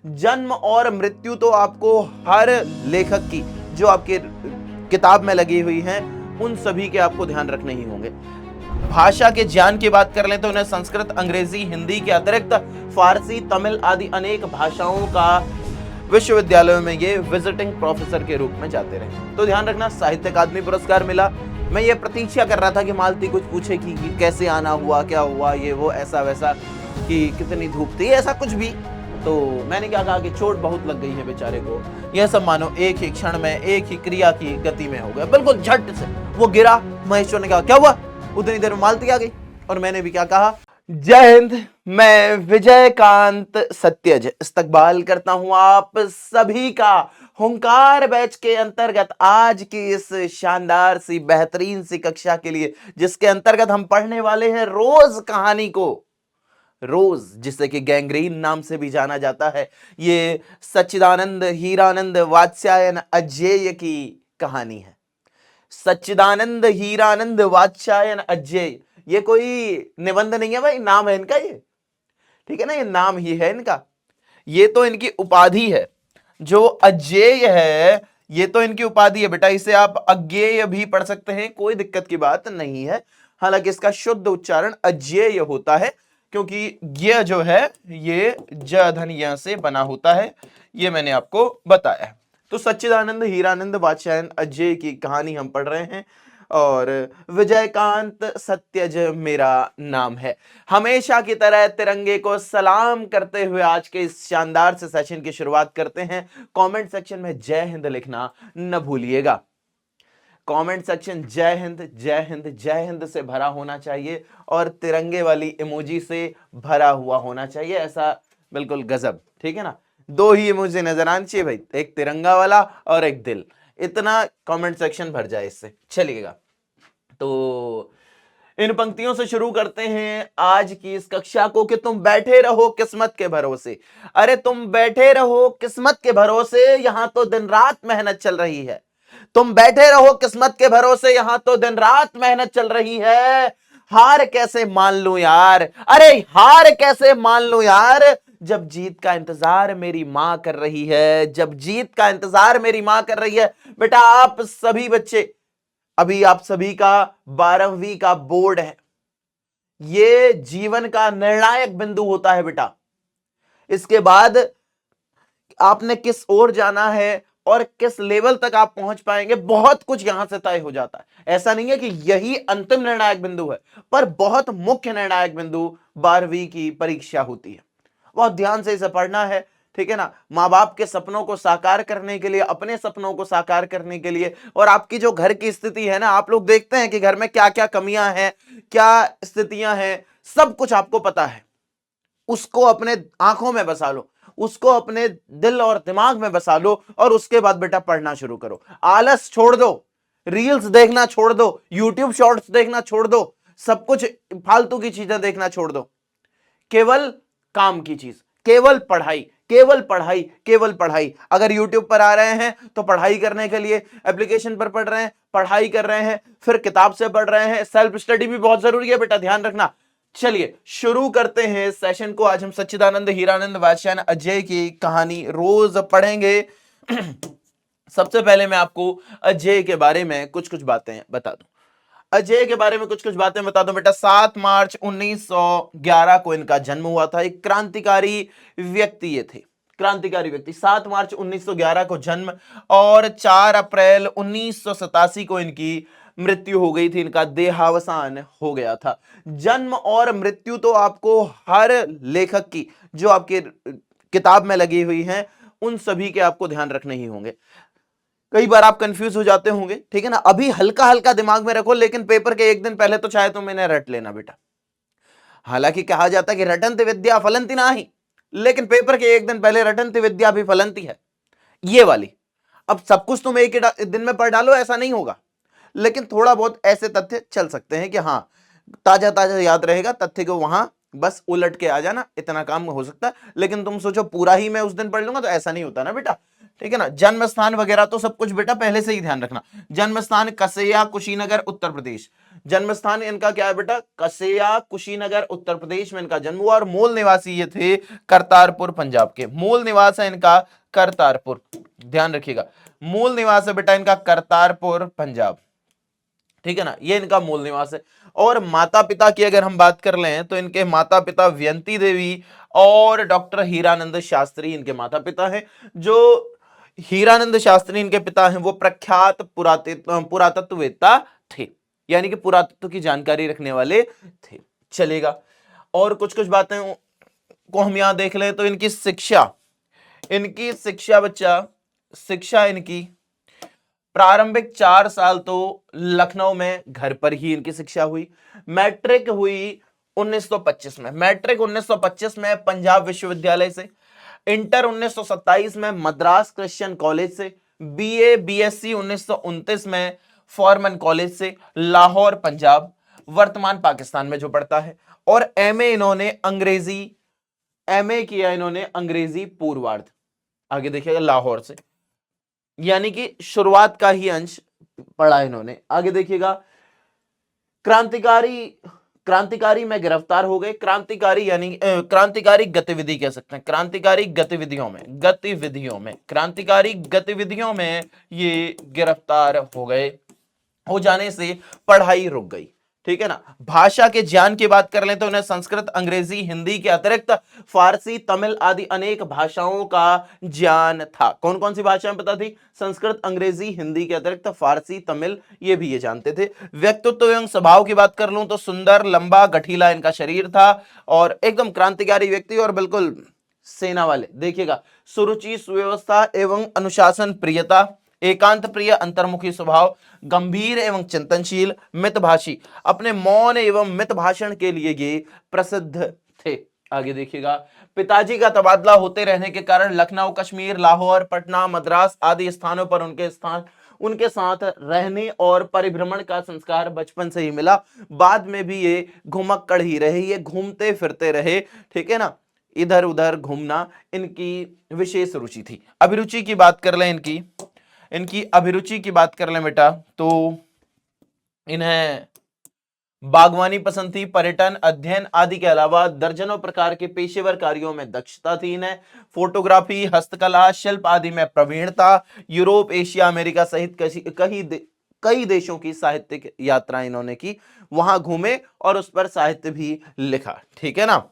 जन्म और मृत्यु तो आपको हर लेखक की जो आपके किताब में लगी हुई हैं उन सभी के आपको ध्यान रखने ही होंगे। भाषा के ज्ञान की बात कर लें तो उन्हें संस्कृत, अंग्रेजी, हिंदी के अतिरिक्त फारसी, तमिल आदि अनेक भाषाओं का विश्वविद्यालयों में ये विजिटिंग प्रोफेसर के रूप में जाते रहे। तो ध्यान रखना, साहित्य अकादमी पुरस्कार मिला। मैं ये प्रतीक्षा कर रहा था कि मालती कुछ पूछे कि कैसे आना हुआ, क्या हुआ, ये वो ऐसा वैसा, कि कितनी धूप थी, ऐसा कुछ भी। तो मैंने क्या कहा कि चोट बहुत लग गई है बेचारे को। यह सब मानो एक ही क्षण में, एक ही क्रिया की गति में हो गया, बिल्कुल झट से वो गिरा। महेश्वर ने कहा क्या हुआ? उतनी देर में मालती आ गई और मैंने भी क्या कहा, जय हिंद, मैं विजयकांत सत्यज इस्तकबाल करता हूं आप सभी का हुंकार बैच के अंतर्गत आज की इस शानदार सी बेहतरीन सी कक्षा के लिए, जिसके अंतर्गत हम पढ़ने वाले हैं रोज कहानी को। रोज, जिसे कि गैंग्रीन नाम से भी जाना जाता है। ये सच्चिदानंद हीरानंद वात्स्यायन अजेय की कहानी है। सच्चिदानंद हीरानंद वात्स्यायन अजेय, ये कोई निबंध नहीं है भाई, नाम है इनका ये, ठीक है ना, ये नाम ही है इनका। ये तो इनकी उपाधि है। जो अजेय है ये तो इनकी उपाधि है बेटा, इसे आप अज्ञेय भी पढ़ सकते हैं, कोई दिक्कत की बात नहीं है। हालांकि इसका शुद्ध उच्चारण अजेय होता है, क्योंकि ये जो है ये ज धन य से बना होता है, ये मैंने आपको बताया है। तो सच्चिदानंद हीरानंद वात्स्यायन अजेय की कहानी हम पढ़ रहे हैं और विजयकांत सत्यज मेरा नाम है। हमेशा की तरह तिरंगे को सलाम करते हुए आज के इस शानदार से सेशन की शुरुआत करते हैं। कमेंट सेक्शन में जय हिंद लिखना न भूलिएगा। कमेंट सेक्शन जय हिंद जय हिंद जय हिंद से भरा होना चाहिए और तिरंगे वाली इमोजी से भरा हुआ होना चाहिए, ऐसा बिल्कुल गजब, ठीक है ना। दो ही इमोजी नजर आनी चाहिए भाई, एक तिरंगा वाला और एक दिल, इतना कमेंट सेक्शन भर जाए इससे चलिएगा। तो इन पंक्तियों से शुरू करते हैं आज की इस कक्षा को कि तुम बैठे रहो किस्मत के भरोसे। अरे तुम बैठे रहो किस्मत के भरोसे, यहां तो दिन रात मेहनत चल रही है। तुम बैठे रहो किस्मत के भरोसे, यहां तो दिन रात मेहनत चल रही है। हार कैसे मान लूं यार, अरे हार कैसे मान लूं यार, जब जीत का इंतजार मेरी मां कर रही है, जब जीत का इंतजार मेरी मां कर रही है। बेटा आप सभी बच्चे, अभी आप सभी का 12वीं का बोर्ड है, ये जीवन का निर्णायक बिंदु होता है बेटा। इसके बाद आपने किस ओर जाना है और किस लेवल तक आप पहुंच पाएंगे, बहुत कुछ यहां से तय हो जाता है। ऐसा नहीं है कि यही अंतिम निर्णायक बिंदु है, पर बहुत मुख्य निर्णायक बिंदु 12वीं की परीक्षा होती है। बहुत ध्यान से इसे पढ़ना है, ठीक है ना। माँ बाप के सपनों को साकार करने के लिए, अपने सपनों को साकार करने के लिए, और आपकी जो घर की स्थिति है ना, आप लोग देखते हैं कि घर में क्या क्या कमियां हैं, क्या स्थितियां हैं, सब कुछ आपको पता है। उसको अपने आंखों में बसा लो, उसको अपने दिल और दिमाग में बसा लो और उसके बाद बेटा पढ़ना शुरू करो। आलस छोड़ दो, रील्स देखना छोड़ दो, यूट्यूब शॉर्ट्स देखना छोड़ दो, सब कुछ फालतू की चीजें देखना छोड़ दो। केवल काम की चीज, केवल पढ़ाई, केवल पढ़ाई, केवल पढ़ाई। अगर यूट्यूब पर आ रहे हैं तो पढ़ाई करने के लिए, एप्लीकेशन पर पढ़ रहे हैं पढ़ाई कर रहे हैं, फिर किताब से पढ़ रहे हैं। सेल्फ स्टडी भी बहुत जरूरी है बेटा, ध्यान रखना। चलिए शुरू करते हैं सेशन को। आज हम सच्चिदानंद हीरानंद वात्स्यायन अजेय की कहानी रोज पढ़ेंगे। सबसे पहले मैं आपको अजेय के बारे में कुछ कुछ बातें बता दूं। अजेय के बारे में कुछ कुछ बातें बता दूं बेटा। 7 मार्च 1911 को इनका जन्म हुआ था। एक क्रांतिकारी व्यक्ति ये थे, क्रांतिकारी व्यक्ति। 7 मार्च 1911 को जन्म और 4 अप्रैल 1987 को इनकी मृत्यु हो गई थी, इनका देहावसान हो गया था। जन्म और मृत्यु तो आपको हर लेखक की जो आपके किताब में लगी हुई हैं उन सभी के आपको ध्यान रखने ही होंगे। कई बार आप कंफ्यूज हो जाते होंगे, ठीक है ना। अभी हल्का हल्का दिमाग में रखो, लेकिन पेपर के एक दिन पहले तो चाहे तुम इन्हें रट लेना बेटा। हालांकि कहा जाता है कि रटंति विद्या फलंति नाही, लेकिन पेपर के एक दिन पहले रटंति विद्या भी फलंति है, ये वाली। अब सब कुछ तुम एक ही दिन में पढ़ डालो ऐसा नहीं होगा, लेकिन थोड़ा बहुत ऐसे तथ्य चल सकते हैं कि हाँ ताजा ताजा याद रहेगा, तथ्य को वहां बस उलट के आ जाना, इतना काम हो सकता है। लेकिन तुम सोचो पूरा ही मैं उस दिन पढ़ लूंगा, तो ऐसा नहीं होता ना बेटा, ठीक है ना। जन्म स्थान वगैरह तो सब कुछ बेटा पहले से ही ध्यान रखना। जन्म स्थान कसैया, कुशीनगर, उत्तर प्रदेश। जन्म स्थान इनका क्या है बेटा, कसेया, कुशीनगर, उत्तर प्रदेश में इनका जन्म हुआ, और मूल निवासी ये थे करतारपुर पंजाब के। मूल निवास है इनका करतारपुर, ध्यान रखिएगा, मूल निवास है बेटा इनका करतारपुर पंजाब, ठीक है ना, ये इनका मूल निवास है। और माता पिता की अगर हम बात कर लें तो इनके माता पिता व्यंती देवी और डॉक्टर हीरानंद शास्त्री इनके माता पिता हैं। जो हीरानंद शास्त्री इनके पिता हैं वो प्रख्यात पुरातत्ववेत्ता थे, यानी कि पुरातत्व की जानकारी रखने वाले थे। चलेगा, और कुछ कुछ बातें को हम यहां देख लें तो इनकी शिक्षा बच्चा, शिक्षा इनकी प्रारंभिक 4 साल तो लखनऊ में घर पर ही इनकी शिक्षा हुई। मैट्रिक हुई 1925 में, मैट्रिक 1925 में पंजाब विश्वविद्यालय से, इंटर 1927 में मद्रास क्रिश्चियन कॉलेज से, बीए बीएससी 1929 में फॉरमैन कॉलेज से, लाहौर पंजाब वर्तमान पाकिस्तान में जो पढ़ता है। और एमए इन्होंने अंग्रेजी, एमए किया इन्होंने अंग्रेजी पूर्वार्ध, आगे देखिएगा लाहौर से, यानी कि शुरुआत का ही अंश पढ़ा इन्होंने। आगे देखिएगा, क्रांतिकारी में गिरफ्तार हो गए, क्रांतिकारी यानी क्रांतिकारी गतिविधि कह सकते हैं, क्रांतिकारी गतिविधियों में ये गिरफ्तार हो जाने से पढ़ाई रुक गई, ठीक है ना। भाषा के ज्ञान की बात कर लें तो उन्हें संस्कृत, अंग्रेजी, हिंदी के अतिरिक्त फारसी, तमिल आदि अनेक भाषाओं का ज्ञान था। कौन कौन सी भाषाएं पता थी, संस्कृत, अंग्रेजी, हिंदी के अतिरिक्त फारसी, तमिल, ये भी ये जानते थे। व्यक्तित्व एवं स्वभाव की बात कर लूं तो सुंदर, लंबा, गठीला इनका शरीर था और एकदम क्रांतिकारी व्यक्ति और बिल्कुल सेना वाले। देखिएगा, सुरुचि, सुव्यवस्था एवं अनुशासन प्रियता, एकांत प्रिय, अंतर्मुखी स्वभाव, गंभीर एवं चिंतनशील, मितभाषी, अपने मौन एवं मित भाषण के लिए ये प्रसिद्ध थे। आगे देखिएगा, पिताजी का तबादला होते रहने के कारण लखनऊ, कश्मीर, लाहौर, पटना, मद्रास आदि स्थानों पर उनके साथ रहने और परिभ्रमण का संस्कार बचपन से ही मिला। बाद में भी ये घुमक्कड़ ही रहे, ये घूमते फिरते रहे, ठीक है ना, इधर उधर घूमना इनकी विशेष रुचि थी। अभिरुचि की बात कर लें, इनकी अभिरुचि की बात कर लें बेटा तो इन्हें बागवानी पसंद थी, पर्यटन, अध्ययन आदि के अलावा दर्जनों प्रकार के पेशेवर कार्यों में दक्षता थी इन्हें। फोटोग्राफी, हस्तकला, शिल्प आदि में प्रवीणता। यूरोप, एशिया, अमेरिका सहित कई देशों की साहित्यिक यात्राएं इन्होंने की, वहां घूमे और उस पर साहित्य भी लिखा, ठीक है ना।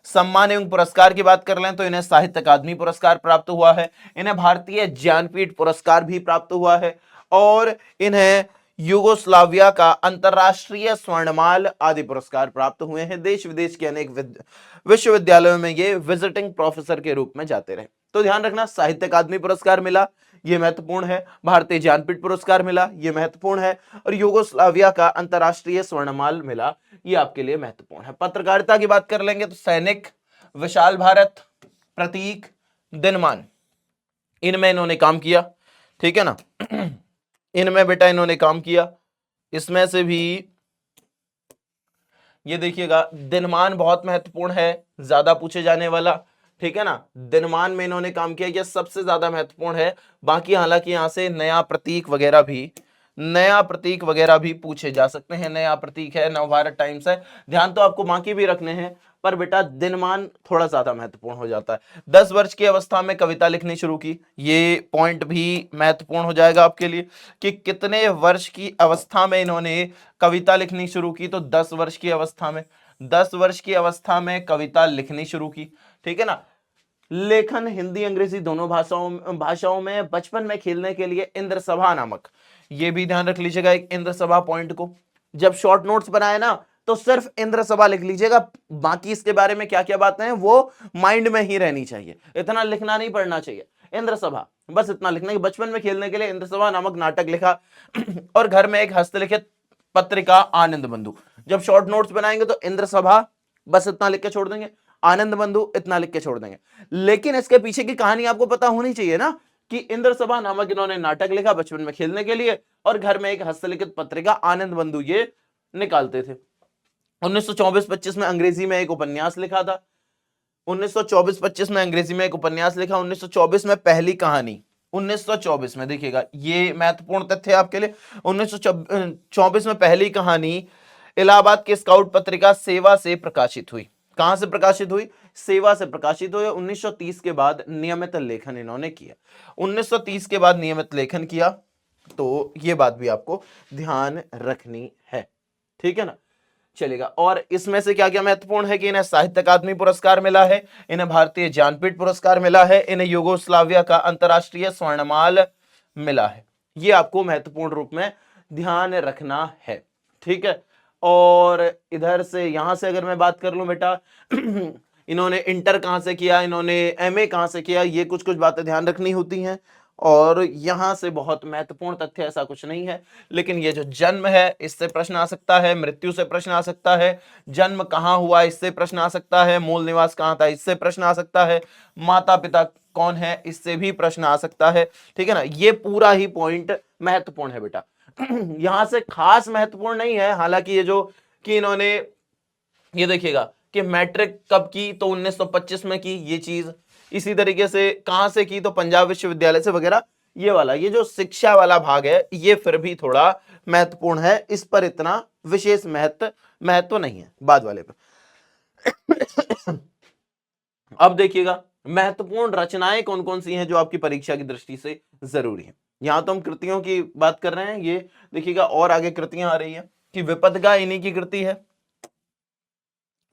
सम्मान एवं पुरस्कार की बात कर लें तो इन्हें साहित्य अकादमी पुरस्कार प्राप्त हुआ है, इन्हें भारतीय ज्ञानपीठ पुरस्कार भी प्राप्त हुआ है और इन्हें युगोस्लाविया का अंतरराष्ट्रीय स्वर्णमाल आदि पुरस्कार प्राप्त हुए हैं। देश विदेश के अनेक विश्वविद्यालयों में ये विजिटिंग प्रोफेसर के रूप में जाते रहे। तो ध्यान रखना, साहित्य अकादमी पुरस्कार मिला, यह महत्वपूर्ण है, भारतीय ज्ञानपीठ पुरस्कार मिला, यह महत्वपूर्ण है, और युगोस्लाविया का अंतरराष्ट्रीय स्वर्णमाल मिला, यह आपके लिए महत्वपूर्ण है। पत्रकारिता की बात कर लेंगे तो सैनिक, विशाल भारत, प्रतीक, दिनमान, इनमें इन्होंने काम किया, ठीक है ना। इनमें बेटा इन्होंने काम किया, इसमें से भी ये देखिएगा, दिनमान बहुत महत्वपूर्ण है, ज्यादा पूछे जाने वाला, ठीक है ना। दिनमान में इन्होंने काम किया, यह सबसे ज्यादा महत्वपूर्ण है। बाकी हालांकि यहां से नया प्रतीक वगैरह भी पूछे जा सकते हैं। नया प्रतीक है, नवभारत टाइम्स है, ध्यान तो आपको बाकी भी रखने हैं, पर बेटा दिनमान थोड़ा ज्यादा महत्वपूर्ण हो जाता है। 10 वर्ष की अवस्था में कविता लिखनी शुरू की, ये पॉइंट भी महत्वपूर्ण हो जाएगा आपके लिए कि कितने वर्ष की अवस्था में इन्होंने कविता लिखनी शुरू की। तो 10 वर्ष की अवस्था में कविता लिखनी शुरू की, ठीक है ना। लेखन हिंदी अंग्रेजी दोनों भाषाओं में। बचपन में खेलने के लिए इंद्र सभा नामक, ये भी ध्यान रख लीजिएगा एक इंद्र सभा पॉइंट को, जब शॉर्ट नोट्स बनाए ना तो सिर्फ इंद्र सभा लिख लीजिएगा, बाकी इसके बारे में क्या क्या बातें हैं वो माइंड में ही रहनी चाहिए, इतना लिखना नहीं पढ़ना चाहिए। इंद्र सभा बस इतना लिखना कि बचपन में खेलने के लिए इंद्र सभा नामक नाटक लिखा और घर में एक हस्तलिखित पत्रिका आनंद बंधु। जब शॉर्ट नोट्स बनाएंगे तो इंद्र सभा बस इतना लिख के छोड़ देंगे, आनंद बंधु इतना लिख के छोड़ देंगे, लेकिन इसके पीछे की कहानी आपको पता होनी चाहिए ना कि इंद्र सभा नामक इन्होंने नाटक लिखा बचपन में खेलने के लिए और घर में एक हस्तलिखित पत्रिका आनंद बंधु ये निकालते थे। 1924-25 में अंग्रेजी में एक उपन्यास लिखा था, 1924-25 में अंग्रेजी में एक उपन्यास लिखा। 1924 में पहली कहानी 1924 में, देखिएगा ये महत्वपूर्ण तथ्य है आपके लिए। 1924 में पहली कहानी इलाहाबाद के स्काउट पत्रिका सेवा से प्रकाशित हुई। कहां से प्रकाशित हुई? सेवा से प्रकाशित हुई। 1930 के बाद नियमित लेखन इन्होंने किया। 1930 के बाद नियमित लेखन किया, तो ये बात भी आपको ध्यान रखनी है, ठीक है ना। चलेगा। और इसमें से क्या क्या महत्वपूर्ण है कि इन्हें साहित्य अकादमी पुरस्कार मिला है, इन्हें भारतीय ज्ञानपीठ पुरस्कार मिला है, इन्हें युगोस्लाविया का अंतरराष्ट्रीय स्वर्णमाल मिला है। ये आपको महत्वपूर्ण रूप में ध्यान रखना है, ठीक है। और इधर से यहां से अगर मैं बात कर लूं बेटा, इन्होंने इंटर कहां से किया, इन्होंने एमए कहां से किया, ये कुछ कुछ बातें ध्यान रखनी होती हैं। और यहां से बहुत महत्वपूर्ण तथ्य ऐसा कुछ नहीं है, लेकिन ये जो जन्म है इससे प्रश्न आ सकता है, मृत्यु से प्रश्न आ सकता है, जन्म कहां हुआ इससे प्रश्न आ सकता है, मूल निवास कहां था इससे प्रश्न आ सकता है, माता पिता कौन है इससे भी प्रश्न आ सकता है, ठीक है ना। ये पूरा ही पॉइंट महत्वपूर्ण है बेटा। यहां से खास महत्वपूर्ण नहीं है, हालांकि ये जो कि इन्होंने, ये देखिएगा कि मैट्रिक कब की, तो 1925 में की ये चीज। इसी तरीके से कहां से की, तो पंजाब विश्वविद्यालय से वगैरह। ये वाला, ये जो शिक्षा वाला भाग है ये फिर भी थोड़ा महत्वपूर्ण है, इस पर इतना विशेष महत्व नहीं है, बाद वाले पर। अब देखिएगा महत्वपूर्ण रचनाएं कौन कौन सी हैं जो आपकी परीक्षा की दृष्टि से जरूरी है। यहां तो हम कृतियों की बात कर रहे हैं, ये देखिएगा और आगे कृतियां आ रही है कि विपथगा इन्हीं की कृति है,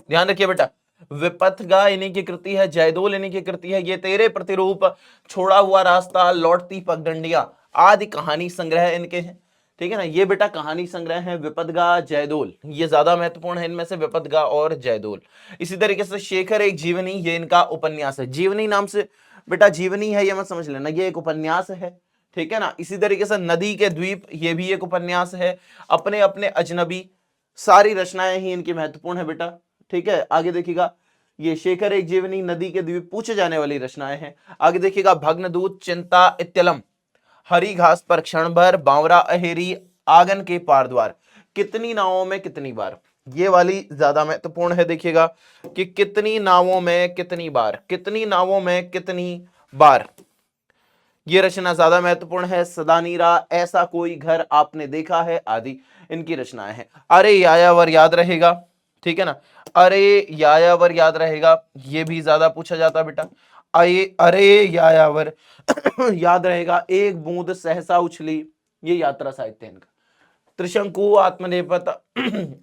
ध्यान रखिए बेटा। विपथगा इन्हीं की कृति है, जयदोल इन्हीं की कृति है। ये तेरे प्रतिरूप, छोड़ा हुआ रास्ता, लौटती पगडंडियां आदि कहानी संग्रह इनके हैं, ठीक है ना। ये बेटा कहानी संग्रह है, विपथगा, जयदोल, ये ज्यादा महत्वपूर्ण है इनमें से, विपथगा और जयदोल। इसी तरीके से शेखर एक जीवनी, ये इनका उपन्यास है। जीवनी नाम से बेटा, जीवनी है ये मत समझ लेना, ये एक उपन्यास है, ठीक है ना। इसी तरीके से नदी के द्वीप, ये भी एक उपन्यास है। अपने अपने अजनबी, सारी रचनाएं ही इनकी महत्वपूर्ण है बेटा, ठीक है। आगे देखिएगा ये शेखर एक जीवनी, नदी के द्वीप पूछे जाने वाली रचनाएं हैं। आगे देखिएगा भग्नदूत, चिंता, इत्यलम, हरी घास पर क्षण भर, बावरा अहेरी, आंगन के पार द्वार, कितनी नावों में कितनी बार, ये वाली ज्यादा महत्वपूर्ण है। देखिएगा कि कितनी नावों में कितनी बार, कितनी नावों में कितनी बार, ये रचना ज्यादा महत्वपूर्ण है। सदा नीरा, ऐसा कोई घर आपने देखा है, आदि इनकी रचनाएं हैं। अरे यायावर याद रहेगा, ठीक है ना। अरे यायावर याद रहेगा, ये भी ज्यादा पूछा जाता बेटा। अरे यायावर याद रहेगा। एक बूंद सहसा उछली, ये यात्रा साहित्य है इनका। त्रिशंकु, आत्मनेपथ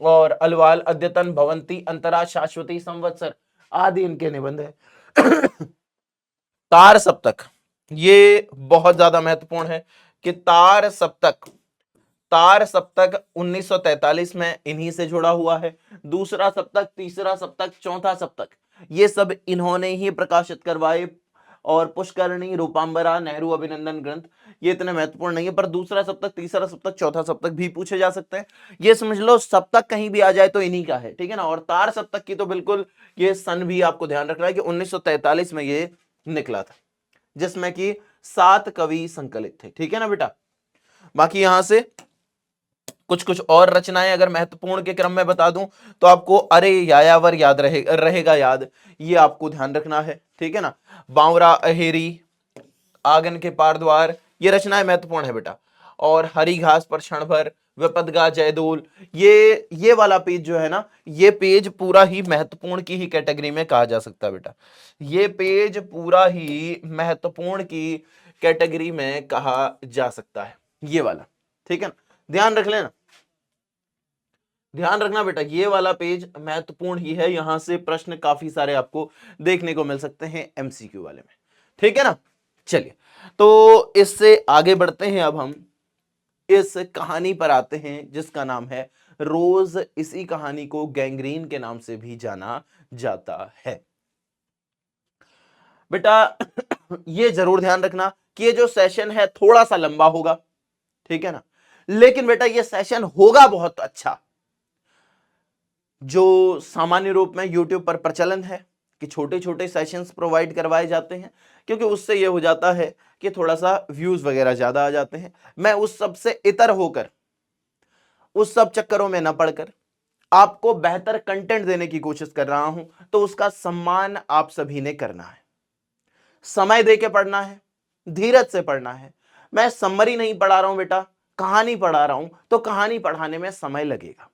और अलवाल, अद्यतन, भवंती, अंतरा, शाश्वती, संवत्सर आदि इनके निबंध है। तार सप्तक, ये बहुत ज्यादा महत्वपूर्ण है कि तार सप्तक, तार सप्तक 1943 में इन्हीं से जुड़ा हुआ है। दूसरा सप्तक, तीसरा सप्तक, चौथा सप्तक, ये सब इन्होंने ही प्रकाशित करवाए। और पुष्करणी, रूपांबरा, नेहरू अभिनंदन ग्रंथ, ये इतने महत्वपूर्ण नहीं है, पर दूसरा सप्तक, तीसरा सप्तक, चौथा सप्तक भी पूछे जा सकते हैं। ये समझ लो सप्तक कहीं भी आ जाए तो इन्हीं का है, ठीक है ना। और तार सप्तक की तो बिल्कुल, ये सन भी आपको ध्यान रखना है कि 1943 में ये निकला था, जिसमें कि 7 कवि संकलित थे, ठीक है ना बेटा। बाकी यहां से कुछ कुछ और रचनाएं अगर महत्वपूर्ण के क्रम में बता दूं तो आपको अरे यायावर याद रहेगा याद, ये आपको ध्यान रखना है, ठीक है ना। बावरा अहेरी, आंगन के पार द्वार, ये रचनाएं महत्वपूर्ण है बेटा। और हरी घास पर क्षण भर, विपथगा, जयदोल, ये वाला पेज जो है ना, ये पेज पूरा ही महत्वपूर्ण की ही कैटेगरी में कहा जा सकता है बेटा। ये पेज पूरा ही महत्वपूर्ण की कैटेगरी में कहा जा सकता है, ये वाला, ठीक है ना। ध्यान रख लेना, ध्यान रखना बेटा, ये वाला पेज महत्वपूर्ण ही है। यहां से प्रश्न काफी सारे आपको देखने को मिल सकते हैं एमसीक्यू वाले में, ठीक है ना। चलिए, तो इससे आगे बढ़ते हैं। अब हम इस कहानी पर आते हैं जिसका नाम है रोज। इसी कहानी को गैंग्रीन के नाम से भी जाना जाता है बेटा। ये जरूर ध्यान रखना कि ये जो सेशन है थोड़ा सा लंबा होगा, ठीक है ना, लेकिन बेटा ये सेशन होगा बहुत अच्छा। जो सामान्य रूप में YouTube पर प्रचलन है कि छोटे छोटे सेशंस प्रोवाइड करवाए जाते हैं, क्योंकि उससे ये हो जाता है कि थोड़ा सा व्यूज वगैरह ज्यादा आ जाते हैं। मैं उस सब से इतर होकर, उस सब चक्करों में न पड़कर आपको बेहतर कंटेंट देने की कोशिश कर रहा हूं, तो उसका सम्मान आप सभी ने करना है। समय दे के पढ़ना है, धीरज से पढ़ना है। मैं समरी नहीं पढ़ा रहा हूं बेटा, कहानी पढ़ा रहा हूं, तो कहानी पढ़ाने में समय लगेगा,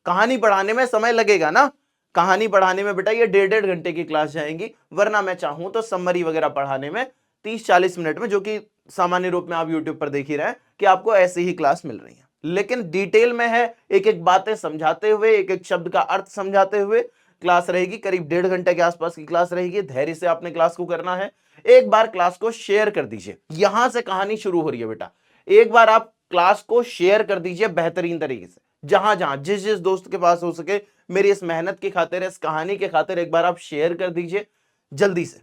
कहानी पढ़ाने में समय लगेगा ना। कहानी पढ़ाने में बेटा ये 1.5 घंटे की क्लास जाएंगी, वरना मैं चाहूं तो समरी वगैरह पढ़ाने में 30-40 मिनट में, जो कि सामान्य रूप में आप यूट्यूब पर देख ही रहे हैं कि आपको ऐसी ही क्लास मिल रही है। लेकिन डिटेल में है, एक एक बातें समझाते हुए, एक एक शब्द का अर्थ समझाते हुए क्लास रहेगी। करीब 1.5 घंटे के आसपास की क्लास रहेगी। धैर्य से आपने क्लास को करना है। एक बार क्लास को शेयर कर दीजिए, यहां से कहानी शुरू हो रही है बेटा। एक बार आप क्लास को शेयर कर दीजिए बेहतरीन तरीके से, जहां जहां जिस जिस दोस्त के पास हो सके। मेरी इस मेहनत की खातिर, इस कहानी के खातिर एक बार आप शेयर कर दीजिए जल्दी से।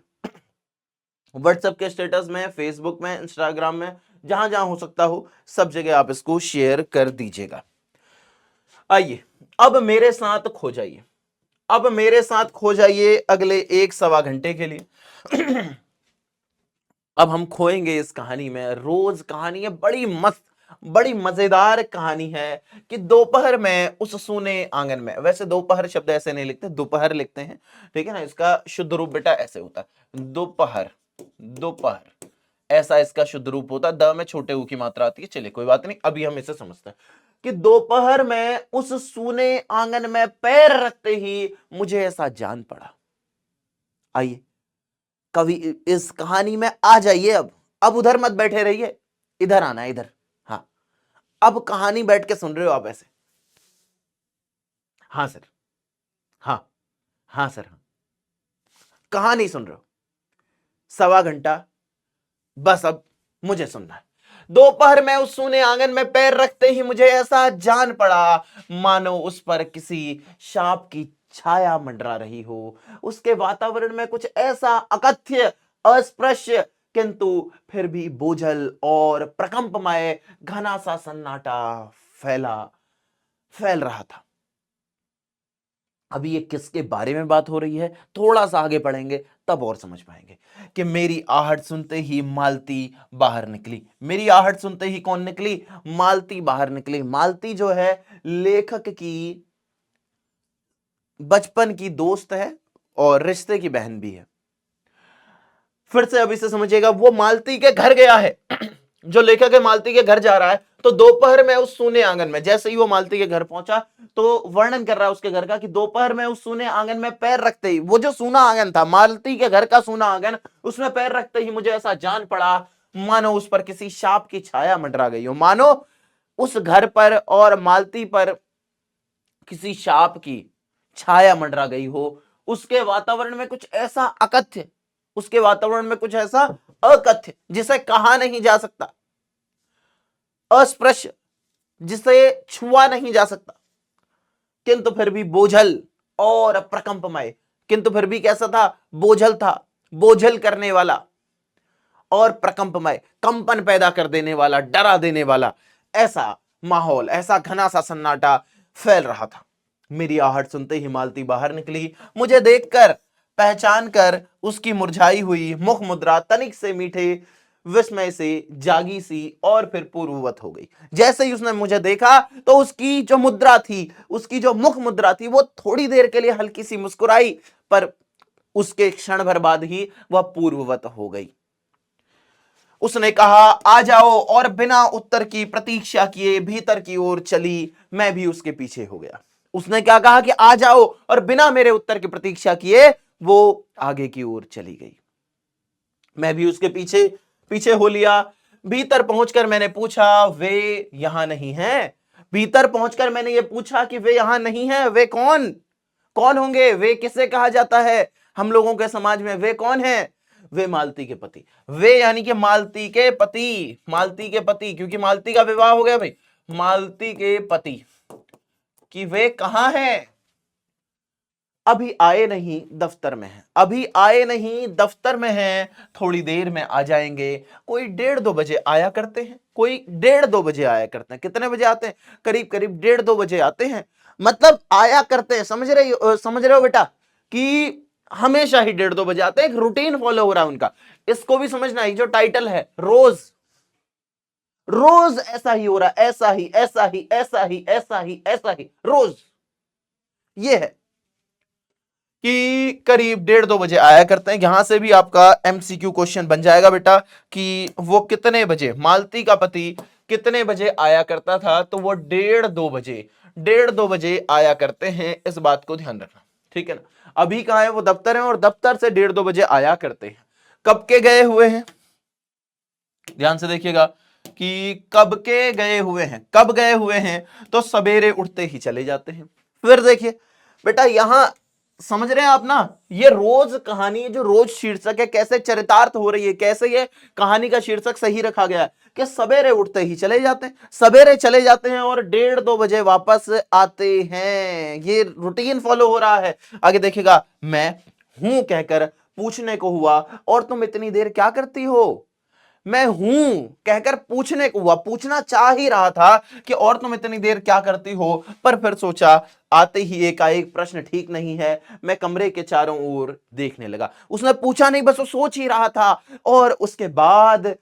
व्हाट्सएप के स्टेटस में, फेसबुक में, इंस्टाग्राम में, जहां जहां हो सकता हो सब जगह आप इसको शेयर कर दीजिएगा। आइए अब मेरे साथ खो जाइए, अब मेरे साथ खो जाइए अगले 1-1.25 घंटे के लिए। अब हम खोएंगे इस कहानी में। रोज कहानी है, बड़ी मस्त, बड़ी मजेदार कहानी है कि दोपहर में उस सूने आंगन में, वैसे दोपहर शब्द ऐसे नहीं लिखते, दोपहर लिखते हैं, ठीक है ना। इसका शुद्ध रूप बेटा ऐसे होता है, दोपहर, दोपहर, ऐसा इसका शुद्ध रूप होता है। द में छोटे ऊ की मात्रा आती है। चलिए कोई बात नहीं, अभी हम इसे समझते हैं कि दोपहर में उस सूने आंगन में पैर रखते ही मुझे ऐसा जान पड़ा। आइए कवि इस कहानी में आ जाइए। अब उधर मत बैठे रहिए, इधर आना है, इधर। हाँ, अब कहानी बैठ के सुन रहे हो आप ऐसे? हाँ सर, हाँ, हाँ सर, हाँ। कहानी सुन रहे हो 1.25 घंटा, बस अब मुझे सुनना है। दोपहर में उस सूने आंगन में पैर रखते ही मुझे ऐसा जान पड़ा मानो उस पर किसी सांप की छाया मंडरा रही हो। उसके वातावरण में कुछ ऐसा अकथ्य, अस्पृश्य, किंतु फिर भी बोझल और प्रकंपमय घना सा सन्नाटा फैल रहा था। अभी ये किसके बारे में बात हो रही है, थोड़ा सा आगे पढ़ेंगे तब और समझ पाएंगे कि मेरी आहट सुनते ही मालती बाहर निकली। मेरी आहट सुनते ही कौन निकली? मालती बाहर निकली। मालती जो है लेखक की बचपन की दोस्त है और रिश्ते की बहन भी है। फिर से अभी से समझिएगा, वो मालती के घर गया है। जो लेखक है मालती के घर जा रहा है, तो दोपहर में उस सूने आंगन में, जैसे ही वो मालती के घर पहुंचा तो वर्णन कर रहा है उसके घर का कि दोपहर में उस सूने आंगन में पैर रखते ही, वो जो सूना आंगन था, मालती के घर का सूना आंगन, उसमें पैर रखते ही मुझे ऐसा जान पड़ा मानो उस पर किसी सांप की छाया मंडरा गई हो। मानो उस घर पर और मालती पर किसी सांप की छाया मंडरा गई हो। उसके वातावरण में कुछ ऐसा अकथ्य, उसके वातावरण में कुछ ऐसा अकथ्य जिसे कहा नहीं जा सकता, अस्पृश्य जिसे छुआ नहीं जा सकता, किंतु फिर भी बोझल और प्रकंपमय। किंतु फिर भी कैसा था? बोझल था, बोझल करने वाला और प्रकंपमय, कंपन पैदा कर देने वाला, डरा देने वाला, ऐसा माहौल, ऐसा घना सा सन्नाटा फैल रहा था। मेरी आहट सुनते ही मालती बाहर निकली। मुझे देखकर, पहचान कर उसकी मुरझाई हुई मुख मुद्रा तनिक से मीठे विस्मय से जागी सी और फिर पूर्ववत हो गई। जैसे ही उसने मुझे देखा तो उसकी जो मुद्रा थी, उसकी जो मुख मुद्रा थी, वो थोड़ी देर के लिए हल्की सी मुस्कुराई, पर उसके क्षण भर बाद ही वह पूर्ववत हो गई। उसने कहा आ जाओ, और बिना उत्तर की प्रतीक्षा किए भीतर की ओर चली। मैं भी उसके पीछे हो गया। उसने क्या कहा कि आ जाओ, और बिना मेरे उत्तर की प्रतीक्षा किए वो आगे की ओर चली गई। मैं भी उसके पीछे पीछे हो लिया। भीतर पहुंचकर मैंने पूछा, वे यहां नहीं हैं? भीतर पहुंचकर मैंने ये पूछा कि वे यहां नहीं हैं। वे कौन कौन होंगे? वे किसे कहा जाता है हम लोगों के समाज में? वे कौन हैं? वे मालती के पति। वे यानी कि मालती के पति, मालती के पति, क्योंकि मालती का विवाह हो गया भाई। मालती के पति कि वे कहां हैं? अभी आए नहीं, दफ्तर में हैं। अभी आए नहीं, दफ्तर में हैं, थोड़ी देर में आ जाएंगे। कोई 1:30-2 बजे आया करते हैं, कोई 1:30-2 बजे आया करते हैं। कितने बजे आते हैं? करीब करीब 1:30-2 बजे आते हैं। मतलब आया करते हैं, समझ रहे हो बेटा कि हमेशा ही 1:30-2 बजे आते हैं। एक रूटीन फॉलो हो रहा है उनका। इसको भी समझना है, जो टाइटल है रोज, रोज ऐसा ही हो रहा है, ऐसा ही, ऐसा ही, ऐसा ही, ऐसा ही, ऐसा ही, रोज ये है। कि करीब 1:30-2 बजे आया करते हैं। यहां से भी आपका एमसीक्यू क्वेश्चन बन जाएगा बेटा कि वो कितने बजे, मालती का पति कितने बजे आया करता था, तो वो 1:30-2 बजे आया करते हैं। इस बात को ध्यान रखना, ठीक है ना। अभी कहां है वो, दफ्तर है, और दफ्तर से 1:30-2 बजे आया करते हैं। कब के गए हुए हैं, ध्यान से देखिएगा कि कब के गए हुए हैं, कब गए हुए हैं, तो सवेरे उठते ही चले जाते हैं। फिर देखिए बेटा, यहां समझ रहे हैं आप ना, ये रोज कहानी, जो रोज शीर्षक है, कैसे चरितार्थ हो रही है, कैसे ये कहानी का शीर्षक सही रखा गया है कि सवेरे उठते ही चले जाते हैं, सवेरे चले जाते हैं और 1:30-2 बजे वापस आते हैं। ये रूटीन फॉलो हो रहा है। आगे देखिएगा, मैं हूं कहकर पूछने को हुआ और तुम इतनी देर क्या करती हो। मैं हूं कहकर पूछने को हुआ, पूछना चाह ही रहा था कि और तुम इतनी देर क्या करती हो, पर फिर सोचा आते ही एकाएक प्रश्न ठीक नहीं है। मैं कमरे के चारों ओर देखने लगा। उसने पूछा नहीं, बस वो सोच ही रहा था। और उसके बाद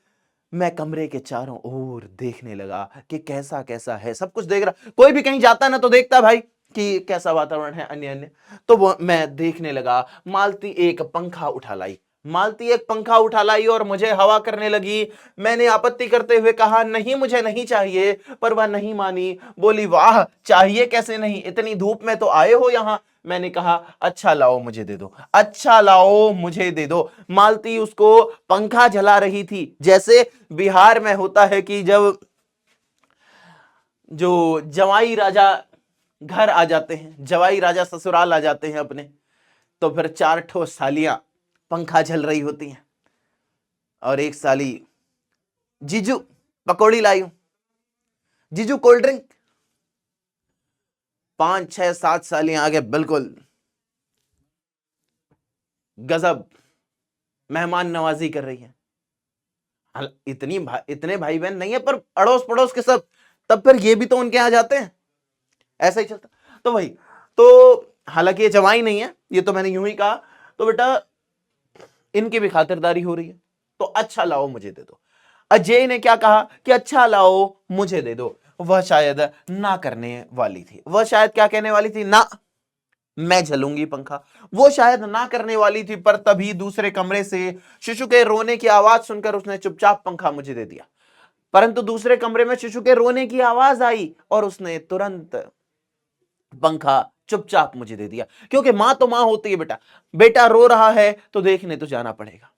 मैं कमरे के चारों ओर देखने लगा कि कैसा कैसा है, सब कुछ देख रहा। कोई भी कहीं जाता ना तो देखता भाई कि कैसा वातावरण है, अन्य अन्य। तो वो मैं देखने लगा। मालती एक पंखा उठा लाई, मालती एक पंखा उठा लाई और मुझे हवा करने लगी। मैंने आपत्ति करते हुए कहा नहीं मुझे नहीं चाहिए, पर वह नहीं मानी। बोली वाह, चाहिए कैसे नहीं, इतनी धूप में तो आए हो यहां। मैंने कहा अच्छा लाओ मुझे दे दो, अच्छा लाओ मुझे दे दो। मालती उसको पंखा जला रही थी। जैसे बिहार में होता है कि जब जो जवाई राजा घर आ जाते हैं, जवाई राजा ससुराल आ जाते हैं अपने, तो फिर 4 ठो सालियां पंखा झल रही होती हैं और एक साली जीजू पकौड़ी लाई हूं, जीजू कोल्ड ड्रिंक। 5 6 7 सालियां आगे बिल्कुल गजब मेहमान नवाजी कर रही है। इतने भाई बहन नहीं है, पर अड़ोस पड़ोस के सब, तब फिर ये भी तो उनके यहां जाते हैं, ऐसा ही चलता। तो वही, तो हालांकि ये जवाई नहीं है, ये तो मैंने यूं ही कहा। तो बेटा इनकी भी खातिरदारी हो रही है, तो अच्छा लाओ मुझे दे दो। अजय ने क्या कहा कि अच्छा लाओ मुझे दे दो। वह शायद ना करने वाली थी, वह शायद क्या कहने वाली थी, ना मैं झलूंगी पंखा। वो शायद ना करने वाली थी, पर तभी दूसरे कमरे से शिशु के रोने की आवाज सुनकर उसने चुपचाप पंखा मुझे दे दिया। परंतु दूसरे कमरे में शिशु के रोने की आवाज आई और उसने तुरंत पंखा चुपचाप मुझे दे दिया। क्योंकि मां तो मां होती है बेटा, बेटा रो रहा है तो देखने तो जाना पड़ेगा।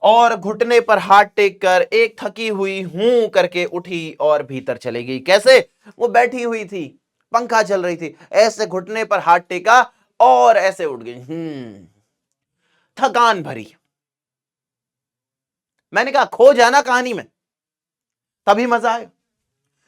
और घुटने पर हाथ टेक कर एक थकी हुई हूं करके उठी और भीतर चली गई। कैसे, वो बैठी हुई थी, पंखा चल रही थी, ऐसे घुटने पर हाथ टेका और ऐसे उठ गई, थकान भरी। मैंने कहा खो जाना कहानी में, तभी मजा आए।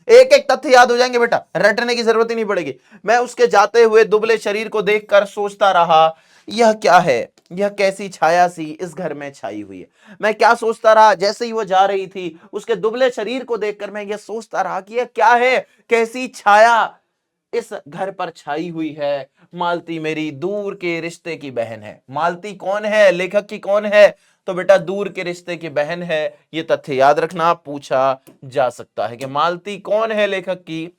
एक एक तथ्य याद हो जाएंगे बेटा, रटने की जरूरत ही नहीं पड़ेगी। मैं उसके जाते हुए दुबले शरीर को देखकर सोचता रहा, यह क्या है, यह कैसी छाया सी इस घर में छाई हुई है। मैं क्या सोचता रहा, जैसे ही वो जा रही थी उसके दुबले शरीर को देखकर मैं यह सोचता रहा कि यह क्या है, कैसी छाया इस घर पर छाई हुई है। मालती मेरी दूर के रिश्ते की बहन है। मालती कौन है, लेखक की कौन है, तो बेटा दूर के रिश्ते की बहन है। ये तथ्य याद रखना, पूछा जा सकता है कि मालती कौन है लेखक की,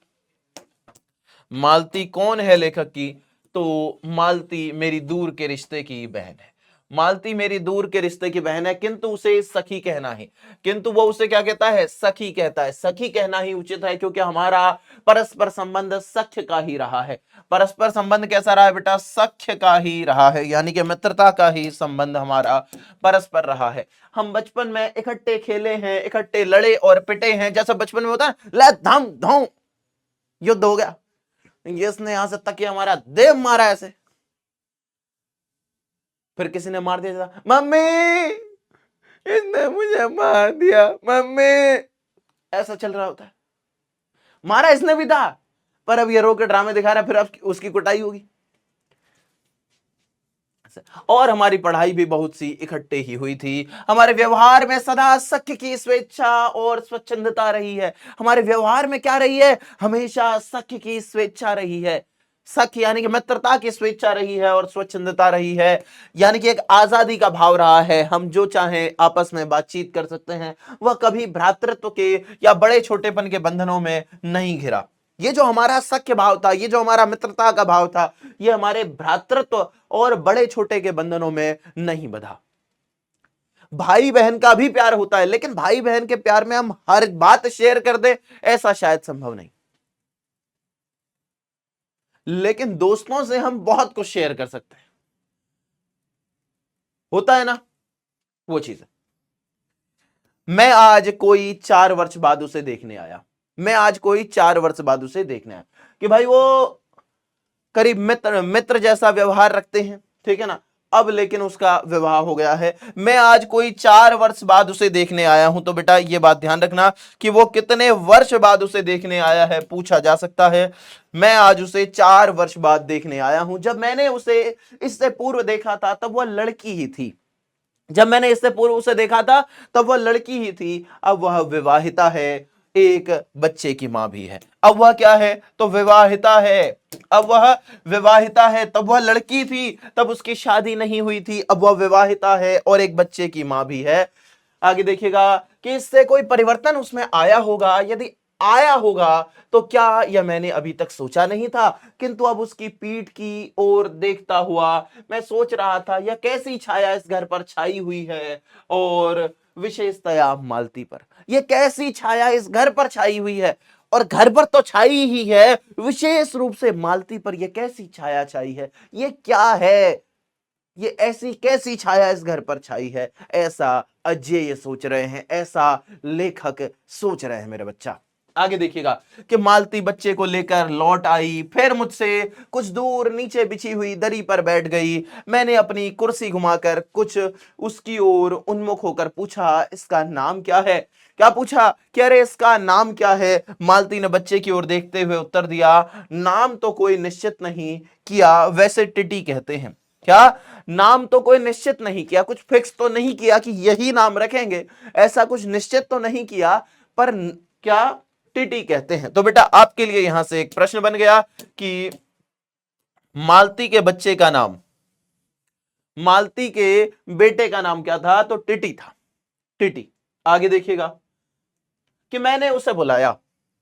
मालती कौन है लेखक की, तो मालती मेरी दूर के रिश्ते की बहन है। मालती मेरी दूर के रिश्ते की बहन है, किंतु उसे सखी कहना है, किंतु वो उसे क्या कहता है, सखी कहता है। सखी कहना ही उचित है, क्योंकि हमारा परस्पर संबंध सख्य का ही रहा है। परस्पर संबंध कैसा रहा है बेटा, सख्य का ही रहा है, यानी कि मित्रता का ही संबंध हमारा परस्पर रहा है। हम बचपन में इकट्ठे खेले हैं, इकट्ठे लड़े और पिटे हैं, जैसा बचपन में होता है, ले धम धम युद्ध हो गया, इसने यहां से तकिया मारा, देव मारा ऐसे, फिर किसी ने मार दिया, मम्मी इसने मुझे मार दिया मम्मी, ऐसा चल रहा होता है। मारा इसने भी था, पर अब ये रो के ड्रामे दिखा रहा है, फिर अब उसकी कुटाई होगी। और हमारी पढ़ाई भी बहुत सी इकट्ठे ही हुई थी। हमारे व्यवहार में सदा सख्य की स्वेच्छा और स्वच्छंदता रही है। हमारे व्यवहार में क्या रही है, हमेशा सख्य की स्वेच्छा रही है। सख्य यानी कि मित्रता की स्वेच्छा रही है और स्वच्छंदता रही है, यानी कि एक आजादी का भाव रहा है। हम जो चाहें आपस में बातचीत कर सकते हैं। वह कभी भ्रातृत्व के या बड़े छोटेपन के बंधनों में नहीं घिरा। ये जो हमारा सख्य भाव था, ये जो हमारा मित्रता का भाव था, ये हमारे भ्रातृत्व और बड़े छोटे के बंधनों में नहीं बंधा। भाई बहन का भी प्यार होता है, लेकिन भाई बहन के प्यार में हम हर बात शेयर कर दें, ऐसा शायद संभव नहीं। लेकिन दोस्तों से हम बहुत कुछ शेयर कर सकते हैं, होता है ना, वो चीज है। मैं आज कोई 4 वर्ष बाद उसे देखने आया, मैं आज कोई 4 वर्ष बाद उसे देखने आया कि भाई वो करीब मित्र जैसा व्यवहार रखते हैं, ठीक है ना। अब लेकिन उसका विवाह हो गया है, मैं आज कोई 4 वर्ष बाद उसे देखने आया हूं। तो बेटा ये बात ध्यान रखना कि वो कितने वर्ष बाद उसे देखने आया है, पूछा जा सकता है। मैं आज उसे 4 वर्ष बाद देखने आया हूं। जब मैंने उसे इससे पूर्व देखा था तब वह लड़की ही थी, जब मैंने इससे पूर्व उसे देखा था तब वह लड़की ही थी। अब वह विवाहिता है, एक बच्चे की मां भी है। अब वह क्या है, तो विवाहिता है। अब वह विवाहिता है, तब वह लड़की थी, तब उसकी शादी नहीं हुई थी। अब वह विवाहिता है और एक बच्चे की मां भी है। आगे देखिएगा कि इससे कोई परिवर्तन उसमें आया होगा, यदि आया होगा तो क्या यह मैंने अभी तक सोचा नहीं था, किंतु अब उसकी पीठ की ओर देखता हुआ मैं सोच रहा था यह कैसी छाया इस घर पर छाई हुई है, और विशेषतया मालती पर। यह कैसी छाया इस घर पर छाई हुई है, और घर पर तो छाई ही है, विशेष रूप से मालती पर यह कैसी छाया छाई है, ये क्या है, ये ऐसी कैसी छाया इस घर पर छाई है। ऐसा अजय सोच रहे हैं, ऐसा लेखक सोच रहे हैं मेरे बच्चा। आगे देखिएगा कि मालती बच्चे को लेकर लौट आई, फिर मुझसे कुछ दूर नीचे बिछी हुई दरी पर बैठ गई। मैंने अपनी कुर्सी घुमाकर कुछ उसकी ओर उन्मुख होकर पूछा, इसका नाम क्या है। क्या पूछा कि अरे इसका नाम क्या है। मालती ने बच्चे की ओर देखते हुए उत्तर दिया, नाम तो कोई निश्चित नहीं किया, वैसे टिटी कहते हैं। क्या नाम तो कोई निश्चित नहीं किया, कुछ फिक्स तो नहीं किया कि यही नाम रखेंगे, ऐसा कुछ निश्चित तो नहीं किया, पर क्या टिटी कहते हैं। तो बेटा आपके लिए यहां से एक प्रश्न बन गया कि मालती के बच्चे का नाम, मालती के बेटे का नाम क्या था, तो टिटी था, टिटी। आगे देखिएगा कि मैंने उसे बुलाया,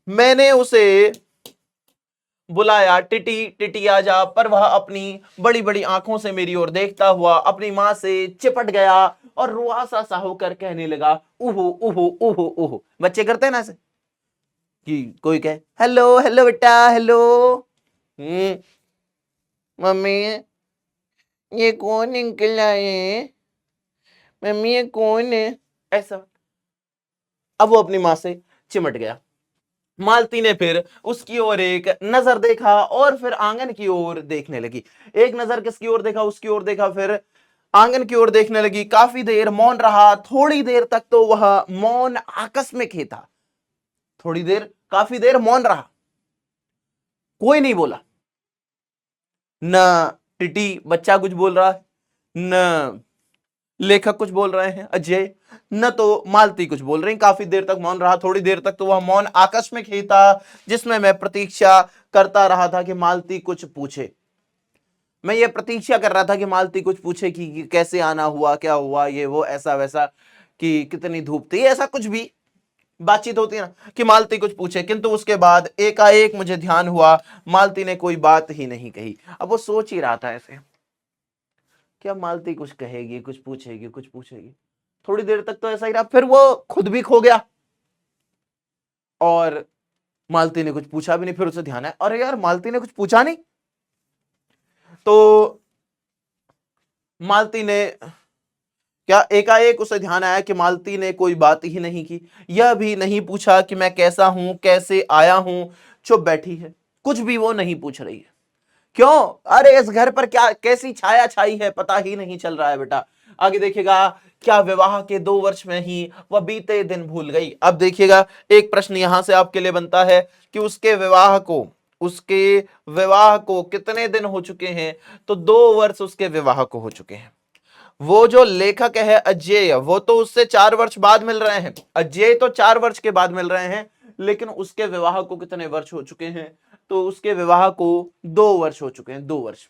मैंने उसे बुलाया, टिटी टिटी आ जा, पर वह अपनी बड़ी बड़ी आंखों से मेरी ओर देखता हुआ अपनी मां से चिपट गया और रुआसा सा होकर कहने लगा, उहु उहु उहु उहु। बच्चे करते हैं ना ऐसे कि कोई कहे हेलो हेलो बेटा हेलो, मम्मी ये कौन अंकल आए, मम्मी ये कौन है, ऐसा। अब वो अपनी मां से चिमट गया। मालती ने फिर उसकी ओर एक नजर देखा और फिर आंगन की ओर देखने लगी। एक नजर किसकी ओर देखा, उसकी ओर देखा, फिर आंगन की ओर देखने लगी। काफी देर मौन रहा, थोड़ी देर तक तो वह मौन आकस्मिक ही था। थोड़ी देर, काफी देर मौन रहा, कोई नहीं बोला। न टिटी बच्चा कुछ बोल रहा है, न लेखक कुछ बोल रहे हैं अजय, न तो मालती कुछ बोल रही। काफी देर तक मौन रहा, थोड़ी देर तक तो वह मौन आकस्मिक ही था, जिसमें मैं प्रतीक्षा करता रहा था कि मालती कुछ पूछे। मैं ये प्रतीक्षा कर रहा था कि मालती कुछ पूछे कि कैसे आना हुआ, क्या हुआ, ये वो ऐसा वैसा, कि कितनी धूप थी, ऐसा कुछ भी बातचीत होती है ना कि मालती कुछ पूछे। किंतु उसके बाद एकाएक मुझे ध्यान हुआ मालती ने कोई बात ही नहीं कही। अब वो सोच ही रहा था ऐसे, क्या मालती कुछ कहेगी, कुछ पूछेगी, कुछ पूछेगी। थोड़ी देर तक तो ऐसा ही रहा, फिर वो खुद भी खो गया और मालती ने कुछ पूछा भी नहीं। फिर उसे ध्यान आया, अरे यार मालती ने कुछ पूछा नहीं। तो मालती ने क्या, एकाएक उसे ध्यान आया कि मालती ने कोई बात ही नहीं की, यह भी नहीं पूछा कि मैं कैसा हूं, कैसे आया हूं। चुप बैठी है, कुछ भी वो नहीं पूछ रही है। क्यों, अरे इस घर पर क्या कैसी छाया छाई है पता ही नहीं चल रहा है बेटा। आगे देखिएगा, क्या विवाह के 2 वर्ष में ही वह बीते दिन भूल गई। अब देखिएगा एक प्रश्न यहां से आपके लिए बनता है कि उसके विवाह को कितने दिन हो चुके हैं, तो 2 वर्ष उसके विवाह को हो चुके हैं। वो जो लेखक है अजय, वो तो उससे 4 वर्ष बाद मिल रहे हैं, अजय तो 4 वर्ष के बाद मिल रहे हैं, लेकिन उसके विवाह को कितने वर्ष हो चुके हैं, तो उसके विवाह को 2 वर्ष हो चुके हैं, 2 वर्ष।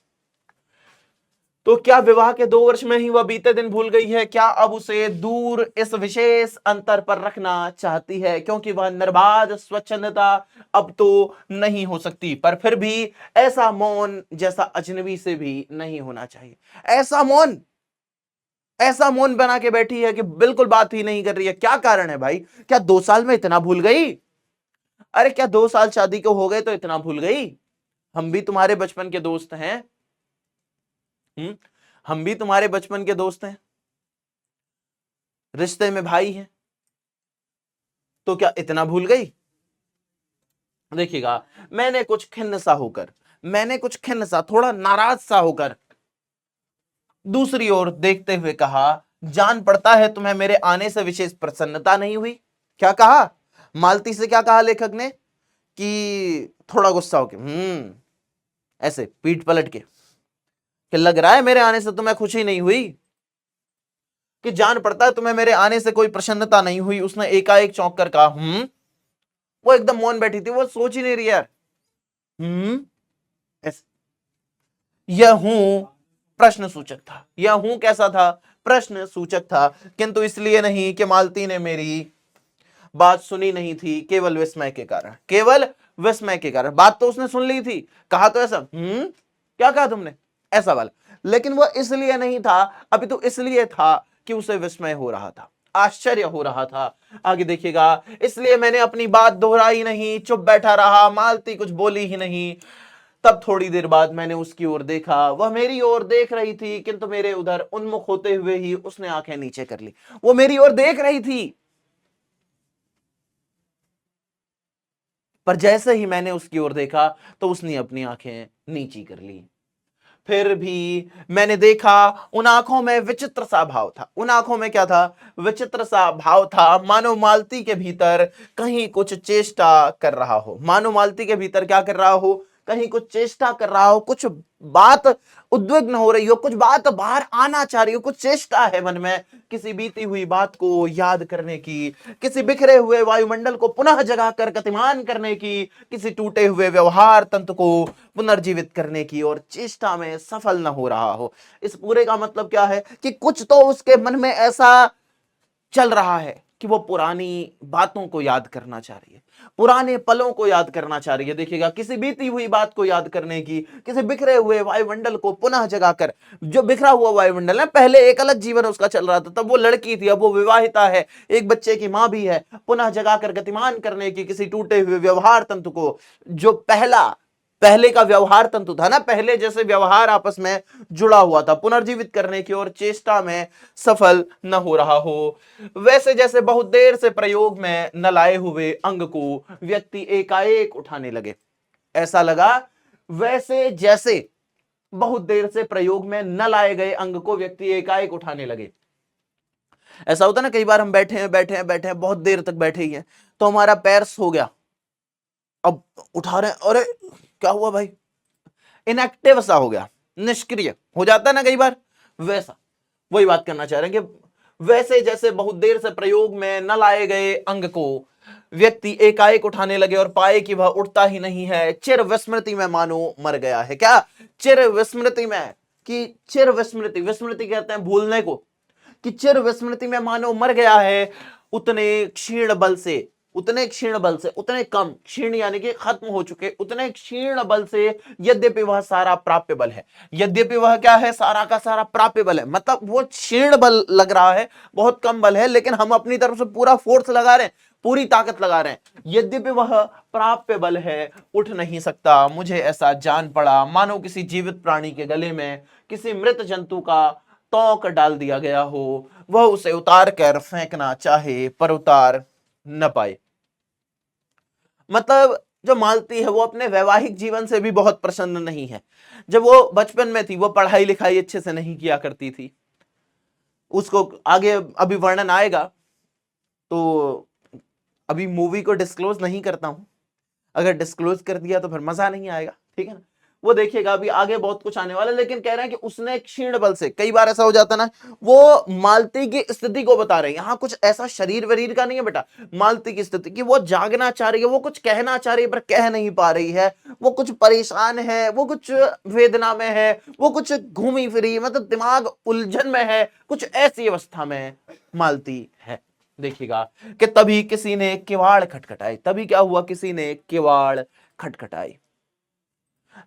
तो क्या विवाह के 2 वर्ष में ही वह बीते दिन भूल गई है, क्या अब उसे दूर इस विशेष अंतर पर रखना चाहती है, क्योंकि वह निर्बाध स्वच्छंदता अब तो नहीं हो सकती, पर फिर भी ऐसा मौन जैसा अजनबी से भी नहीं होना चाहिए। ऐसा मौन बना के बैठी है कि बिल्कुल बात ही नहीं कर रही है। क्या कारण है भाई? क्या 2 साल में इतना भूल गई? अरे क्या 2 साल शादी को हो गए तो इतना भूल गई? हम भी तुम्हारे बचपन के दोस्त हैं। हम भी तुम्हारे बचपन के दोस्त हैं, रिश्ते में भाई हैं, तो क्या इतना भूल गई? देखिएगा, मैंने कुछ खिन्न सा थोड़ा नाराज सा होकर दूसरी ओर देखते हुए कहा, जान पड़ता है तुम्हें मेरे आने से विशेष प्रसन्नता नहीं हुई। क्या कहा? मालती से क्या कहा लेखक ने कि थोड़ा गुस्सा होके ऐसे पीठ पलट के, कि लग रहा है मेरे आने से तुम्हें खुशी नहीं हुई, कि जान पड़ता है तुम्हें मेरे आने से कोई प्रसन्नता नहीं हुई। उसने एकाएक चौंक कर कहा वो एकदम मौन बैठी थी, वो सोच ही नहीं रही यार। ऐसे यह हूं प्रश्न सूचक था। यह हूं कैसा था? प्रश्न सूचक था। किंतु इसलिए नहीं कि मालती ने मेरी बात सुनी नहीं थी, केवल विस्मय के कारण। बात तो उसने सुन ली थी, कहा तो ऐसा क्या कहा तुमने, ऐसा वाला, लेकिन वो इसलिए नहीं था, अभी तो इसलिए था कि उसे विस्मय हो रहा था, आश्चर्य हो रहा था। आगे देखिएगा, इसलिए मैंने अपनी बात दोहराई नहीं, चुप बैठा रहा। मालती कुछ बोली ही नहीं। तब थोड़ी देर बाद मैंने उसकी ओर देखा, वह मेरी ओर देख रही थी, किंतु मेरे उधर उन्मुख होते हुए ही उसने आंखें नीचे कर ली। वो मेरी ओर देख रही थी, पर जैसे ही मैंने उसकी ओर देखा तो उसने अपनी आंखें नीची कर ली। फिर भी मैंने देखा, उन आंखों में विचित्र सा भाव था। उन आंखों में क्या था? विचित्र सा भाव था, मानो मालती के भीतर कहीं कुछ चेष्टा कर रहा हो। मानो मालती के भीतर क्या कर रहा हो? कहीं कुछ चेष्टा कर रहा हो, कुछ बात उद्विग्न हो रही हो, कुछ बात बाहर आना चाह रही हो, कुछ चेष्टा है मन में किसी बीती हुई बात को याद करने की, किसी बिखरे हुए वायुमंडल को पुनः जगाकर गतिमान करने की, किसी टूटे हुए व्यवहार तंत्र को पुनर्जीवित करने की, और चेष्टा में सफल न हो रहा हो। इस पूरे का मतलब क्या है कि कुछ तो उसके मन में ऐसा चल रहा है कि वो पुरानी बातों को याद करना चाह रही है, पुराने पलों को याद करना चाह रही है। देखिएगा, किसी बीती हुई बात को याद करने की, किसी बिखरे हुए वायुमंडल को पुनः जगाकर। जो बिखरा हुआ वायुमंडल है, पहले एक अलग जीवन उसका चल रहा था, तब वो लड़की थी, अब वो विवाहिता है, एक बच्चे की मां भी है, पुनः जगाकर गतिमान करने की किसी टूटे हुए व्यवहार तंत्र को, जो पहले का व्यवहार तंतु था ना, पहले जैसे व्यवहार आपस में जुड़ा हुआ था, पुनर्जीवित करने की और चेष्टा में सफल न हो रहा हो। वैसे जैसे बहुत देर से प्रयोग में न लाए हुए अंग को व्यक्ति एकाएक उठाने लगे। ऐसा लगा वैसे जैसे बहुत देर से प्रयोग में न लाए गए अंग को व्यक्ति एकाएक उठाने लगे। ऐसा होता ना, कई बार हम बैठे हैं बहुत देर तक बैठे ही हैं, तो हमारा पैर सो गया, अब उठा रहे हैं, अरे क्या हुआ भाई, इनएक्टिव सा हो गया, निष्क्रिय हो जाता है ना कई बार, वैसा वही बात करना चाह रहे हैं कि वैसे जैसे बहुत देर से प्रयोग में न लाए गए अंग को व्यक्ति एकाएक उठाने लगे और पाए कि वह उठता ही नहीं है, चिर विस्मृति में मानो मर गया है। क्या? चिर विस्मृति में, कि चिर विस्मृति, विस्मृति कहते हैं भूलने को, कि चिर विस्मृति में मानो मर गया है। उतने क्षीण बल से, उतने कम, क्षीण यानी कि खत्म हो चुके, उतने क्षीण बल से, यद्यपि वह सारा प्राप्य बल है। यद्यपि वह क्या है? सारा का सारा प्राप्य बल है, मतलब वो क्षीण बल लग रहा है, बहुत कम बल है, लेकिन हम अपनी तरफ से पूरा फोर्स लगा रहे हैं, पूरी ताकत लगा रहे हैं। यद्यपि वह प्राप्य बल है, उठ नहीं सकता। मुझे ऐसा जान पड़ा मानो किसी जीवित प्राणी के गले में किसी मृत जंतु का तोंक डाल दिया गया हो, वह उसे उतार कर फेंकना चाहे पर उतार न पाए। मतलब जो मालती है वो अपने वैवाहिक जीवन से भी बहुत प्रसन्न नहीं है। जब वो बचपन में थी, वो पढ़ाई लिखाई अच्छे से नहीं किया करती थी, उसको आगे अभी वर्णन आएगा, तो अभी मूवी को डिस्क्लोज नहीं करता हूं, अगर डिस्क्लोज कर दिया तो फिर मजा नहीं आएगा, ठीक है ना। वो देखिएगा अभी आगे बहुत कुछ आने वाला है, लेकिन कह रहे हैं कि उसने क्षीण बल से, कई बार ऐसा हो जाता ना, वो मालती की स्थिति को बता रहे हैं, यहां कुछ ऐसा शरीर वरीर का नहीं है बेटा, मालती की स्थिति की, वो जागना चाह रही है, वो कुछ कहना चाह रही है पर कह नहीं पा रही है, वो कुछ परेशान है, वो कुछ वेदना में है, वो कुछ घूमी फिरी, मतलब दिमाग उलझन में है, कुछ ऐसी अवस्था में मालती है। देखिएगा कि तभी किसी ने किवाड़ खटखटाए। तभी क्या हुआ, किसी ने किवाड़ खटखटाई।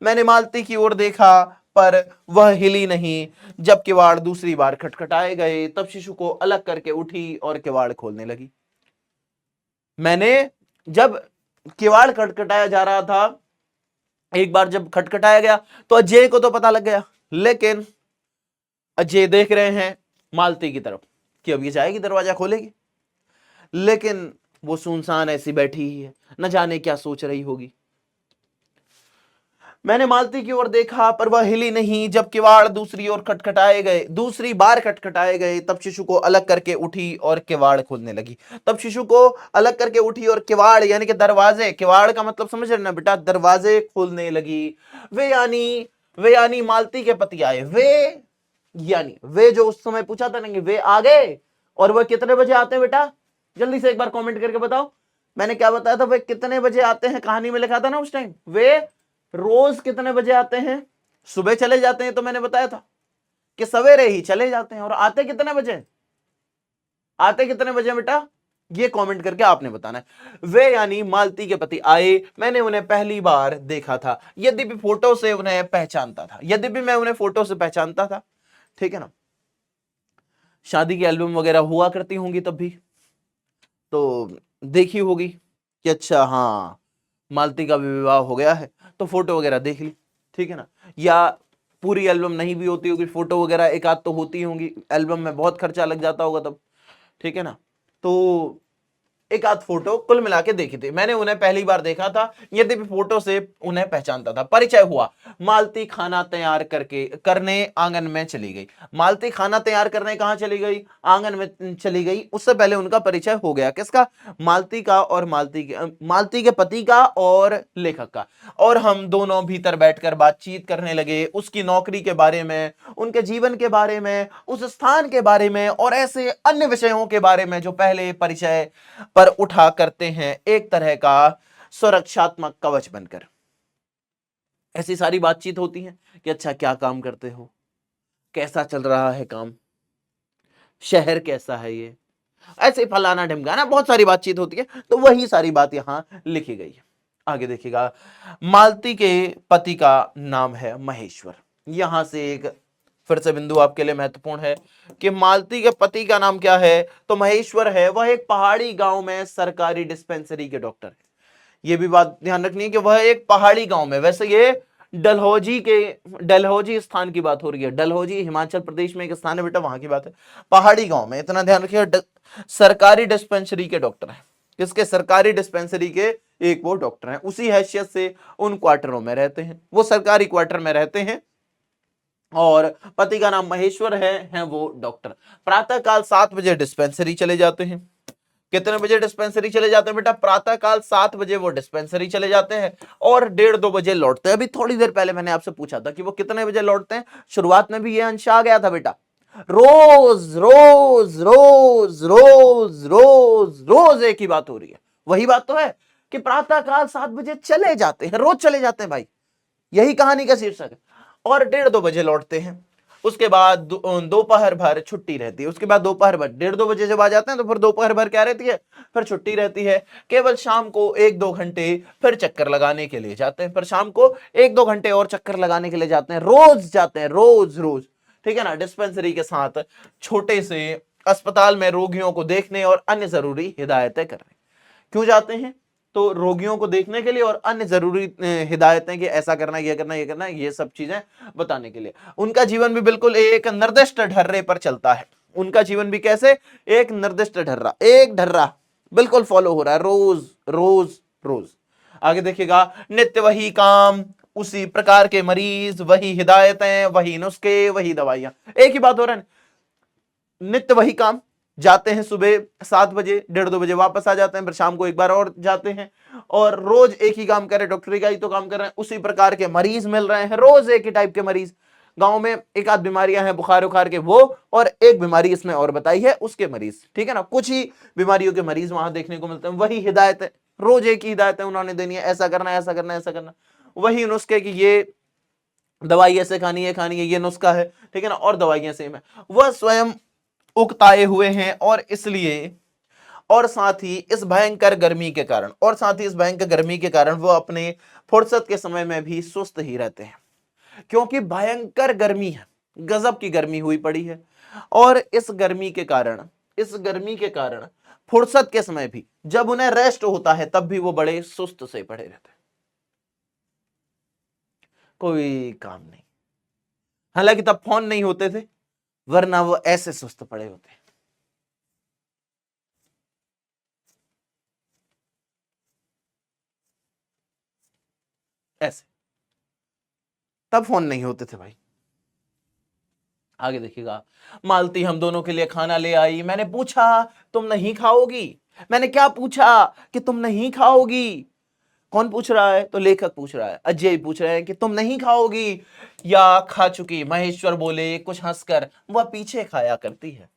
मैंने मालती की ओर देखा पर वह हिली नहीं। जब किवाड़ दूसरी बार खटखटाए गए तब शिशु को अलग करके उठी और किवाड़ खोलने लगी। मैंने जब किवाड़ खटखटाया जा रहा था, एक बार जब खटखटाया गया तो अजय को तो पता लग गया, लेकिन अजय देख रहे हैं मालती की तरफ कि अब ये जाएगी दरवाजा खोलेगी, लेकिन वो सुनसान ऐसी बैठी ही है, न जाने क्या सोच रही होगी। मैंने मालती की ओर देखा पर वह हिली नहीं। जब किवाड़ दूसरी बार खटखटाए गए तब शिशु को अलग करके उठी और किवाड़ खोलने लगी। तब शिशु को अलग करके उठी और किवाड़ यानी कि दरवाजे, किवाड़ का मतलब समझ रहे ना बेटा, दरवाजे खोलने लगी। वे यानी मालती के पति आए। वे जो उस समय पूछा था ना कि वे आ गए, और वह कितने बजे आते हैं बेटा, जल्दी से एक बार कमेंट करके बताओ। मैंने क्या बताया था, वे कितने बजे आते हैं, कहानी में लिखा था ना उस टाइम, वे रोज कितने बजे आते हैं, सुबह चले जाते हैं। तो मैंने बताया था कि सवेरे ही चले जाते हैं। और आते कितने बजे बेटा, ये कमेंट करके आपने बताना है। वे यानी मालती के पति आए। मैंने उन्हें पहली बार देखा था, यद्यपि मैं उन्हें फोटो से पहचानता था। ठीक है ना, शादी की एल्बम वगैरह हुआ करती होंगी तब भी, तो देखी होगी कि अच्छा हाँ मालती का भी विवाह हो गया है, तो फोटो वगैरह देख ली। ठीक है ना, या पूरी एल्बम नहीं भी होती होगी, फोटो वगैरह एक आध तो होती होंगी, एल्बम में बहुत खर्चा लग जाता होगा तब। ठीक है ना, तो एक आध फोटो कुल मिला के देखी थी। मैंने उन्हें पहली बार देखा था, यद्यपि फोटो से उन्हें पहचानता था। परिचय हुआ। मालती खाना तैयार करने आंगन में चली गई। मालती खाना तैयार करने कहां चली गई, आंगन में चली गई। उससे पहले उनका परिचय हो गया, किसका, मालती का, और मालती के पति का और लेखक का। और हम दोनों भीतर बैठकर बातचीत करने लगे, उसकी नौकरी के बारे में, उनके जीवन के बारे में, उस स्थान के बारे में, और ऐसे अन्य विषयों के बारे में जो पहले परिचय पर उठा करते हैं, एक तरह का सुरक्षात्मक कवच बनकर। ऐसी सारी बातचीत होती है कि अच्छा क्या काम करते हो, कैसा चल रहा है काम, शहर कैसा है, ये ऐसे फलाना ढिमकाना, बहुत सारी बातचीत होती है। तो वही सारी बात यहां लिखी गई है। आगे देखिएगा, मालती के पति का नाम है महेश्वर। यहां से एक फिर से बिंदु आपके लिए महत्वपूर्ण है कि मालती के पति का नाम क्या है, तो महेश्वर है। वह एक पहाड़ी गांव में सरकारी डिस्पेंसरी के डॉक्टर है। यह भी बात ध्यान रखनी है कि वह एक पहाड़ी गांव में, वैसे ये डलहौजी स्थान की बात हो रही है। डलहौजी हिमाचल प्रदेश में एक स्थान है बेटा, वहां की बात है। पहाड़ी गांव में, इतना ध्यान रखिए, सरकारी डिस्पेंसरी के डॉक्टर हैं। किसके, सरकारी डिस्पेंसरी के एक वो डॉक्टर हैं। उसी हैसियत से उन क्वार्टरों में रहते हैं, वो सरकारी क्वार्टर में रहते हैं। और पति का नाम महेश्वर है वो डॉक्टर। प्रातःकाल 7 बजे डिस्पेंसरी चले जाते हैं। कितने बजे डिस्पेंसरी चले जाते हैं बेटा, प्रातःकाल 7 बजे वो डिस्पेंसरी चले जाते हैं और 1:30-2 बजे लौटते हैं। अभी थोड़ी देर पहले मैंने आपसे पूछा था कि वो कितने बजे लौटते हैं, शुरुआत में भी ये अंश आ गया था बेटा। रोज रोज रोज रोज रोज रोज एक ही बात हो रही है। वही बात तो है कि प्रातःकाल 7 बजे चले जाते हैं, रोज चले जाते हैं भाई, यही कहानी का शीर्षक है। और 1:30-2 बजे लौटते हैं। उसके बाद दोपहर भर छुट्टी रहती है। उसके बाद दोपहर भर 1:30-2 बजे जब आ जाते हैं तो फिर दोपहर भर क्या रहती है, फिर छुट्टी रहती है। केवल शाम को 1-2 घंटे फिर चक्कर लगाने के लिए जाते हैं। फिर शाम को 1-2 घंटे और चक्कर लगाने के लिए जाते हैं, रोज जाते हैं, रोज रोज। ठीक है ना, डिस्पेंसरी के साथ छोटे से अस्पताल में रोगियों को देखने और अन्य जरूरी हिदायतें करने। क्यों जाते हैं, तो रोगियों को देखने के लिए और अन्य जरूरी हिदायतें कि ऐसा करना, ये करना, ये करना, ये सब चीजें बताने के लिए। उनका जीवन भी बिल्कुल एक निर्दिष्ट ढर्रे पर चलता है। उनका जीवन भी कैसे, एक निर्दिष्ट ढर्रा, एक ढर्रा बिल्कुल फॉलो हो रहा है, रोज रोज रोज। आगे देखिएगा, नित्य वही काम, उसी प्रकार के मरीज, वही हिदायतें, वही नुस्खे, वही दवाइयां, एक ही बात हो रहा है। नित्य वही काम, जाते हैं सुबह 7 बजे, 1:30-2 बजे वापस आ जाते हैं, फिर शाम को एक बार और जाते हैं, और रोज एक ही काम कर रहे हैं, डॉक्टरी का ही तो काम कर रहे हैं। उसी प्रकार के मरीज मिल रहे हैं, रोज एक ही टाइप के मरीज। गांव में एक आध बीमारियां हैं, बुखार उखार के वो, और एक बीमारी इसमें और बताई है उसके मरीज। ठीक है ना, कुछ ही बीमारियों के मरीज वहां देखने को मिलते हैं। वही हिदायत, रोज एक ही हिदायतें उन्होंने देनी है, ऐसा करना है, ऐसा करना है, ऐसा करना। वही नुस्खे कि ये दवाई ऐसे खानी है, ये नुस्खा है। ठीक है ना, और दवाइयां सेम है। वह स्वयं उकताए हुए हैं और इसलिए और साथ ही इस भयंकर गर्मी के कारण वो अपने फुर्सत के समय में भी सुस्त ही रहते हैं, क्योंकि भयंकर गर्मी है, गजब की गर्मी हुई पड़ी है। और इस गर्मी के कारण फुर्सत के समय भी जब उन्हें रेस्ट होता है तब भी वो बड़े सुस्त से पड़े रहते हैं, कोई काम नहीं। हालांकि तब फोन नहीं होते थे, वरना वो ऐसे सुस्त पड़े होते हैं। ऐसे, तब फोन नहीं होते थे भाई। आगे देखिएगा, मालती हम दोनों के लिए खाना ले आई। मैंने पूछा तुम नहीं खाओगी? मैंने क्या पूछा कि तुम नहीं खाओगी? कौन पूछ रहा है? तो लेखक पूछ रहा है, अजय पूछ रहे हैं कि तुम नहीं खाओगी या खा चुकी? महेश्वर बोले कुछ हंसकर, वह पीछे खाया करती है।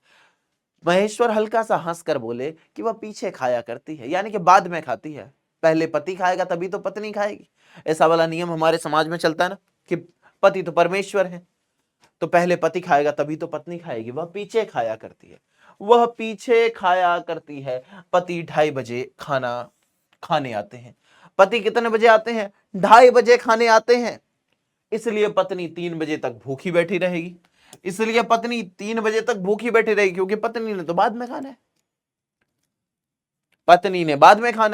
महेश्वर हल्का सा हंसकर बोले कि वह पीछे खाया करती है, यानी कि बाद में खाती है। पहले पति खाएगा तभी तो पत्नी खाएगी। ऐसा वाला नियम हमारे समाज में चलता है ना, कि पति तो परमेश्वर है, तो पहले पति खाएगा तभी तो पत्नी खाएगी। वह पीछे खाया करती है, वह पीछे खाया करती है। पति 2:30 बजे खाना खाने आते हैं। पति कितने बजे आते हैं? 2:30 बजे खाने आते हैं। इसलिए पत्नी 3 बजे तक भूखी बैठी रहेगी। क्योंकि पत्नी ने तो बाद में खाना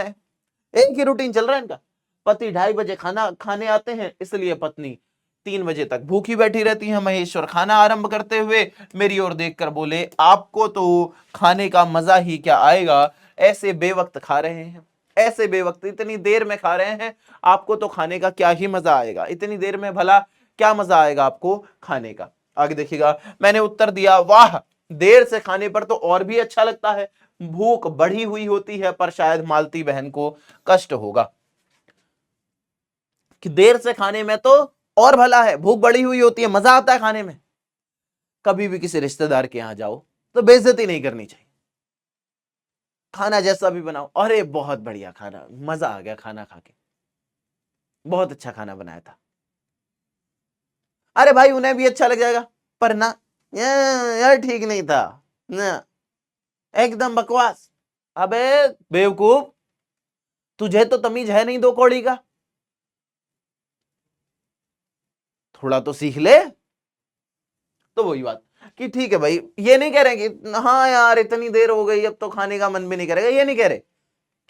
है, एक ही रूटीन चल रहा है इनका। पति 2:30 बजे खाना खाने आते हैं, इसलिए पत्नी 3 बजे तक भूखी बैठी रहती है। महेश्वर खाना आरंभ करते हुए मेरी ओर देखकर बोले, आपको तो खाने का मजा ही क्या आएगा, ऐसे बेवक्त खा रहे हैं, ऐसे बेवक्त इतनी देर में खा रहे हैं, आपको तो खाने का क्या ही मजा आएगा, इतनी देर में भला क्या मजा आएगा आपको खाने का। आगे देखिएगा, मैंने उत्तर दिया, वाह, देर से खाने पर तो और भी अच्छा लगता है। भूख बढ़ी हुई होती है, पर शायद मालती बहन को कष्ट होगा कि देर से खाने में तो और भला है, भूख बढ़ी हुई होती है, मजा आता है खाने में। कभी भी किसी रिश्तेदार के यहां जाओ तो बेइज्जती नहीं करनी चाहिए, खाना जैसा भी बनाओ, अरे बहुत बढ़िया खाना, मजा आ गया खाना खा के, बहुत अच्छा खाना बनाया था, अरे भाई उन्हें भी अच्छा लग जाएगा। पर ना, यार ठीक नहीं था ना, एकदम बकवास। अबे बेवकूफ, तुझे तो तमीज है नहीं 2 कौड़ी का, थोड़ा तो सीख ले। तो वही बात कि ठीक है भाई, ये नहीं कह रहे कि हाँ यार इतनी देर हो गई अब तो खाने का मन भी नहीं करेगा, ये नहीं कह रहे।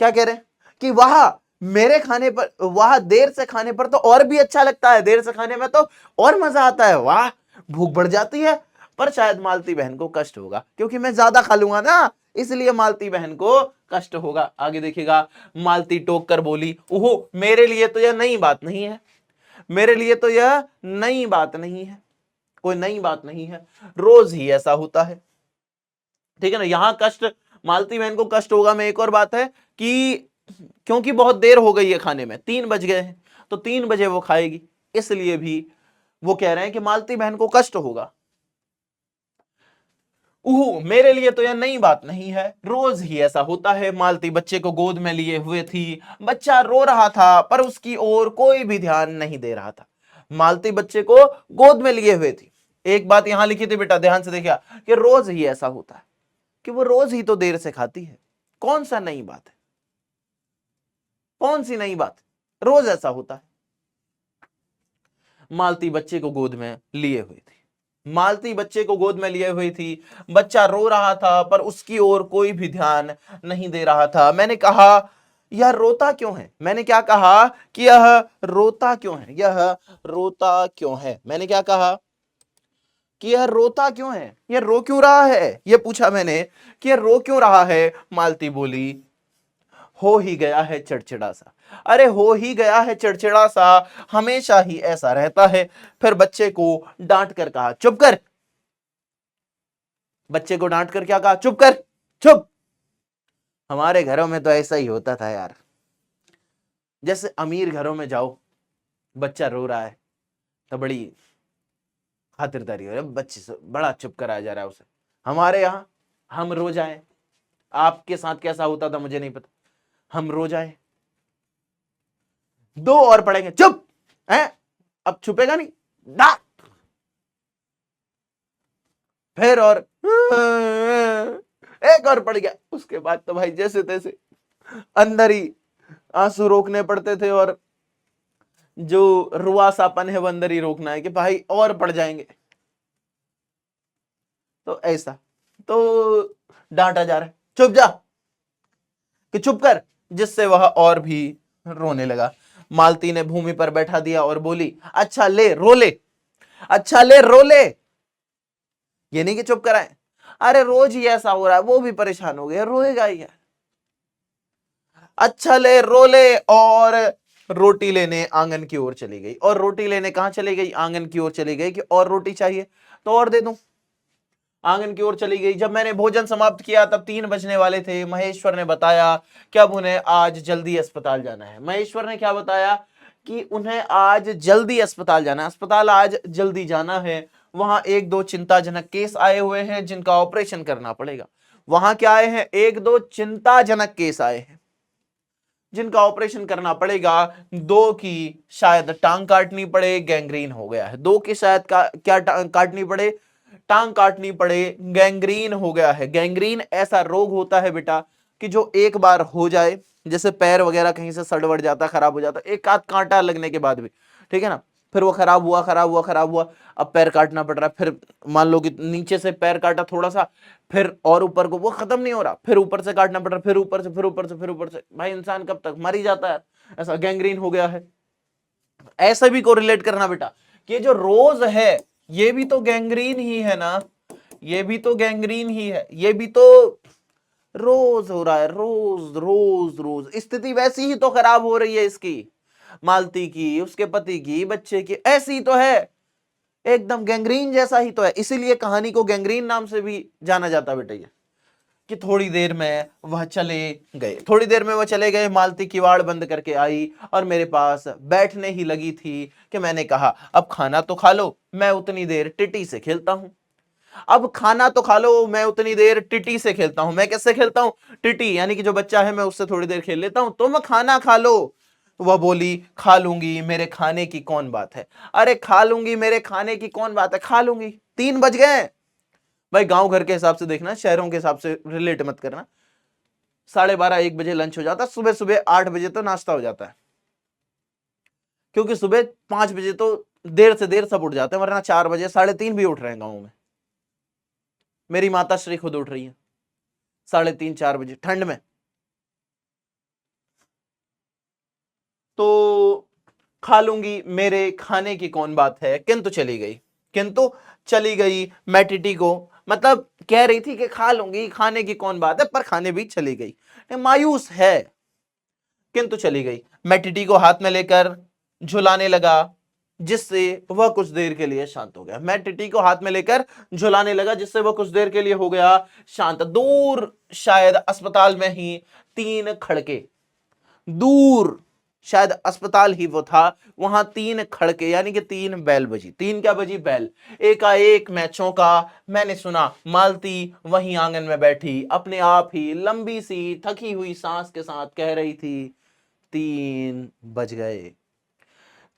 क्या कह रहे हैं कि वाह, मेरे खाने पर, वाह देर से खाने पर तो और भी अच्छा लगता है, देर से खाने में तो और मजा आता है, वाह भूख बढ़ जाती है। पर शायद मालती बहन को कष्ट होगा, क्योंकि मैं ज्यादा खा लूंगा ना, इसलिए मालती बहन को कष्ट होगा। आगे देखिएगा, मालती टोक कर बोली, ओहो मेरे लिए तो यह नई बात नहीं है, मेरे लिए तो यह नई बात नहीं है, कोई नई बात नहीं है, रोज ही ऐसा होता है। ठीक है ना, यहां कष्ट, मालती बहन को कष्ट होगा में एक और बात है कि क्योंकि बहुत देर हो गई है खाने में, 3 बज गए हैं, तो 3 बजे वो खाएगी, इसलिए भी वो कह रहे हैं कि मालती बहन को कष्ट होगा। मेरे लिए तो यह नई बात नहीं है, रोज ही ऐसा होता है। मालती बच्चे को गोद में लिए हुए थी, बच्चा रो रहा था पर उसकी ओर कोई भी ध्यान नहीं दे रहा था। मालती बच्चे को गोद में लिए हुए थी। एक बात यहां लिखी थी बेटा, ध्यान से देखिए, कि रोज ही ऐसा होता है, कि वो रोज ही तो देर से खाती है, कौन सा नई बात है, कौन सी नई बात, रोज ऐसा होता है। मालती बच्चे को गोद में लिए हुई थी, मालती बच्चे को गोद में लिए हुई थी, बच्चा रो रहा था पर उसकी ओर कोई भी ध्यान नहीं दे रहा था। मैंने कहा यह रोता क्यों है, मैंने क्या कहा कि यह रोता क्यों है, यह रोता क्यों है, मैंने क्या कहा कि यह रोता क्यों है, यह रो क्यों रहा है, यह पूछा मैंने कि यह रो क्यों रहा है। मालती बोली, हो ही गया है चिड़चिड़ा सा। अरे हो ही गया है चिड़चिड़ा सा, हमेशा ही ऐसा रहता है। फिर बच्चे को डांट कर कहा, चुप कर, बच्चे को डांट कर क्या कहा, चुप कर, चुप। हमारे घरों में तो ऐसा ही होता था यार, जैसे अमीर घरों में जाओ, बच्चा रो रहा है तो बड़ी खातिरदारी हो रही है, बच्चे से बड़ा चुप कराया जा रहा है उसे। हमारे यहाँ हम रो जाए, आपके साथ कैसा होता था मुझे नहीं पता, हम रो जाए 2 और पढ़ेंगे, चुप है, अब छुपेगा नहीं, डांट, फिर और एक और पड़ गया। उसके बाद तो भाई जैसे तैसे अंदर ही आंसू रोकने पड़ते थे, और जो रुआसापन है वो अंदर ही रोकना है कि भाई और पड़ जाएंगे। तो ऐसा तो डांटा जा रहा है, चुप जा, कि चुप कर, जिससे वह और भी रोने लगा। मालती ने भूमि पर बैठा दिया और बोली, अच्छा ले रो ले, अच्छा ले रो ले। ये नहीं कि चुप कराए, अरे रोज ही ऐसा हो रहा है, वो भी परेशान हो गया, रोएगा ही यार। अच्छा ले रो ले। और रोटी लेने आंगन की ओर चली गई। और रोटी लेने कहां चली गई? आंगन की ओर चली गई कि और रोटी चाहिए तो और दे दूं। आंगन की ओर चली गई। जब मैंने भोजन समाप्त किया तब 3 बजने वाले थे। महेश्वर ने बताया कि अब उन्हें आज जल्दी अस्पताल जाना है। महेश्वर ने क्या बताया? कि उन्हें आज जल्दी अस्पताल जाना है, अस्पताल आज जल्दी जाना है। वहां 1-2 चिंताजनक केस आए हुए हैं जिनका ऑपरेशन करना पड़ेगा। वहां क्या आए हैं? 1-2 चिंताजनक केस आए हैं जिनका ऑपरेशन करना पड़ेगा। 2 की शायद टांग काटनी पड़े, गैंग्रीन हो गया है। 2 की शायद क्या काटनी पड़े? टांग काटनी पड़े, गैंग्रीन हो गया है। गैंग्रीन ऐसा रोग होता है बेटा कि जो एक बार हो जाए, जैसे पैर वगैरह कहीं से सड़ जाता, खराब हो जाता, एक आध कांटा लगने के बाद भी, ठीक है ना, फिर वो खराब हुआ खराब हुआ खराब हुआ, अब पैर काटना पड़ रहा है। फिर मान लो कि नीचे से पैर काटा थोड़ा सा, फिर और ऊपर को, वो खत्म नहीं हो रहा, फिर ऊपर से काटना पड़ रहा, फिर ऊपर से, फिर ऊपर से, फिर ऊपर से। भाई इंसान कब तक मर ही जाता है। ऐसा गैंग्रीन हो गया है। ऐसा भी को रिलेट करना बेटा कि जो रोज है ये भी तो गैंग्रीन ही है ना, ये भी तो गैंग्रीन ही है, ये भी तो रोज हो रहा है, रोज रोज रोज। स्थिति वैसी ही तो खराब हो रही है इसकी, मालती की, उसके पति की, बच्चे की, ऐसी ही तो है, एकदम गैंग्रीन जैसा ही तो है। इसीलिए कहानी को गैंग्रीन नाम से भी जाना जाता बेटा। ये कि थोड़ी देर में वह चले गए, थोड़ी देर में वह चले गए। मालती किवाड़ बंद करके आई और मेरे पास बैठने ही लगी थी कि मैंने कहा, अब खाना तो खा लो, मैं उतनी देर टिटी से खेलता हूं। अब खाना तो खा लो, मैं उतनी देर टिटी से खेलता हूं। मैं कैसे खेलता हूं? टिटी यानी कि जो बच्चा है, मैं उससे थोड़ी देर खेल लेता हूं, तुम खाना खा लो। वह बोली, खा लूंगी, मेरे खाने की कौन बात है। अरे खा लूंगी, मेरे खाने की कौन बात है, खा लूंगी। 3 बज गए। भाई गांव घर के हिसाब से देखना, शहरों के हिसाब से रिलेट मत करना। 12:30-1 बजे लंच हो जाता, सुबह सुबह 8 बजे तो नाश्ता हो जाता है, क्योंकि सुबह 5 बजे तो देर से देर सब उठ जाते हैं, वरना 4 बजे 3:30 भी उठ रहे हैं गाँव में। मेरी माता श्री खुद उठ रही है 3:30-4 बजे ठंड में। तो खा लूंगी, मेरे खाने की कौन बात है। किंतु चली गई, किंतु चली गई। मैं टिटी को मतलब कह रही थी कि खा लूंगी, खाने की कौन बात है, पर खाने भी चली गई। मायूस है, किंतु चली गई। मैं टिटी को हाथ में लेकर झुलाने लगा, जिससे वह कुछ देर के लिए शांत हो गया। मैं टिटी को हाथ में लेकर झुलाने लगा, जिससे वह कुछ देर के लिए हो गया शांत। दूर शायद अस्पताल में ही 3 खड़के, दूर शायद अस्पताल ही वो था, वहां 3 खड़के यानी कि 3 बैल बजी। 3 क्या बजी? बैल। एकाएक मैं चौंका। मैंने सुना मालती वहीं आंगन में बैठी अपने आप ही लंबी सी थकी हुई सांस के साथ कह रही थी, 3 बज गए,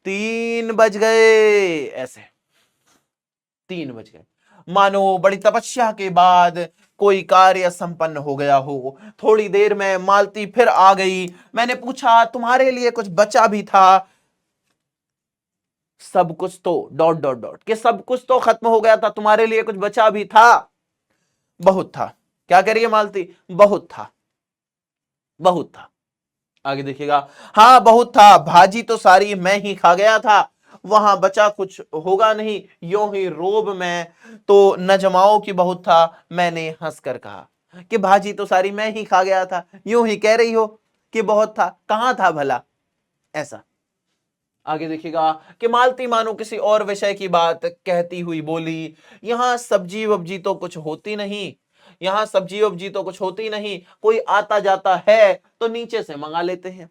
3 बज गए। ऐसे 3 बज गए, मानो बड़ी तपस्या के बाद कोई कार्य संपन्न हो गया हो। थोड़ी देर में मालती फिर आ गई। मैंने पूछा, तुम्हारे लिए कुछ बचा भी था? सब कुछ तो डॉट डॉट डॉट कि सब कुछ तो खत्म हो गया था, तुम्हारे लिए कुछ बचा भी था? बहुत था। क्या कह रही है मालती? बहुत था, बहुत था। आगे देखिएगा, हाँ बहुत था, भाजी तो सारी मैं ही खा गया था, वहां बचा कुछ होगा नहीं। यों ही रोब में तो नजमाओं की बहुत था, मैंने हंसकर कहा कि भाजी तो सारी मैं ही खा गया था। यूं ही कह रही हो कि बहुत था, कहां था भला? ऐसा। आगे देखिएगा कि मालती मानो किसी और विषय की बात कहती हुई बोली, यहां सब्जी वब्जी तो कुछ होती नहीं, यहां सब्जी वब्जी तो कुछ होती नहीं, कोई आता जाता है तो नीचे से मंगा लेते हैं।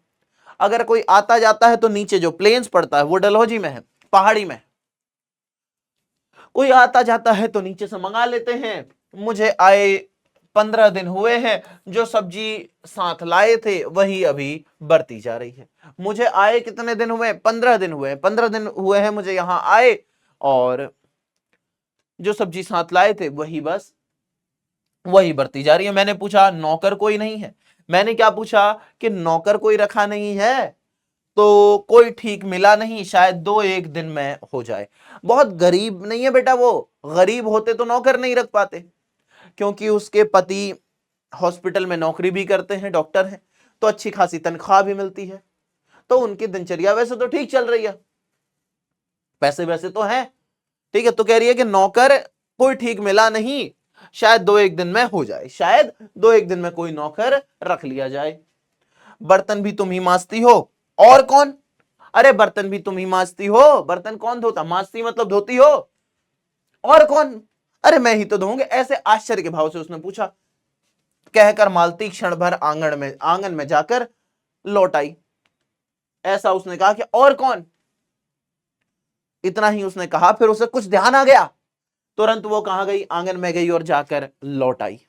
अगर कोई आता जाता है तो नीचे जो प्लेन्स पड़ता है वो डलहौजी में है, पहाड़ी में। कोई आता जाता है तो नीचे से मंगा लेते हैं। मुझे आए 15 दिन हुए हैं, जो सब्जी साथ लाए थे वही अभी बरती जा रही है। मुझे आए कितने दिन हुए? 15 दिन हुए। 15 दिन हुए हैं मुझे यहां आए, और जो सब्जी साथ लाए थे वही बस वही बढ़ती जा रही है। मैंने पूछा नौकर कोई नहीं है, मैंने क्या पूछा कि नौकर कोई रखा नहीं है, तो कोई ठीक मिला नहीं, शायद 2-1 दिन में हो जाए। बहुत गरीब नहीं है बेटा वो, गरीब होते तो नौकर नहीं रख पाते, क्योंकि उसके पति हॉस्पिटल में नौकरी भी करते हैं, डॉक्टर हैं, तो अच्छी खासी तनख्वाह भी मिलती है, तो उनकी दिनचर्या वैसे तो ठीक चल रही है, पैसे वैसे तो हैं, ठीक है। तो कह रही है कि नौकर कोई ठीक मिला नहीं, शायद 2-1 दिन में हो जाए, शायद 2-1 दिन में कोई नौकर रख लिया जाए। बर्तन भी तुम ही मांजती हो, और कौन? अरे बर्तन भी तुम ही मांजती हो, बर्तन कौन धोता? मांजती मतलब धोती हो, और कौन? अरे मैं ही तो धोऊंगी। ऐसे आश्चर्य के भाव से उसने पूछा। कहकर मालती क्षण भर आंगन में जाकर लौट आई। ऐसा उसने कहा कि और कौन? इतना ही उसने कहा, फिर उसे कुछ ध्यान आ गया, तुरंत वो कहां गई? आंगन में गई और जाकर लौट आई।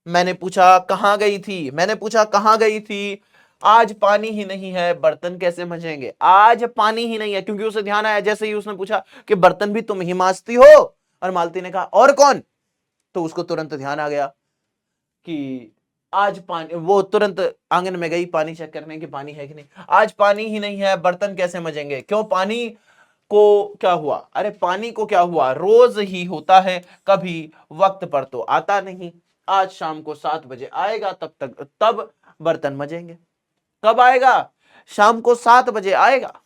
मैंने पूछा कहां गई थी? मैंने पूछा कहां गई थी? आज पानी ही नहीं है, बर्तन कैसे मंजेंगे? आज पानी ही नहीं है, क्योंकि उसे ध्यान आया जैसे ही उसने पूछा कि बर्तन भी तुम ही मांजती हो, और मालती ने कहा और कौन, तो उसको तुरंत ध्यान आ गया कि आज पानी, वो तुरंत आंगन में गई पानी चेक करने कि पानी है कि नहीं। आज पानी ही नहीं है, बर्तन कैसे मंजेंगे? क्यों, पानी को क्या हुआ? अरे पानी को क्या हुआ, रोज ही होता है, कभी वक्त पर तो आता नहीं। आज शाम को 7 बजे आएगा, तब बर्तन मंजेंगे। कब आएगा? शाम को 7 बजे आएगा।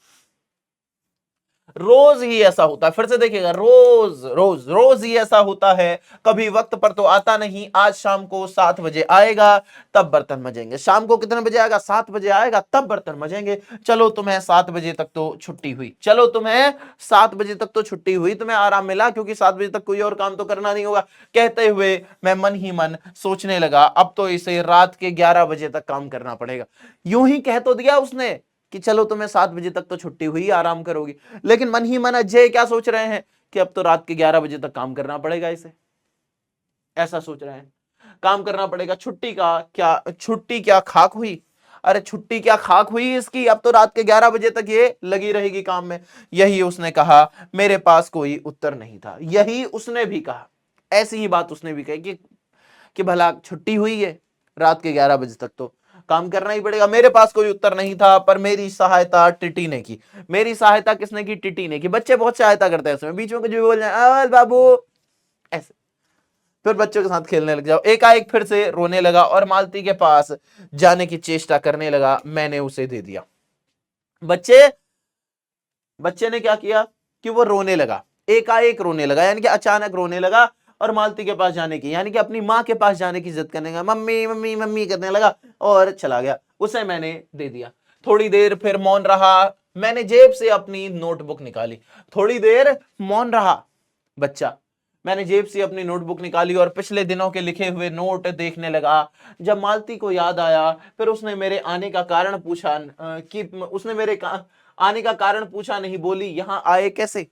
रोज ही ऐसा होता है, फिर से देखिएगा, रोज रोज रोज ही ऐसा होता है, कभी वक्त पर तो आता नहीं। आज शाम को 7 बजे आएगा, तब बर्तन मंजेंगे। शाम को कितने बजे आएगा? 7 बजे आएगा, तब बर्तन मंजेंगे। चलो तुम्हें 7 बजे तक तो छुट्टी हुई, चलो तुम्हें 7 बजे तक तो छुट्टी हुई, तुम्हें आराम मिला, क्योंकि 7 बजे तक कोई और काम तो करना नहीं होगा। कहते हुए मैं मन ही मन सोचने लगा, अब तो इसे रात के 11 बजे तक काम करना पड़ेगा। यूं ही कह तो दिया उसने कि चलो तुम्हें 7 बजे तक तो छुट्टी हुई, आराम करोगी, लेकिन मन ही मन अजय क्या सोच रहे हैं कि अब तो रात के 11 बजे तक काम करना पड़ेगा इसे। ऐसा सोच रहे हैं, काम करना पड़ेगा। छुट्टी क्या खाक हुई? अरे छुट्टी क्या खाक हुई इसकी, अब तो रात के 11 बजे तक ये लगी रहेगी काम में। यही उसने कहा, मेरे पास कोई उत्तर नहीं था। यही उसने भी कहा, ऐसी ही बात उसने भी कही कि भला छुट्टी हुई है, रात के 11 बजे तक तो काम करना ही पड़ेगा। मेरे पास कोई उत्तर नहीं था, पर मेरी सहायता टिटी ने की। मेरी सहायता किसने की? टिटी ने की। बच्चे बहुत सहायता करते हैं इसमें, बीच में कुछ भी बोल जाए, बाबू ऐसे, फिर बच्चों के साथ खेलने लग जाओ। एकाएक फिर से रोने लगा और मालती के पास जाने की चेष्टा करने लगा। मैंने उसे दे दिया। बच्चे ने क्या किया कि वो रोने लगा, एकाएक रोने लगा, यानी कि अचानक रोने लगा, और मालती के पास जाने की, यानी कि अपनी माँ के पास जाने की जिद करने लगा, मम्मी मम्मी मम्मी करने लगा, और चला गया। उसे मैंने दे दिया। थोड़ी देर फिर मौन रहा। मैंने जेब से अपनी नोटबुक निकाली। थोड़ी देर मौन रहा बच्चा। मैंने जेब से अपनी नोटबुक निकाली और पिछले दिनों के लिखे हुए नोट देखने लगा। जब मालती को याद आया, फिर उसने मेरे आने का कारण पूछा, कि उसने मेरे आने का कारण पूछा नहीं, बोली यहां आए कैसे?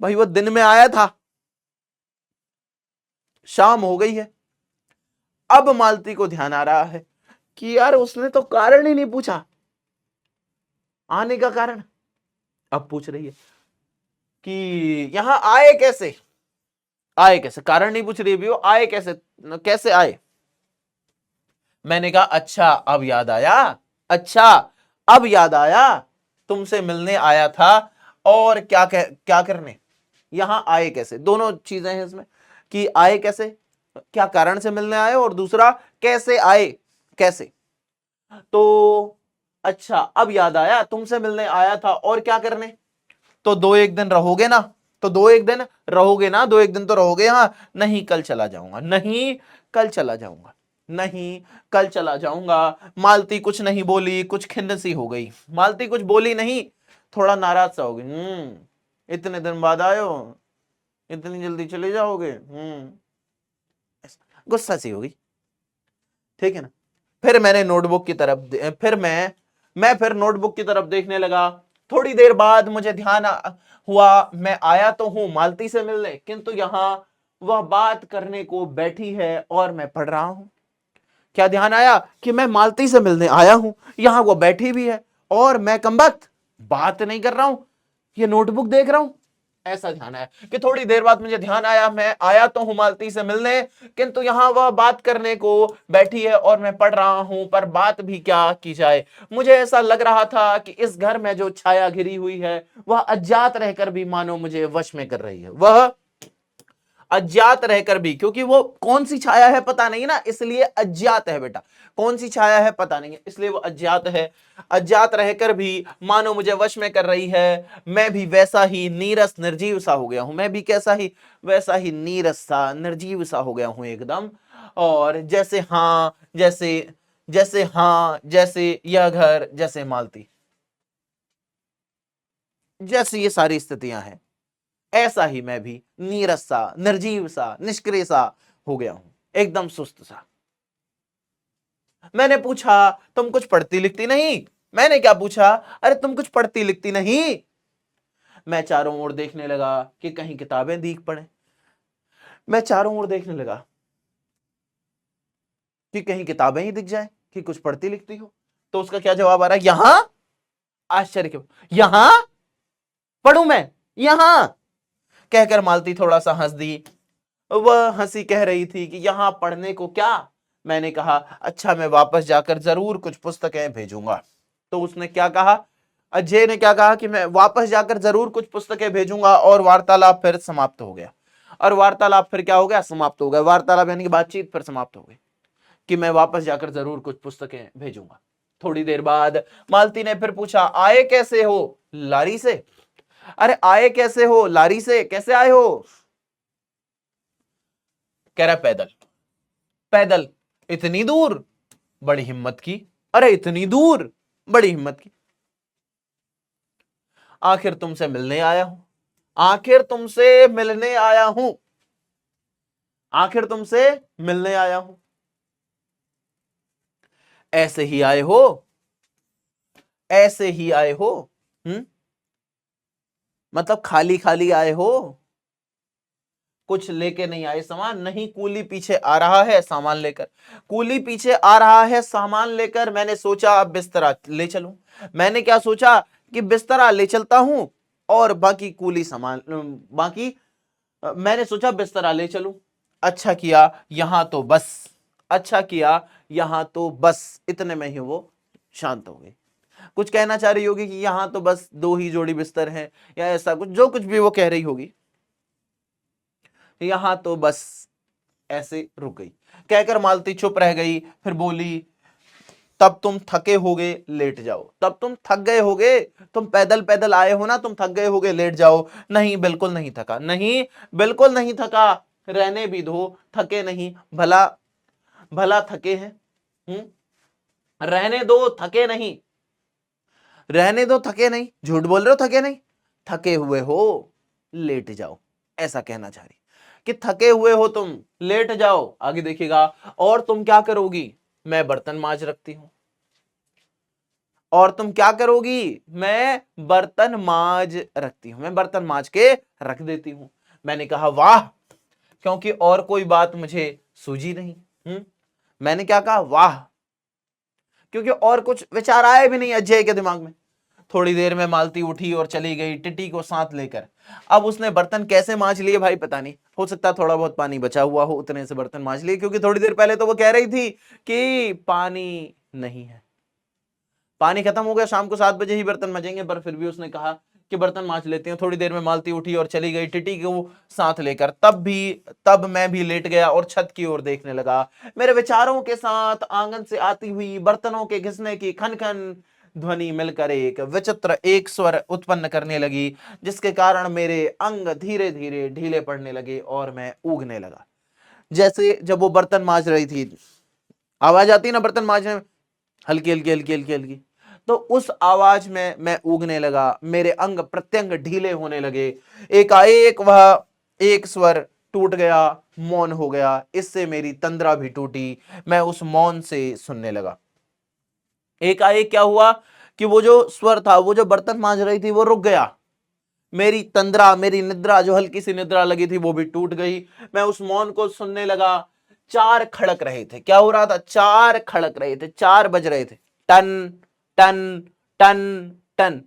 भाई वो दिन में आया था, शाम हो गई है। अब मालती को ध्यान आ रहा है कि यार उसने तो कारण ही नहीं पूछा, आने का कारण। अब पूछ रही है कि यहां आए कैसे? आए कैसे? कारण नहीं पूछ रही भी, वो आए कैसे, कैसे आए? मैंने कहा अच्छा अब याद आया, अच्छा अब याद आया, तुमसे मिलने आया था, और क्या करने? यहां आए कैसे? दोनों चीजें हैं इसमें, कि आए कैसे, क्या कारण से मिलने आए, और दूसरा कैसे आए, कैसे। तो अच्छा अब याद आया, तुमसे मिलने आया था, और क्या करने? तो 2-1 दिन रहोगे ना? तो 2-1 दिन रहोगे ना? 2-1 दिन तो रहोगे यहाँ? नहीं कल चला जाऊंगा, नहीं कल चला जाऊंगा, नहीं कल चला जाऊंगा। मालती कुछ नहीं बोली, कुछ खिन्न सी हो गई। मालती कुछ बोली नहीं, थोड़ा नाराज सा हो गई। इतने दिन बाद आए हो, इतनी जल्दी चले जाओगे? गुस्सा सी हो गई, ठीक है ना। फिर मैंने नोटबुक की तरफ फिर नोटबुक की तरफ देखने लगा। थोड़ी देर बाद मुझे ध्यान हुआ, मैं आया तो हूं मालती से मिलने, किंतु यहां वह बात करने को बैठी है और मैं पढ़ रहा हूं। क्या ध्यान आया कि मैं मालती से मिलने आया हूं, यहां वो बैठी भी है, और मैं कमबख्त बात नहीं कर रहा हूं, ये नोटबुक देख रहा हूं। ऐसा ध्यान आया कि थोड़ी देर बाद मुझे ध्यान आया, मैं आया तो हूं मालती से मिलने, किंतु यहां वह बात करने को बैठी है और मैं पढ़ रहा हूं, पर बात भी क्या की जाए। मुझे ऐसा लग रहा था कि इस घर में जो छाया घिरी हुई है वह अज्ञात रहकर भी मानो मुझे वश में कर रही है। वह अज्ञात रहकर भी, क्योंकि वो कौन सी छाया है पता नहीं ना, इसलिए अज्ञात है बेटा। कौन सी छाया है पता नहीं है, इसलिए वो अज्ञात है। अज्ञात रहकर भी मानो मुझे वश में कर रही है। मैं भी वैसा ही नीरस निर्जीव सा हो गया हूं। मैं भी कैसा ही, वैसा ही नीरस सा निर्जीव सा हो गया हूं एकदम। और जैसे हां, जैसे हां, जैसे यह घर, जैसे मालती, जैसे ये सारी स्थितियां हैं, ऐसा ही मैं भी नीरस सा, निर्जीव सा, निष्क्रिय सा हो गया हूं, एकदम सुस्त सा। मैंने पूछा, तुम कुछ पढ़ती लिखती नहीं? मैंने क्या पूछा? अरे तुम कुछ पढ़ती लिखती नहीं? मैं चारों ओर देखने लगा कि कहीं किताबें दिख पड़े। मैं चारों ओर देखने लगा कि कहीं किताबें ही दिख जाए कि कुछ पढ़ती लिखती हो। तो उसका क्या जवाब आ रहा है? यहां? आश्चर्य क्यों, यहां पढ़ूं मैं? यहां? कहकर मालती थोड़ा सा हंस दी। वह हंसी कह रही थी कि यहां पढ़ने को क्या? मैंने कहा, अच्छा मैं वापस जाकर जरूर कुछ पुस्तकें भेजूंगा। तो उसने क्या कहा, अजय ने क्या कहा कि मैं वापस जाकर जरूर कुछ पुस्तकें भेजूंगा, और वार्तालाप फिर समाप्त हो गया। और वार्तालाप फिर क्या हो गया? समाप्त हो गया। वार्तालाप यानी कि बातचीत फिर समाप्त हो गई कि मैं वापस जाकर जरूर कुछ पुस्तकें भेजूंगा। थोड़ी देर बाद मालती ने फिर पूछा, आए कैसे हो? लारी से। अरे आए कैसे हो? लारी से कैसे आए हो? कह रहा पैदल। पैदल? इतनी दूर? बड़ी हिम्मत की। अरे इतनी दूर, बड़ी हिम्मत की। आखिर तुमसे मिलने आया हूं, आखिर तुमसे मिलने आया हूं, आखिर तुमसे मिलने आया हूं। ऐसे ही आए हो? ऐसे ही आए हो? हम्म, मतलब खाली खाली आए हो? कुछ लेके नहीं आए सामान? नहीं, कूली पीछे आ रहा है सामान लेकर। कूली पीछे आ रहा है सामान लेकर। मैंने सोचा अब बिस्तरा ले चलूं। मैंने क्या सोचा कि बिस्तरा ले चलता हूं और बाकी कूली सामान, बाकी मैंने सोचा बिस्तरा ले चलूं। अच्छा किया यहां तो बस, अच्छा किया यहां तो बस। इतने में ही वो शांत हो गई। कुछ कहना चाह रही होगी कि यहां तो बस दो ही जोड़ी बिस्तर हैं, या ऐसा कुछ, जो कुछ भी वो कह रही होगी। यहां तो बस, ऐसे रुक गई। कहकर मालती चुप रह गई। फिर बोली, तब तुम थके होगे, लेट जाओ। तब तुम थक गए होगे, तुम पैदल पैदल आए हो ना, तुम थक गए होगे, लेट जाओ। नहीं बिल्कुल नहीं थका, नहीं बिल्कुल नहीं थका। रहने भी दो, थके नहीं। भला भला थके हैं? रहने दो, थके नहीं। रहने दो, थके नहीं। झूठ बोल रहे हो, थके नहीं। थके हुए हो, लेट जाओ, ऐसा कहना चाह रही कि थके हुए हो तुम, लेट जाओ। आगे देखिएगा, और तुम क्या करोगी? मैं बर्तन मांज रखती हूं। और तुम क्या करोगी? मैं बर्तन मांज रखती हूं, मैं बर्तन मांज के रख देती हूं। मैंने कहा वाह, क्योंकि और कोई बात मुझे सूझी नहीं। मैंने क्या कहा? वाह, क्योंकि और कुछ विचार आए भी नहीं अजय के दिमाग में। थोड़ी देर में मालती उठी और चली गई टिटी को साथ लेकर। अब उसने बर्तन कैसे मांज लिए भाई पता नहीं, हो सकता है थोड़ा बहुत पानी बचा हुआ हो, उतने से बर्तन मांज लिए, क्योंकि थोड़ी देर पहले तो वो कह रही थी कि पानी नहीं है, पानी खत्म हो गया, शाम को 7 बजे ही बर्तन मजेंगे। पर फिर भी उसने कहा कि बर्तन मांज लेती हूँ। थोड़ी देर में मालती उठी और चली गई टिटी को साथ लेकर। तब मैं भी लेट गया और छत की ओर देखने लगा। मेरे विचारों के साथ आंगन से आती हुई बर्तनों के घिसने की खन खन ध्वनि मिलकर एक विचित्र एक स्वर उत्पन्न करने लगी, जिसके कारण मेरे अंग धीरे धीरे ढीले पड़ने लगे और मैं ऊगने लगा। जैसे जब वो बर्तन मांज रही थी, आवाज आती है ना बर्तन मांजने में, हल्की हल्की हल्की हल्की हल्की, तो उस आवाज में मैं ऊगने लगा। मेरे अंग प्रत्यंग ढीले होने लगे। एकाएक वह एक स्वर टूट गया, मौन हो गया। इससे मेरी तंद्रा भी टूटी। मैं उस मौन से सुनने लगा। एकाएक क्या हुआ कि वो जो स्वर था, वो जो बर्तन मांज रही थी, वो रुक गया। मेरी तंद्रा, मेरी निद्रा, जो हल्की सी निद्रा लगी थी, वो भी टूट गई। मैं उस मौन को सुनने लगा। 4 खड़क रहे थे। क्या हो रहा था? 4 खड़क रहे थे, 4 बज रहे थे। टन टन टन टन।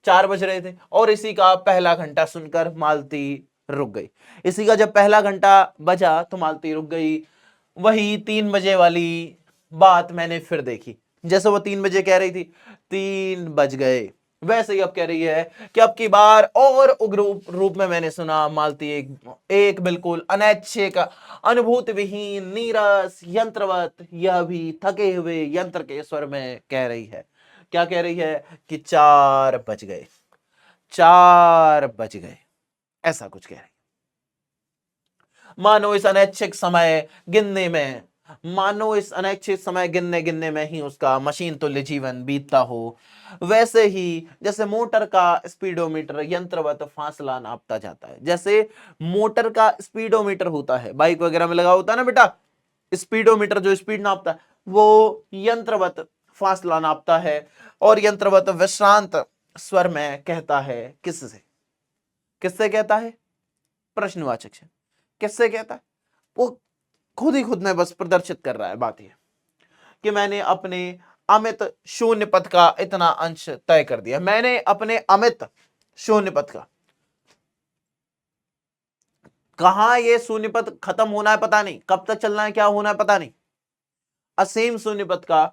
4 बज रहे थे और इसी का पहला घंटा सुनकर मालती रुक गई। इसी का जब पहला घंटा बजा तो मालती रुक गई। वही 3 बजे वाली बात मैंने फिर देखी। जैसे वो 3 बजे कह रही थी, 3 बज गए, वैसे ही अब कह रही है कि अब की बार और उग्र रूप में मैंने सुना मालती एक बिल्कुल अनैच्छिक, अनुभूति विहीन, नीरस, यंत्रवत, यह भी थके हुए यंत्र के स्वर में कह रही है। क्या कह रही है? कि 4 बज गए, 4 बज गए, ऐसा कुछ कह रही। मानो इस अनैच्छिक समय गिनने में, मानो इस अनैच्छिक समय गिनने गिनने में ही उसका मशीन तुल्य जीवन बीतता हो। वैसे ही जैसे मोटर का स्पीडोमीटर यंत्रवत फासला नापता जाता है, जैसे मोटर का स्पीडोमीटर होता है, बाइक वगैरह में लगा होता है ना बेटा, स्पीडोमीटर जो स्पीड नापता है, वो यंत्रवत फासला नापता है और यंत्रवत विश्रांत स्वर में कहता है। किससे? किससे कहता है? प्रश्नवाचक से। किससे कहता है? वो खुद ही खुद में बस प्रदर्शित कर रहा है। बात यह कि मैंने अपने अमित शून्य पथ का इतना अंश तय कर दिया। मैंने अपने अमित शून्य पथ का, कहां ये शून्य पथ खत्म होना है पता नहीं, कब तक चलना है, क्या होना है पता नहीं, असीम शून्य पथ का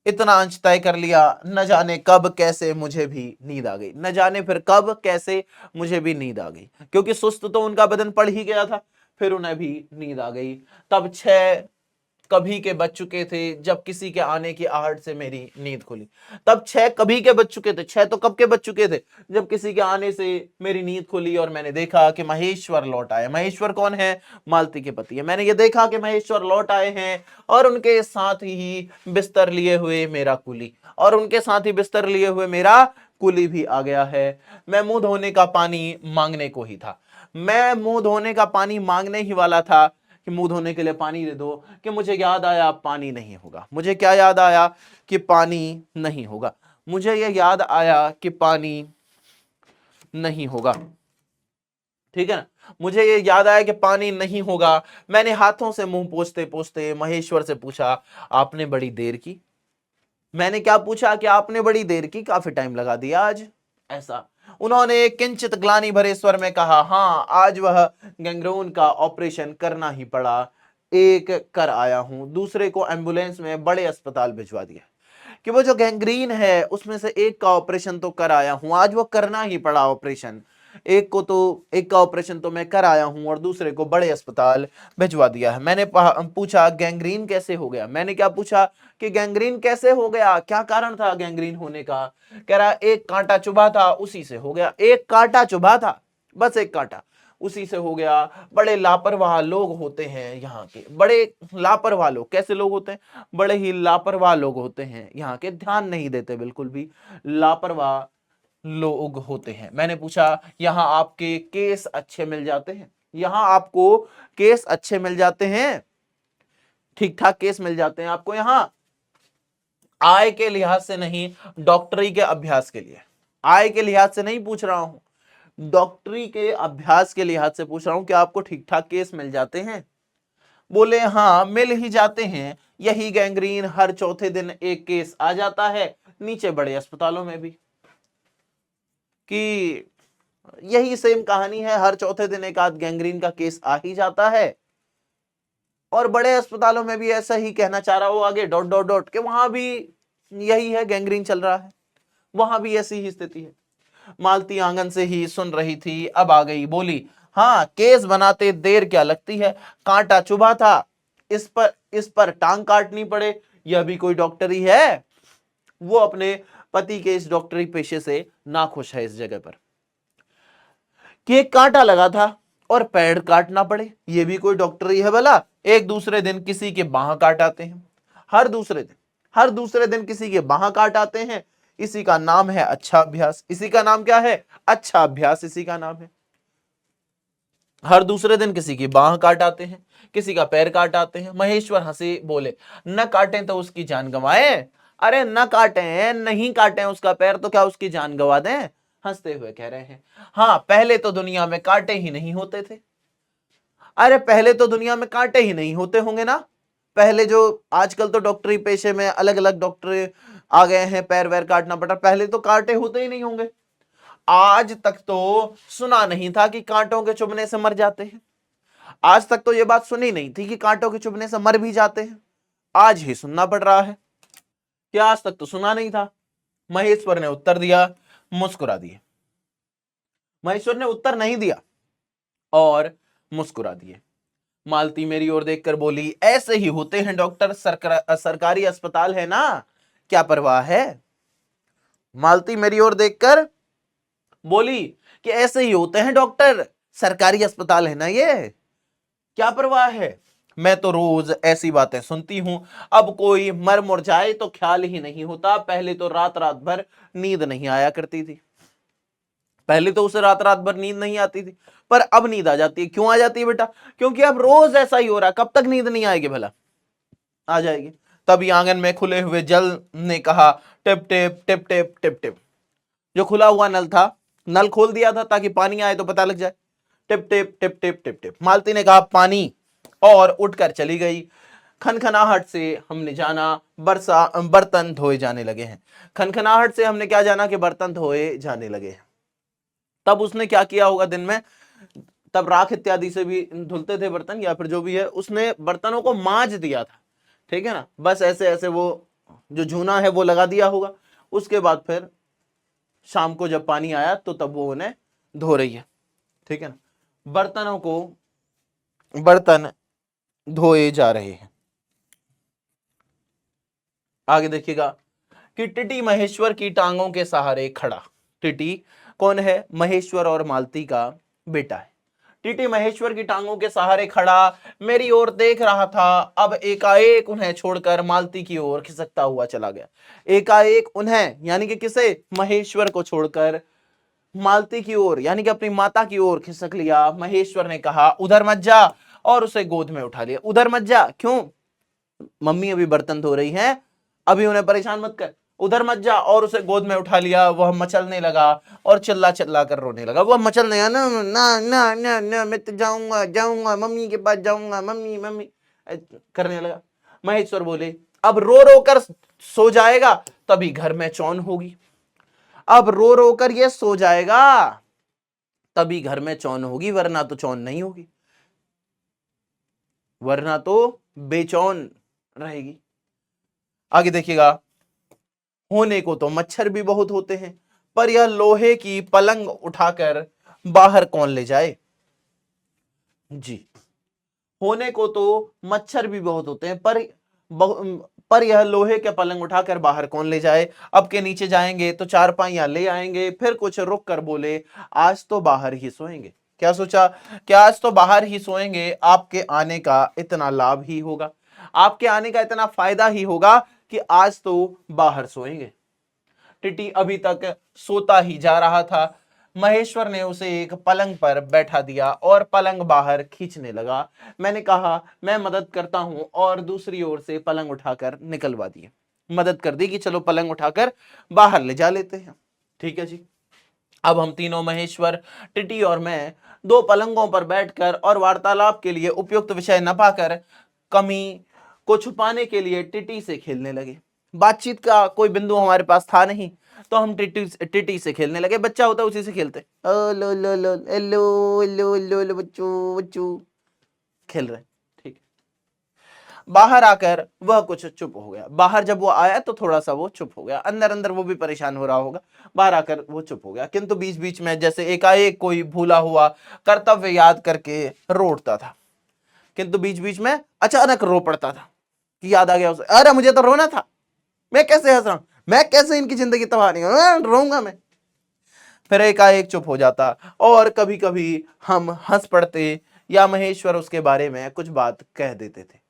इतना अंश तय कर लिया। न जाने कब कैसे मुझे भी नींद आ गई, न जाने फिर कब कैसे मुझे भी नींद आ गई, क्योंकि सुस्त तो उनका बदन पड़ ही गया था, फिर उन्हें भी नींद आ गई। तब 6 कभी के बज चुके थे जब किसी के आने की आहट से मेरी नींद खुली। तब 6 कभी के बज चुके थे, 6 तो कब के बज चुके थे? जब किसी के आने से मेरी नींद खुली और मैंने देखा कि महेश्वर लौट आए। महेश्वर कौन है? मालती के पति है। मैंने ये देखा कि महेश्वर लौट आए हैं और उनके साथ ही बिस्तर लिए हुए मेरा कुली, और उनके साथ ही बिस्तर लिए हुए मेरा कुली भी आ गया है। मैं मुंह धोने का पानी मांगने को ही था, मैं मुंह धोने का पानी मांगने ही वाला था कि मुंह धोने के लिए पानी दे दो, कि मुझे याद आया पानी नहीं होगा। मुझे क्या याद आया? कि पानी नहीं होगा। मुझे यह याद आया कि पानी नहीं होगा, ठीक है ना, मुझे ये याद आया कि पानी नहीं होगा। मैंने हाथों से मुंह पोंछते पोंछते महेश्वर से पूछा, आपने बड़ी देर की? मैंने क्या पूछा? कि आपने बड़ी देर की, काफी टाइम लगा दिया आज, ऐसा। उन्होंने किंचित ग्लानि भरे स्वर में कहा, हाँ आज वह गैंग्रीन का ऑपरेशन करना ही पड़ा। एक कर आया हूं, दूसरे को एम्बुलेंस में बड़े अस्पताल भिजवा दिया, कि वो जो गैंग्रीन है उसमें से एक का ऑपरेशन तो कर आया हूं, आज वो करना ही पड़ा ऑपरेशन। एक का ऑपरेशन तो मैं कर आया हूं और दूसरे को बड़े अस्पताल भिजवा दिया है। मैंने पूछा गैंग्रीन कैसे हो गया? मैंने क्या पूछा? कि गैंग्रीन कैसे हो गया, क्या कारण था गैंग्रीन होने का? कह रहा एक कांटा चुभा था उसी से हो गया। एक कांटा चुभा था, बस एक कांटा, उसी से हो गया। बड़े लापरवाह लोग होते हैं यहाँ के, बड़े लापरवाह लोग। कैसे लोग होते हैं? बड़े ही लापरवाह लोग होते हैं यहाँ के, ध्यान नहीं देते बिल्कुल भी, लापरवाह लोग होते हैं। मैंने पूछा यहाँ आपके केस अच्छे मिल जाते हैं? यहाँ आपको केस अच्छे मिल जाते हैं, ठीक ठाक केस मिल जाते हैं आपको यहाँ? आय के लिहाज से नहीं, डॉक्टरी के अभ्यास के लिए। आय के लिहाज से नहीं पूछ रहा हूं, डॉक्टरी के अभ्यास के लिहाज से पूछ रहा हूं कि आपको ठीक ठाक केस मिल जाते हैं? बोले हाँ मिल ही जाते हैं, यही गैंग्रीन हर चौथे दिन एक केस आ जाता है, नीचे बड़े अस्पतालों में भी, कि यही सेम कहानी है, हर चौथे दिन एक आध गैंग्रीन का केस आ ही जाता है। और बड़े अस्पतालों में भी ऐसा ही कहना चाह रहा हो आगे, डॉट डॉट डॉट, के वहां भी यही है, गैंग्रीन चल रहा है, वहां भी ऐसी ही स्थिति है। मालती आंगन से ही सुन रही थी, अब आ गई, बोली हाँ केस बनाते देर क्या लगती है, कांटा चुभा था, इस पर टांग काटनी पड़े, यह भी कोई डॉक्टरी है? वो अपने पति के इस डॉक्टरी पेशे से नाखुश है इस जगह पर, कि एक कांटा लगा था और पैर काटना पड़े, ये भी कोई डॉक्टरी है भला? एक दूसरे दिन किसी के बाह काट आते हैं, हर दूसरे दिन किसी के बाह काट आते हैं, इसी का नाम है अच्छा अभ्यास। इसी का नाम क्या है? अच्छा अभ्यास, इसी का नाम है। हर दूसरे दिन किसी की बाह काट आते हैं, किसी का पैर काट आते हैं। महेश्वर हंसे, बोले न काटें तो उसकी जान गंवाए। अरे न काटें, नहीं काटें उसका पैर तो क्या उसकी जान गंवा दें? हंसते हुए कह रहे हैं, हाँ पहले तो दुनिया में कांटे ही नहीं होते थे। अरे पहले तो दुनिया में कांटे ही नहीं होते होंगे ना, पहले जो, आजकल तो डॉक्टरी पेशे में अलग अलग डॉक्टर आ गए हैं, पैर वैर काटना पड़ा, पहले तो कांटे होते ही नहीं होंगे। आज तक तो सुना नहीं था कि कांटों के चुभने से मर जाते हैं, आज तक तो यह बात सुनी नहीं थी कि कांटों के चुभने से मर भी जाते हैं, आज ही सुनना पड़ रहा है। क्या आज तक तो सुना नहीं था? महेश्वर ने उत्तर दिया, मुस्कुरा दिए। महेश्वर ने उत्तर नहीं दिया और मुस्कुरा दिए। मालती मेरी ओर देखकर बोली, ऐसे ही होते हैं डॉक्टर, सरकारी अस्पताल है ना, क्या परवाह है। मालती मेरी ओर देखकर बोली कि ऐसे ही होते हैं डॉक्टर, सरकारी अस्पताल है ना, ये क्या परवाह है। मैं तो रोज ऐसी बातें सुनती हूं, अब कोई मर मुर जाए तो ख्याल ही नहीं होता। पहले तो रात रात भर नींद नहीं आया करती थी, पहले तो उसे रात रात भर नींद नहीं आती थी, पर अब नींद आ जाती है। क्यों आ जाती है बेटा? क्योंकि अब रोज ऐसा ही हो रहा है। कब तक नींद नहीं आएगी भला? आ जाएगी। तभी आंगन में खुले हुए जल ने कहा, tip tip tip tip tip tip. जो खुला हुआ नल था, नल खोल दिया था ताकि पानी आए तो पता लग जाए। Tip tip tip tip tip tip. Malti ने कहा पानी, और उठकर चली गई। खनखनाहट से हमने जाना बर्तन धोए जाने लगे हैं। खनखनाहट से हमने क्या जाना कि बर्तन धोए जाने लगे हैं। तब उसने क्या किया होगा दिन में, तब राख इत्यादि से भी धुलते थे बर्तन, या फिर जो भी है, उसने बर्तनों को मांज दिया था, ठीक है ना। बस ऐसे ऐसे वो जो जूना है वो लगा दिया होगा। उसके बाद फिर शाम को जब पानी आया तो तब वो उन्हें धो रही है, ठीक है ना। बर्तन धोए जा रहे हैं। आगे देखिएगा कि टिटी महेश्वर की टांगों के सहारे खड़ा। टिटी कौन है? महेश्वर और मालती का बेटा है। टिटी महेश्वर की टांगों के सहारे खड़ा मेरी ओर देख रहा था। अब एकाएक उन्हें छोड़कर मालती की ओर खिसकता हुआ चला गया। एकाएक उन्हें यानी कि किसे? महेश्वर को छोड़कर मालती की ओर यानी कि अपनी माता की ओर खिसक लिया। महेश्वर ने कहा उधर मत जा, और उसे गोद में उठा लिया। उधर मत जा, क्यों? मम्मी अभी बर्तन धो रही हैं, अभी उन्हें परेशान मत कर, उधर मत जा। और उसे गोद में उठा लिया। वह मचलने लगा और चिल्ला चिल्ला कर रोने लगा। वह मचलने लगा, ना ना ना ना ना, मैं तो जाऊंगा जाऊंगा, मम्मी के पास जाऊंगा, मम्मी मम्मी करने लगा। महेश्वर बोले, अब रो रो कर सो जाएगा तभी घर में चौन होगी। अब रो रो कर ये सो जाएगा तभी घर में चौन होगी, वरना तो चौन नहीं होगी, वरना तो बेचौन रहेगी। आगे देखिएगा, होने को तो मच्छर भी बहुत होते हैं, पर यह लोहे की पलंग उठाकर बाहर कौन ले जाए। जी, होने को तो मच्छर भी बहुत होते हैं, पर यह लोहे के पलंग उठाकर बाहर कौन ले जाए। अब के नीचे जाएंगे तो चारपाइयां ले आएंगे। फिर कुछ रुक कर बोले, आज तो बाहर ही सोएंगे। क्या सोचा? क्या आज तो बाहर ही सोएंगे, आपके आने का इतना लाभ ही होगा, आपके आने का इतना फायदा ही होगा कि आज तो बाहर सोएंगे। टिटी अभी तक सोता ही जा रहा था। महेश्वर ने उसे एक पलंग पर बैठा दिया और पलंग बाहर खींचने लगा। मैंने कहा मैं मदद करता हूं, और दूसरी ओर से पलंग उठाकर निकलवा दिए। मदद कर दी कि चलो पलंग उठाकर बाहर ले जा लेते हैं। ठीक है जी। अब हम तीनों, महेश्वर, टिटी और मैं, दो पलंगों पर बैठकर और वार्तालाप के लिए उपयुक्त विषय न पाकर कमी को छुपाने के लिए टिटी से खेलने लगे। बातचीत का कोई बिंदु हमारे पास था नहीं, तो हम टिटी से खेलने लगे। बच्चा होता है उसी से खेलते, ओ लो लो लो लो लो लो लो बच्चू बच्चू खेल रहे। ठीक। बाहर आकर वह कुछ चुप हो गया। बाहर जब वो आया तो थोड़ा सा वो चुप हो गया, अंदर अंदर वो भी परेशान हो रहा होगा। बाहर आकर वो चुप हो गया, किंतु बीच बीच में जैसे एकाएक कोई भूला हुआ कर्तव्य याद करके रो उठता था। किंतु बीच बीच में अचानक रो पड़ता था कि याद आ गया उसे, अरे मुझे तो रोना था, मैं कैसे हंस रहा हूं, मैं कैसे इनकी जिंदगी तबाह नहीं रोऊंगा मैं। फिर एकाएक चुप हो जाता, और कभी कभी हम हंस पड़ते या महेश्वर उसके बारे में कुछ बात कह देते थे।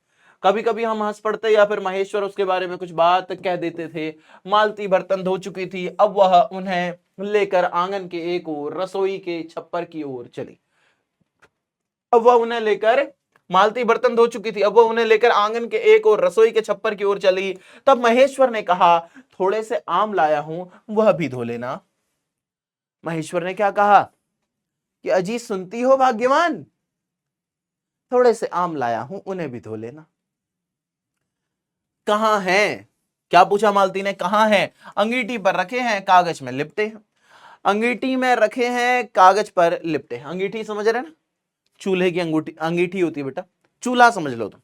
कभी कभी हम हंस पड़ते या फिर महेश्वर उसके बारे में कुछ बात कह देते थे। मालती बर्तन धो चुकी थी, अब वह उन्हें लेकर आंगन के एक ओर रसोई के छप्पर की ओर चली। अब वह उन्हें लेकर मालती बर्तन धो चुकी थी, अब वो उन्हें लेकर आंगन के एक और रसोई के छप्पर की ओर चली। तब महेश्वर ने कहा, थोड़े से आम लाया हूं, वह भी धो लेना। महेश्वर ने क्या कहा कि अजी सुनती हो भाग्यवान, थोड़े से आम लाया हूं, उन्हें भी धो लेना। कहां हैं क्या पूछा मालती ने? कहाँ है? अंगीठी पर रखे हैं, कागज में लिपटे हैं। अंगीठी में रखे हैं, कागज पर लिपटे हैं। अंगीठी समझ रहे ना? चूल्हे की अंगूठी, अंगीठी होती है बेटा। चूल्हा समझ लो तुम,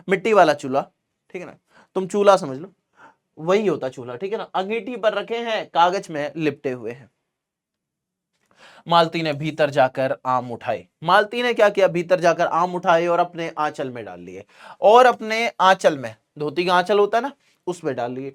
मिट्टी वाला चूल्हा, ठीक है ना? तुम चूल्हा समझ लो, वही होता चूल्हा, ठीक है ना? अंगीठी पर रखे हैं, कागज में लिपटे हुए हैं। मालती ने भीतर जाकर आम उठाए। मालती ने क्या किया? भीतर जाकर आम उठाए और अपने आंचल में डाल लिए। और अपने आंचल में, धोती का आंचल होता है ना, उसमें डाल लिए।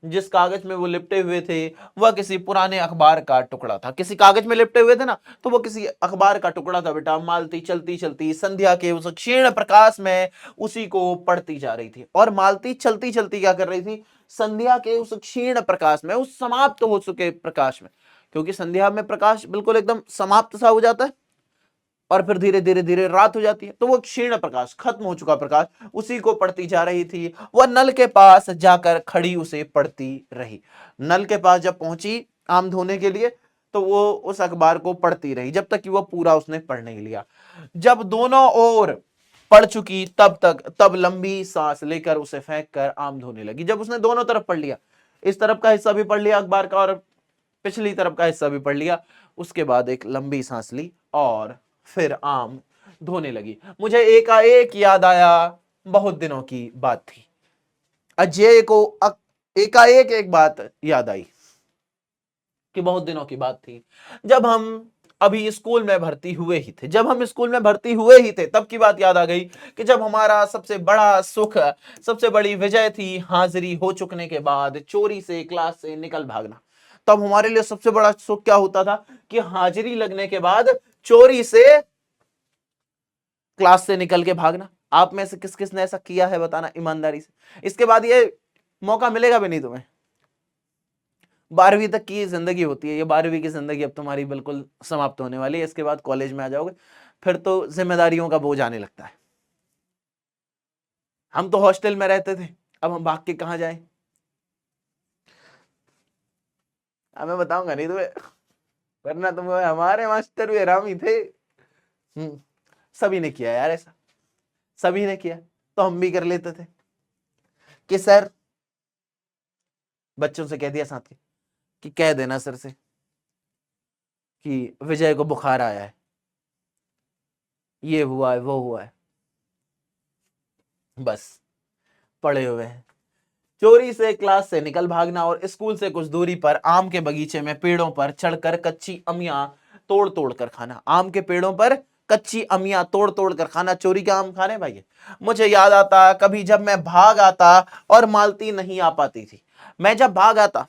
जिस कागज में वो लिपटे हुए थे वह किसी पुराने अखबार का टुकड़ा था। किसी कागज में लिपटे हुए थे ना, तो वो किसी अखबार का टुकड़ा था बेटा। मालती चलती चलती संध्या के उस क्षीण प्रकाश में उसी को पढ़ती जा रही थी। और मालती चलती चलती क्या कर रही थी? संध्या के उस क्षीण प्रकाश में, उस समाप्त हो चुके प्रकाश में, क्योंकि संध्या में प्रकाश बिल्कुल एकदम समाप्त सा हो जाता है और फिर धीरे धीरे धीरे रात हो जाती है, तो वो क्षीण प्रकाश, खत्म हो चुका प्रकाश, उसी को पढ़ती जा रही थी। वह नल के पास जाकर खड़ी उसे पढ़ती रही। नल के पास जब पहुंची आम धोने के लिए, तो वो उस अखबार को पढ़ती रही जब तक कि वह पूरा उसने पढ़ नहीं लिया। जब दोनों ओर पढ़ चुकी तब लंबी सांस लेकर उसे फेंक कर आम धोने लगी। जब उसने दोनों तरफ पढ़ लिया, इस तरफ का हिस्सा भी पढ़ लिया अखबार का और पिछली तरफ का हिस्सा भी पढ़ लिया, उसके बाद एक लंबी सांस ली और फिर आम धोने लगी। मुझे एकाएक याद आया, बहुत दिनों की बात थी। अजय को एकाएक एक बात याद आई कि बहुत दिनों की बात थी, जब हम अभी स्कूल में भर्ती हुए ही थे। जब हम स्कूल में भर्ती हुए ही थे तब की बात याद आ गई कि जब हमारा सबसे बड़ा सुख, सबसे बड़ी विजय थी हाजिरी हो चुकने के बाद चोरी से क्लास से निकल भागना। तब हमारे लिए सबसे बड़ा सुख क्या होता था कि हाजिरी लगने के बाद चोरी से क्लास से निकल के भागना। आप में से किस किस ने ऐसा किया है बताना ईमानदारी से। इसके बाद ये मौका मिलेगा भी नहीं तुम्हें। 12वीं तक की जिंदगी होती है, ये 12वीं की जिंदगी अब तुम्हारी बिल्कुल समाप्त होने वाली है। इसके बाद कॉलेज में आ जाओगे, फिर तो जिम्मेदारियों का बोझ आने लगता है। हम तो हॉस्टल में रहते थे, अब हम भाग के कहां जाएं? मैं बताऊंगा नहीं तुम्हें, वरना तुम्हें हमारे मास्टर भी हरामी थे। सभी ने किया यार ऐसा, सभी ने किया, तो हम भी कर लेते थे कि सर, बच्चों से कह दिया साथ के कि कह देना सर से कि विजय को बुखार आया है, ये हुआ है, वो हुआ है, बस पड़े हुए हैं। चोरी से क्लास से निकल भागना और स्कूल से कुछ दूरी पर आम के बगीचे में पेड़ों पर चढ़कर कच्ची अमियां तोड़ तोड़ कर खाना। आम के पेड़ों पर कच्ची अमियां तोड़ तोड़ कर खाना, चोरी के आम खाने भाई। मुझे याद आता कभी जब मैं भाग आता और मालती नहीं आ पाती थी। मैं जब भाग आता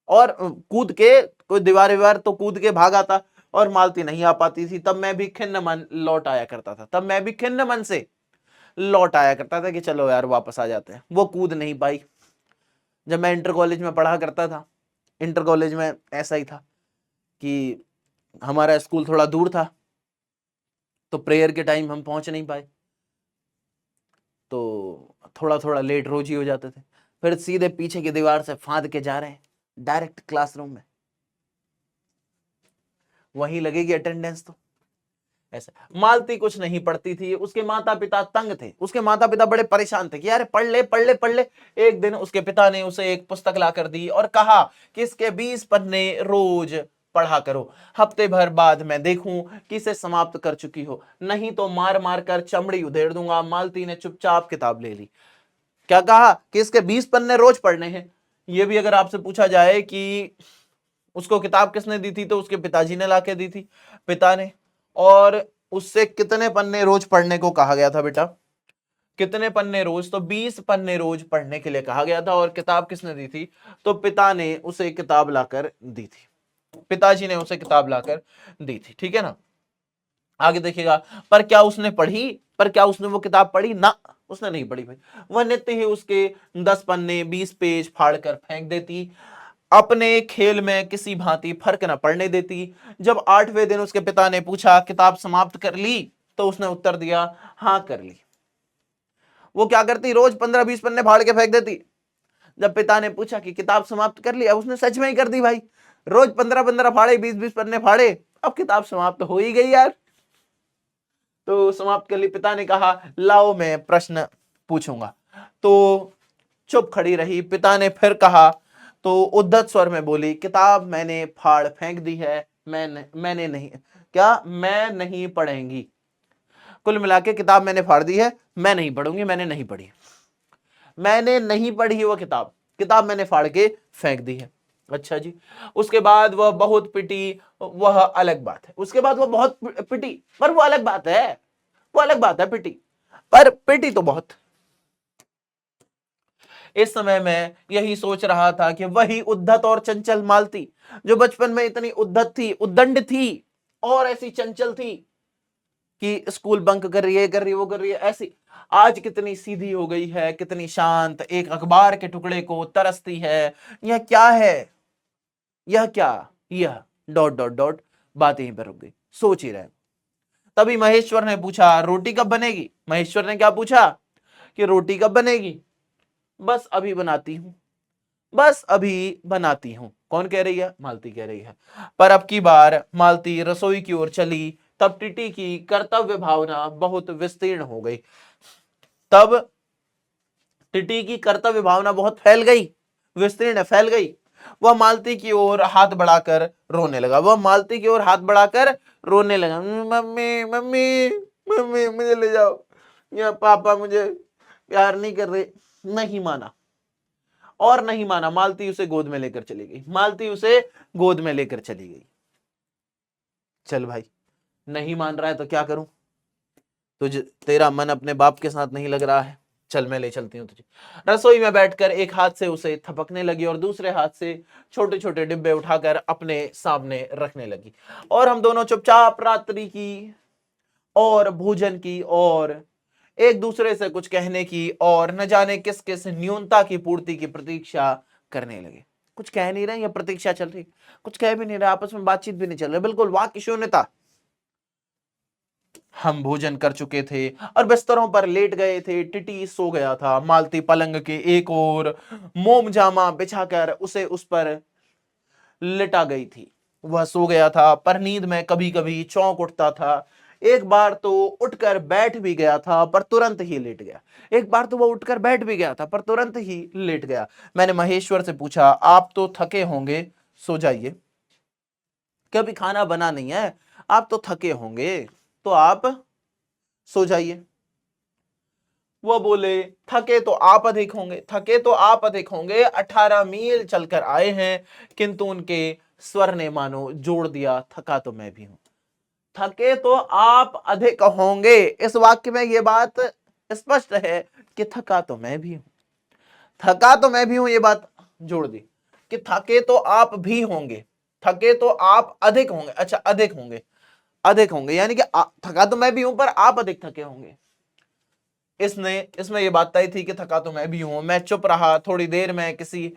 और कूद के, कोई दीवार विवार तो कूद के भाग आता और मालती नहीं आ पाती थी, तब मैं भी खिन्न मन लौट आया करता था। तब मैं भी खिन्न मन से लौट आया करता था कि चलो यार वापस आ जाते हैं। वो कूद नहीं पाई। जब मैं इंटर कॉलेज में पढ़ा करता था, इंटर कॉलेज में ऐसा ही था कि हमारा स्कूल थोड़ा दूर था, तो प्रेयर के टाइम हम पहुंच नहीं पाए, तो थोड़ा थोड़ा लेट रोज ही हो जाते थे। फिर सीधे पीछे की दीवार से फांद के जा रहे हैं डायरेक्ट क्लासरूम में, वहीं लगेगी अटेंडेंस। तो ऐसा मालती कुछ नहीं पढ़ती थी, उसके माता पिता तंग थे, उसके माता पिता बड़े परेशान थे कि यार पढ़ ले पढ़ ले पढ़ ले। एक दिन उसके पिता ने उसे एक पुस्तक ला कर दी और कहा कि इसके 20 पन्ने रोज पढ़ा करो, हफ्ते भर बाद मैं देखूं कि इसे समाप्त कर चुकी हो, नहीं तो मार मार कर चमड़ी उधेड़ दूंगा। मालती ने चुपचाप किताब ले ली। क्या कहा कि इसके 20 पन्ने रोज पढ़ने हैं। ये भी अगर आपसे पूछा जाए कि उसको किताब किसने दी थी, तो उसके पिताजी ने लाके दी थी, पिता ने। और उससे कितने पन्ने रोज पढ़ने को कहा गया था बेटा? कितने पन्ने रोज? तो 20 पन्ने रोज पढ़ने के लिए कहा गया था। और किताब किसने दी थी? तो पिता ने उसे किताब लाकर दी थी, पिताजी ने उसे किताब लाकर दी थी, ठीक है ना? आगे देखिएगा, पर क्या उसने पढ़ी? पर क्या उसने वो किताब पढ़ी? ना, उसने नहीं पढ़ी भाई। वह नित्य ही उसके 10 पन्ने 20 पेज फाड़ कर फेंक देती, अपने खेल में किसी भांति फर्क न पड़ने देती। जब 8वें दिन उसके पिता ने पूछा किताब समाप्त कर ली, तो उसने उत्तर दिया हां कर ली। वो क्या करती? रोज 15-20 पन्ने फाड़ के फेंक देती। जब पिता ने पूछा कि किताब समाप्त कर ली, अब उसने सच में ही कर दी भाई। रोज 15-15 फाड़े, 20-20 पन्ने फाड़े, अब किताब समाप्त हो ही गई यार। तो समाप्त कर ली। पिता ने कहा लाओ मैं प्रश्न पूछूंगा। तो चुप खड़ी रही। पिता ने फिर कहा तो उद्धत स्वर में बोली, किताब मैंने फाड़ फेंक दी है, मैंने नहीं, क्या मैं नहीं पढ़ेंगी। कुल मिला के किताब मैंने फाड़ दी है, मैं नहीं पढ़ूंगी, मैंने नहीं पढ़ी, मैंने नहीं पढ़ी वो किताब, किताब मैंने फाड़ के फेंक दी है। अच्छा जी। उसके बाद वह बहुत पिटी, वह अलग बात है। उसके बाद वह बहुत पिटी, पर वो अलग बात है, वो अलग बात है, पिटी, पर पिटी तो बहुत। इस समय मैं यही सोच रहा था कि वही उद्धत और चंचल मालती, जो बचपन में इतनी उद्धत थी, उद्दंड थी और ऐसी चंचल थी कि स्कूल बंक कर रही है, कर रही है, वो कर रही है, ऐसी आज कितनी सीधी हो गई है, कितनी शांत, एक अखबार के टुकड़े को तरसती है। यह क्या है, यह क्या, यह डॉट डॉट डॉट, बात यहीं पर रुक गई, सोच ही रहे। तभी महेश्वर ने पूछा, रोटी कब बनेगी। महेश्वर ने क्या पूछा कि रोटी कब बनेगी। बस अभी बनाती हूं, बस अभी बनाती हूं। कौन कह रही है, मालती कह रही है। पर अब की बार मालती रसोई की ओर चली, तब टीटी की कर्तव्य भावना बहुत विस्तीर्ण हो गई। तब टीटी की कर्तव्य भावना बहुत फैल गई, विस्तीर्ण फैल गई। वह मालती की ओर हाथ बढ़ाकर रोने लगा, वह मालती की ओर हाथ बढ़ाकर रोने लगा। मम्मी मम्मी मम्मी मुझे ले जाओ, या पापा मुझे प्यार नहीं कर रहे। नहीं माना और नहीं माना, मालती उसे गोद में लेकर चली गई, मालती उसे गोद में लेकर चली गई। चल भाई, नहीं मान रहा है तो क्या करूं, तुझे, तेरा मन अपने बाप के साथ नहीं लग रहा है, चल मैं ले चलती हूँ तुझे। रसोई में बैठकर एक हाथ से उसे थपकने लगी और दूसरे हाथ से छोटे छोटे डिब्बे उठाकर अपने सामने रखने लगी। और हम दोनों चुपचाप रात्रि की और भोजन की और एक दूसरे से कुछ कहने की और न जाने किस किस न्यूनता की पूर्ति की प्रतीक्षा करने लगे। कुछ कह नहीं रहे, या प्रतीक्षा चल रही, कुछ कह भी नहीं रहे, आपस में बातचीत भी नहीं चल रही, बिल्कुल वाक्य शून्यता। हम भोजन कर चुके थे और बिस्तरों पर लेट गए थे। टिटी सो गया था, मालती पलंग के एक ओर मोम जामा बिछाकर उसे उस पर लिटा गई थी। वह सो गया था, पर नींद में कभी कभी चौंक उठता था। एक बार तो उठकर बैठ भी गया था, पर तुरंत ही लेट गया। एक बार तो वह उठकर बैठ भी गया था, पर तुरंत ही लेट गया। मैंने महेश्वर से पूछा, आप तो थके होंगे, सो जाइए। कभी खाना बना नहीं है, आप तो थके होंगे, तो आप सो जाइए। वो बोले, थके तो आप अधिक होंगे, थके तो आप अधिक होंगे, 18 मील चलकर आए हैं। किंतु उनके स्वर ने मानो जोड़ दिया, थका तो मैं भी हूं। थके तो आप अधिक होंगे, इस वाक्य में यह बात स्पष्ट है कि थका तो मैं भी हूं, थका तो मैं भी हूं, ये बात जोड़ दी कि थके तो आप भी होंगे, थके तो आप अधिक होंगे। अच्छा, अधिक होंगे, अधिक होंगे यानी कि थका तो मैं भी हूं, पर आप अधिक थके होंगे। इसने इसमें यह बात तय थी कि थका तो मैं भी हूं। मैं चुप रहा। थोड़ी देर में किसी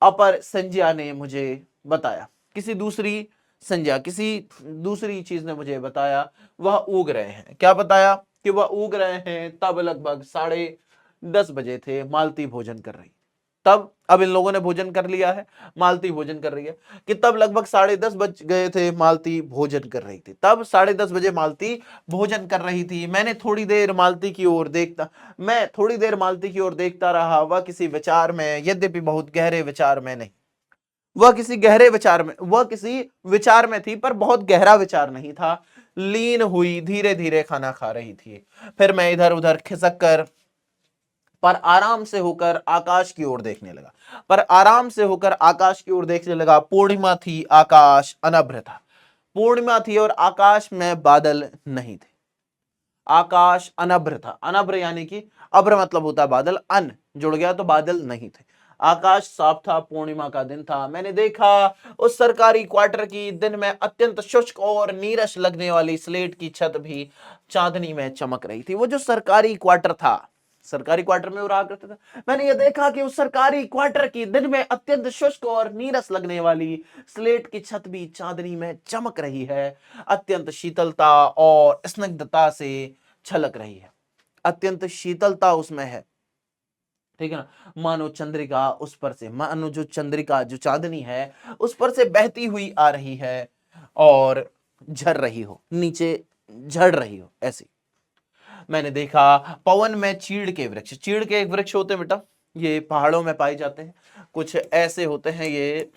अपर संज्ञा ने मुझे बताया, किसी दूसरी संज्ञा, किसी दूसरी चीज ने मुझे बताया, वह ऊग रहे हैं। क्या बताया कि वह ऊग रहे हैं। तब लगभग 10:30 बजे थे। मालती भोजन कर रही, तब अब इन लोगों ने भोजन कर लिया है, मालती भोजन कर रही है कि तब लगभग 10:30 बज गए थे, मालती भोजन कर रही थी। तब 10:30 बजे मालती भोजन कर रही थी। मैं थोड़ी देर मालती की ओर देखता रहा। वह किसी विचार में, यद्यपि बहुत गहरे विचार में नहीं, वह किसी विचार में थी, पर बहुत गहरा विचार नहीं था। लीन हुई धीरे धीरे खाना खा रही थी। फिर मैं इधर उधर खिसक कर पर आराम से होकर आकाश की ओर देखने लगा, पूर्णिमा थी, आकाश अनभ्र था। पूर्णिमा थी और आकाश में बादल नहीं थे, आकाश अनभ्र था। अनभ्र यानी कि अभ्र मतलब होता है बादल, अन जुड़ गया तो बादल नहीं थे। आकाश साफ था, पूर्णिमा का दिन था। मैंने देखा उस सरकारी क्वार्टर की दिन में अत्यंत शुष्क और नीरस लगने वाली स्लेट की छत भी चांदनी में चमक रही थी। वो जो सरकारी क्वार्टर था, सरकारी क्वार्टर में वो रहा करता था। मैंने ये देखा कि उस सरकारी क्वार्टर की दिन में अत्यंत शुष्क और नीरस लगने वाली स्लेट की छत भी चांदनी में चमक रही है, अत्यंत शीतलता और स्निग्धता से छलक रही है, अत्यंत शीतलता उसमें है, ठीक है ना। मानो चंद्रिका उस पर से, मानो जो चंद्रिका, जो चांदनी है, उस पर से बहती हुई आ रही है और झर रही हो, नीचे झड़ रही हो, ऐसी। मैंने देखा पवन में चीड़ के वृक्ष, चीड़ के एक वृक्ष होते बेटा, ये पहाड़ों में पाए जाते हैं। कुछ ऐसे होते हैं ये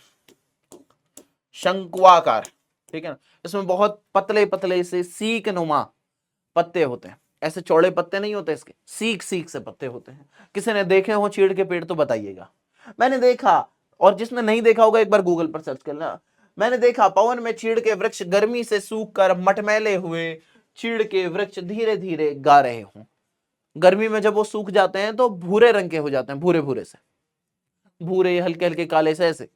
शंक्वाकार, ठीक है ना। इसमें बहुत पतले पतले से सीक नुमा पत्ते होते हैं, ऐसे चौड़े पत्ते नहीं होते इसके, सीक सीक से पत्ते होते हैं। किसी ने देखे हो चीड़ के पेड़ तो बताइएगा। मैंने देखा, और जिसने नहीं देखा होगा एक बार गूगल पर सर्च करना। मैंने देखा पवन में चीड़ के वृक्ष गर्मी से सूख कर मटमैले हुए चीड़ के वृक्ष धीरे धीरे गा रहे हों। गर्मी में जब वो सूख जाते हैं तो भूरे रंग के हो जाते हैं, भूरे भूरे से, भूरे हल्के हल्के काले से ऐसे,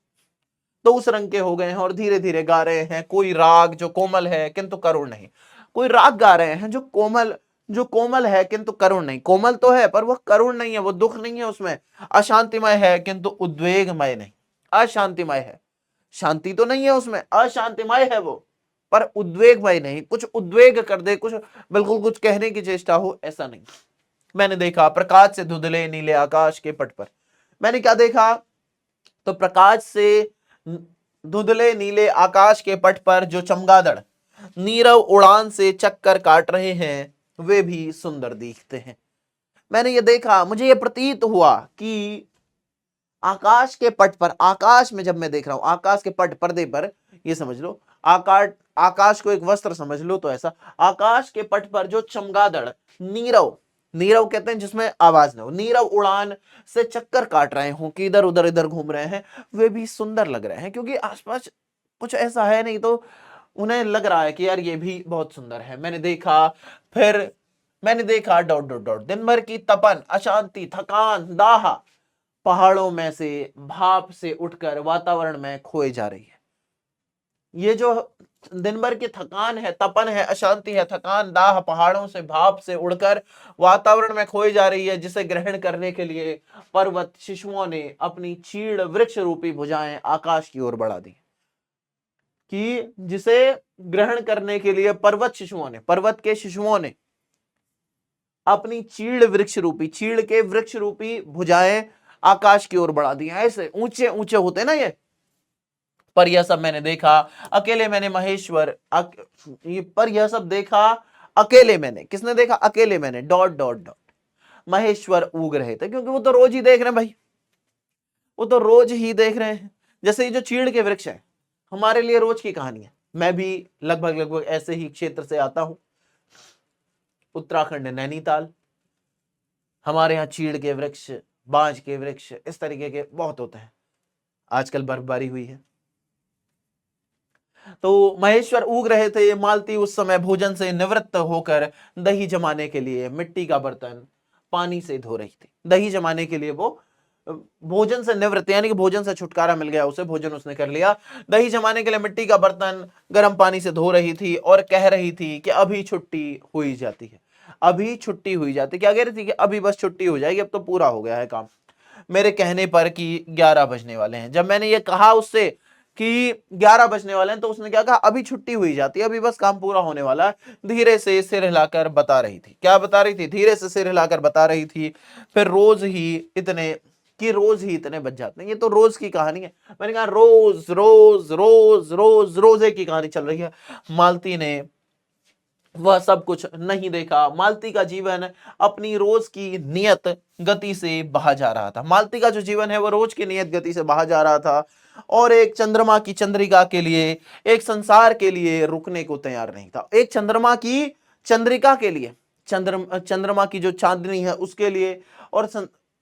तो उस रंग के हो गए हैं और धीरे धीरे गा रहे हैं कोई राग जो कोमल है किंतु करुण नहीं। कोई राग गा रहे हैं जो कोमल है किंतु करुण नहीं। कोमल तो है पर वह करुण नहीं है, वो दुख नहीं है उसमें। अशांतिमय है किंतु उद्वेगमय नहीं। अशांतिमय है, शांति तो नहीं है उसमें, अशांतिमय है वो, पर उद्वेगमय नहीं, कुछ उद्वेग कर दे, कुछ बिल्कुल कुछ कहने की चेष्टा हो, ऐसा नहीं। मैंने देखा प्रकाश से धुंधले नीले आकाश के पट पर, मैंने क्या देखा, तो प्रकाश से धुंधले नीले आकाश के पट पर जो चमगादड़ नीरव उड़ान से चक्कर काट रहे हैं वे भी सुंदर दिखते हैं। मैंने ये देखा, मुझे ये प्रतीत हुआ कि आकाश के पट पर, आकाश में जब मैं देख रहा हूं, आकाश के पट पर्दे पर, ये समझ लो आकाश को एक वस्त्र समझ लो, तो ऐसा आकाश के पट पर जो चमगादड़ नीरव, नीरव कहते हैं जिसमें आवाज न हो, नीरव उड़ान से चक्कर काट रहे हों कि इधर उधर इधर घूम रहे हैं, वे भी सुंदर लग रहे हैं। क्योंकि आसपास कुछ ऐसा है नहीं तो उन्हें लग रहा है कि यार ये भी बहुत सुंदर है। मैंने देखा, फिर मैंने देखा डॉट डॉट डॉट दिन भर की तपन, अशांति, थकान, दाह पहाड़ों में से भाप से उठकर वातावरण में खोए जा रही है। ये जो दिन भर की थकान है, तपन है, अशांति है, थकान, दाह पहाड़ों से भाप से उड़कर वातावरण में खोई जा रही है, जिसे ग्रहण करने के लिए पर्वत शिशुओं ने अपनी चीड़ वृक्ष रूपी भुजाएं आकाश की ओर बढ़ा दी। कि जिसे ग्रहण करने के लिए पर्वत के शिशुओं ने अपनी चीड़ वृक्ष रूपी, चीड़ के वृक्ष रूपी भुजाएं आकाश की ओर बढ़ा दी। ऐसे ऊंचे ऊंचे होते ना ये, पर यह सब मैंने देखा अकेले, मैंने महेश्वर पर यह सब देखा अकेले मैंने। किसने देखा? अकेले मैंने, डॉट डॉट डॉट महेश्वर उग रहे थे, क्योंकि वो तो रोज ही देख रहे हैं भाई, वो तो रोज ही देख रहे हैं। जैसे ये जो चीड़ के वृक्ष है हमारे लिए रोज की कहानी है। मैं भी लगभग ऐसे ही क्षेत्र से आता हूं, उत्तराखंड नैनीताल। हमारे यहाँ चीड़ के वृक्ष, बांज के वृक्ष, इस तरीके के बहुत होते हैं। आजकल बर्फबारी हुई है। तो महेश्वर उग रहे थे। मालती उस समय भोजन से निवृत्त होकर दही जमाने के लिए मिट्टी का बर्तन पानी से धो रही थी। दही जमाने के लिए वो भोजन से निवृत्त, यानी कि भोजन से छुटकारा मिल गया उसे, भोजन उसने कर लिया। दही जमाने के लिए मिट्टी का बर्तन गर्म पानी से धो रही थी और कह रही थी कि अभी छुट्टी हुई जाती है, अभी छुट्टी हुई जाती। क्या कह रही थी? कि अभी बस छुट्टी हो जाएगी, अब तो पूरा हो गया है काम, मेरे कहने पर कि 11 बजने वाले हैं। जब मैंने ये कहा उससे कि 11 बजने वाले हैं, तो उसने क्या कहा? अभी छुट्टी हुई जाती है, अभी बस काम पूरा होने वाला है। धीरे से सिर हिलाकर बता रही थी। क्या बता रही थी? धीरे से सिर हिलाकर बता रही थी, फिर रोज ही इतने बच जाते हैं। ये तो रोज की कहानी है। मैंने कहा रोज रोज रोज रोज रोजे की कहानी चल रही है। मालती ने वह सब कुछ नहीं देखा। मालती का जीवन अपनी रोज की नियत गति से बहा जा रहा था। मालती का जो जीवन है वो रोज की नियत गति से बहा जा रहा था, और एक चंद्रमा की चंद्रिका के लिए, एक संसार के लिए रुकने को तैयार नहीं था। एक चंद्रमा की चंद्रिका के लिए, चंद्रमा की जो चांदनी है उसके लिए,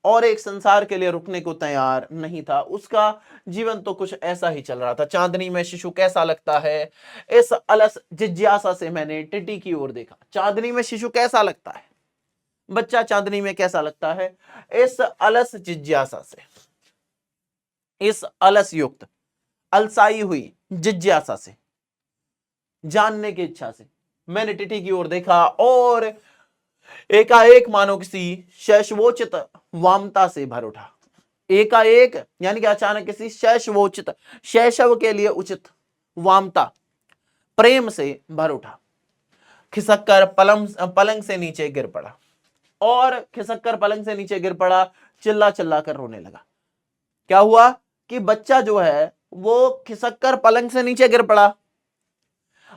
और एक संसार के लिए रुकने को तैयार नहीं था। उसका जीवन तो कुछ ऐसा ही चल रहा था। चांदनी में शिशु कैसा लगता है, इस अलस जिज्ञासा से मैंने टिटी की ओर देखा। चांदनी में शिशु कैसा लगता है, बच्चा चांदनी में कैसा लगता है, इस अलस जिज्ञासा से, इस अलस युक्त अलसाई हुई जिज्ञासा से, जानने की इच्छा से मैंने टिटी की ओर देखा, और एकाएक मानो किसी शैशवोचित वामता से भर उठा। एकाएक यानी कि अचानक किसी शैशवोचित, शैशव के लिए उचित वामता, प्रेम से भर उठा। खिसक पलंग से नीचे गिर पड़ा, और खिसक पलंग से नीचे गिर पड़ा, चिल्ला चिल्ला कर रोने लगा। क्या हुआ कि बच्चा जो है वो खिसक पलंग से नीचे गिर पड़ा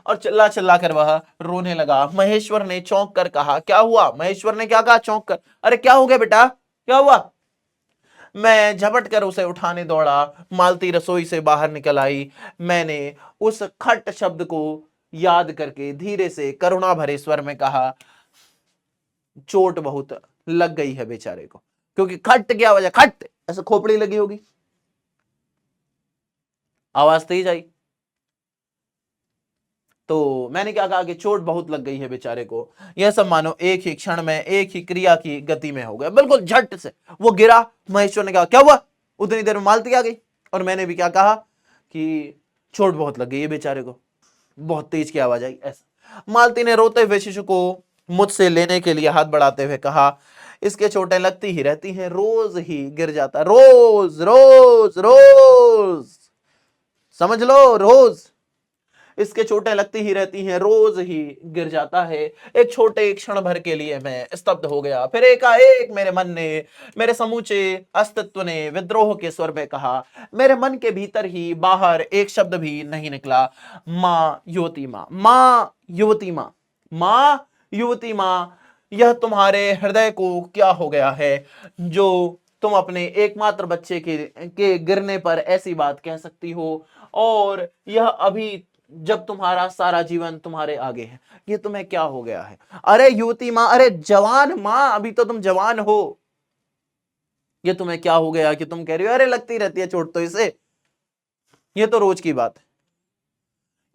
और चिल्ला चिल्ला कर वह रोने लगा। महेश्वर ने चौंक कर कहा, क्या हुआ? महेश्वर ने क्या कहा? चौंक कर, अरे क्या हो गया बेटा, क्या हुआ? मैं झपट कर उसे उठाने दौड़ा। मालती रसोई से बाहर निकल आई। मैंने उस खट शब्द को याद करके धीरे से करुणा भरे स्वर में कहा, चोट बहुत लग गई है बेचारे को। क्योंकि खट क्या वजह, खट ऐसे खोपड़ी लगी होगी, आवाज तेज आई। तो मैंने क्या कहा कि चोट बहुत लग गई है बेचारे को। यह सब मानो एक ही क्षण में, एक ही क्रिया की गति में हो गया। बिल्कुल झट से वो गिरा। महेश्वर ने कहा क्या हुआ? उतनी देर में मालती आ गई। और मैंने भी क्या कहा कि चोट बहुत लग गई है बेचारे को। बहुत तेज की आवाज आई। ऐसा मालती ने रोते हुए शिशु को मुझसे लेने के लिए हाथ बढ़ाते हुए कहा, इसके चोटें लगती ही रहती हैं, रोज ही गिर जाता, रोज रोज रोज, समझ लो, रोज इसके चोटें लगती ही रहती हैं, रोज ही गिर जाता है। एक छोटे क्षण भर के लिए मैं स्तब्ध हो गया। फिर एकाएक मेरे मन ने, मेरे समूचे अस्तित्व ने विद्रोह के स्वर में कहा। मेरे मन के भीतर ही बाहर एक शब्द भी नहीं निकला। माँ युवती माँ, माँ युवती माँ, माँ युवती माँ, यह तुम्हारे हृदय को क्या हो गया है जो तुम अपने एकमात्र बच्चे के गिरने पर ऐसी बात कह सकती हो? और यह अभी जब तुम्हारा सारा जीवन तुम्हारे आगे है, ये तुम्हें क्या हो गया है? अरे युवती माँ, अरे जवान माँ, अभी तो तुम जवान हो, ये तुम्हें क्या हो गया कि तुम कह रही हो अरे लगती रहती है चोट तो इसे, ये तो रोज की बात है।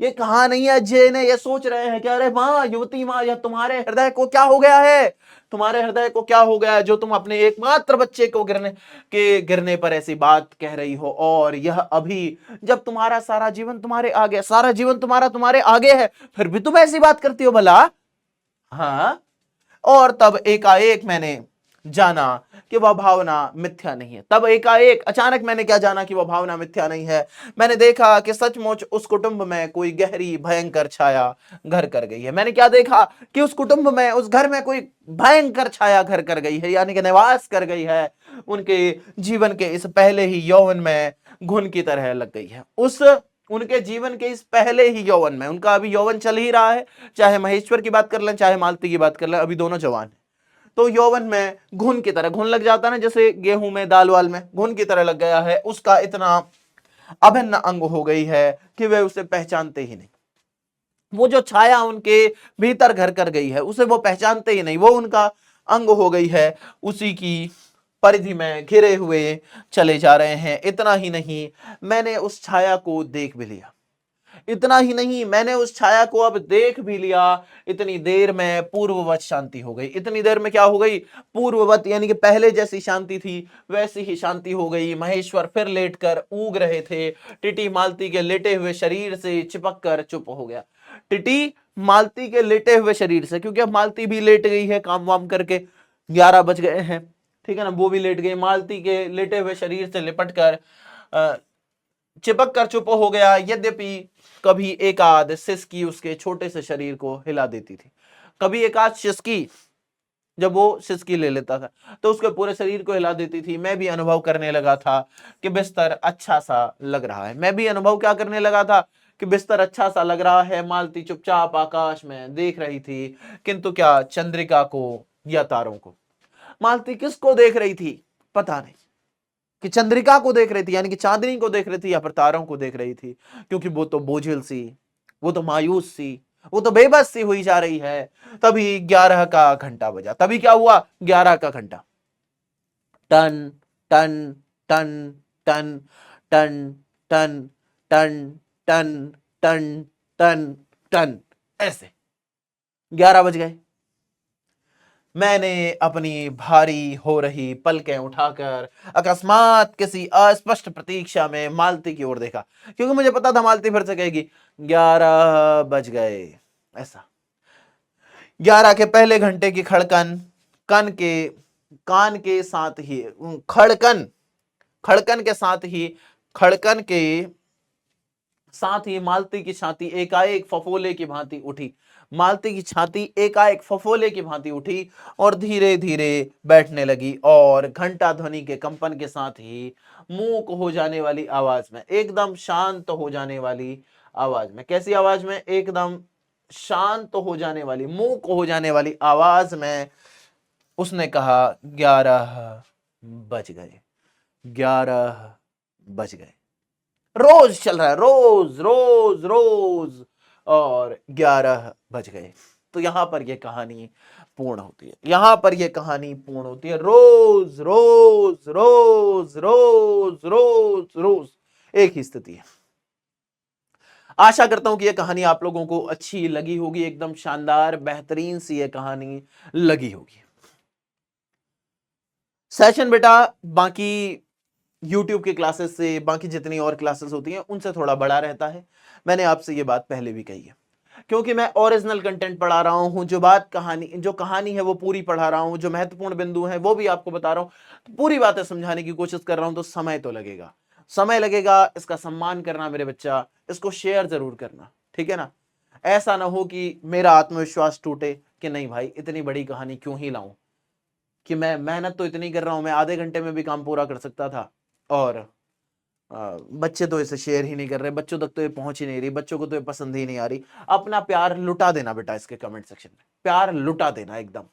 ये कहा नहीं है जे ने ये सोच रहे हैं कि अरे माँ युवती माँ, यह तुम्हारे हृदय को क्या हो गया है? तुम्हारे हृदय को क्या हो गया है जो तुम अपने एकमात्र बच्चे को गिरने पर ऐसी बात कह रही हो? और यह अभी जब तुम्हारा सारा जीवन तुम्हारे आगे, सारा जीवन तुम्हारे आगे है, फिर भी तुम ऐसी बात करती हो भला? हाँ। और तब एकाएक मैंने जाना कि वह भावना मिथ्या नहीं है। तब एकाएक अचानक मैंने क्या जाना कि वह भावना मिथ्या नहीं है। मैंने देखा कि सचमुच उस कुटुंब में कोई गहरी भयंकर छाया घर कर गई है। मैंने क्या देखा कि उस कुटुंब में, उस घर में कोई भयंकर छाया घर कर गई है, यानी कि निवास कर गई है। उनके जीवन के इस पहले ही यौवन में घुन की तरह लग गई है। उनके जीवन के इस पहले ही यौवन में, उनका अभी यौवन चल ही रहा है, चाहे महेश्वर की बात कर लें चाहे मालती की बात कर लें, अभी दोनों जवान हैं। तो यौवन में घुन की तरह, घुन लग जाता है ना, जैसे गेहूं में, दाल वाल में घुन की तरह लग गया है, उसका इतना अभिन्न अंग हो गई है कि वे उसे पहचानते ही नहीं। वो जो छाया उनके भीतर घर कर गई है उसे वो पहचानते ही नहीं, वो उनका अंग हो गई है, उसी की परिधि में घिरे हुए चले जा रहे हैं। इतना ही नहीं, मैंने उस छाया को देख भी लिया। इतना ही नहीं, मैंने उस छाया को अब देख भी लिया। इतनी देर में पूर्ववत शांति हो गई। इतनी देर में क्या हो गई? पूर्ववत, यानी कि पहले जैसी शांति थी वैसी ही शांति हो गई। महेश्वर फिर लेटकर ऊग रहे थे। टिटी मालती के लेटे हुए शरीर से चिपक कर चुप हो गया। टिटी मालती के लेटे हुए शरीर से, क्योंकि अब मालती भी लेट गई है काम वाम करके, 11 बज गए हैं, ठीक है ना, वो भी लेट गई। मालती के लेटे हुए शरीर से लिपट कर चिपक कर चुप हो गया। यद्यपि कभी एकाध सिसकी उसके छोटे से शरीर को हिला देती थी, कभी एकाध सिसकी, जब वो सिसकी ले लेता था तो उसके पूरे शरीर को हिला देती थी। मैं भी अनुभव करने लगा था कि बिस्तर अच्छा सा लग रहा है। मैं भी अनुभव क्या करने लगा था कि बिस्तर अच्छा सा लग रहा है। मालती चुपचाप आकाश में देख रही थी, किंतु क्या चंद्रिका को या तारों को? मालती किसको देख रही थी पता नहीं, कि चंद्रिका को देख रही थी यानी कि चांदनी को देख रही थी, या फिर तारों को देख रही थी, क्योंकि वो तो बोझिल सी, वो तो मायूस सी, वो तो बेबस सी हुई जा रही है। तभी 11 का घंटा बजा। तभी क्या हुआ? 11 का घंटा, टन टन टन टन टन टन टन टन टन टन टन, ऐसे 11 बज गए। मैंने अपनी भारी हो रही पलकें उठाकर अकस्मात किसी अस्पष्ट प्रतीक्षा में मालती की ओर देखा, क्योंकि मुझे पता था मालती फिर से कहेगी 11 बज गए। ऐसा 11 के पहले घंटे की खड़कन कान के साथ ही खड़कन खड़कन के साथ ही खड़कन के साथ ही मालती की छाती एकाएक फफोले की भांति उठी। मालती की छाती एकाएक फफोले की भांति उठी और धीरे धीरे बैठने लगी, और घंटा ध्वनि के कंपन के साथ ही मूक हो जाने वाली आवाज में, एकदम शांत हो जाने वाली आवाज में, कैसी आवाज में? एकदम शांत हो जाने वाली, मूक हो जाने वाली आवाज में उसने कहा 11 बज गए। 11 बज गए। रोज चल रहा है, रोज रोज रोज, और 11 बज गए। तो यहां पर यह कहानी पूर्ण होती है, यहां पर यह कहानी पूर्ण होती है। रोज रोज रोज रोज रोज रोज एक ही स्थिति है। आशा करता हूं कि यह कहानी आप लोगों को अच्छी लगी होगी, एकदम शानदार बेहतरीन सी यह कहानी लगी होगी। सेशन बेटा बाकी YouTube की क्लासेस से, बाकी जितनी और क्लासेस होती हैं उनसे थोड़ा बड़ा रहता है। मैंने आपसे ये बात पहले भी कही है, क्योंकि मैं ओरिजिनल कंटेंट पढ़ा रहा हूं, जो कहानी है वो पूरी पढ़ा रहा हूं, जो महत्वपूर्ण बिंदु है वो भी आपको बता रहा हूं, तो पूरी बातें समझाने की कोशिश कर रहा हूं, तो समय तो लगेगा, समय लगेगा। इसका सम्मान करना मेरे बच्चा, इसको शेयर जरूर करना, ठीक है ना। ऐसा ना हो कि मेरा आत्मविश्वास टूटे कि नहीं भाई इतनी बड़ी कहानी क्यों ही लाऊं, कि मैं मेहनत तो इतनी कर रहा हूं, मैं आधे घंटे में भी काम पूरा कर सकता था, और बच्चे तो इसे शेयर ही नहीं कर रहे, बच्चों तक तो ये पहुंच ही नहीं रही, बच्चों को तो ये पसंद ही नहीं आ रही। अपना प्यार लुटा देना बेटा इसके कमेंट सेक्शन में, प्यार लुटा देना एकदम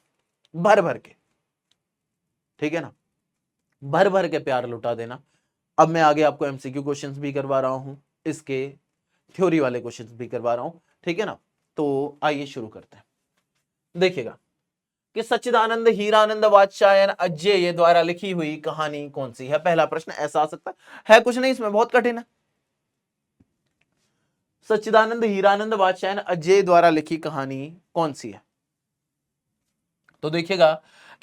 भर भर के, ठीक है ना, भर भर के प्यार लुटा देना। अब मैं आगे आपको एमसीक्यू क्वेश्चंस भी करवा रहा हूं, इसके थ्योरी वाले क्वेश्चंस भी करवा रहा हूं, ठीक है ना। तो आइए शुरू करते हैं। देखिएगा कि सच्चिदानंद हीरानंद वात्स्यायन अजय द्वारा लिखी हुई कहानी कौन सी है। पहला प्रश्न ऐसा आ सकता है कुछ नहीं इसमें, बहुत कठिन है। सच्चिदानंद हीरानंद वात्स्यायन अजय द्वारा लिखी कहानी कौन सी है। तो देखिएगा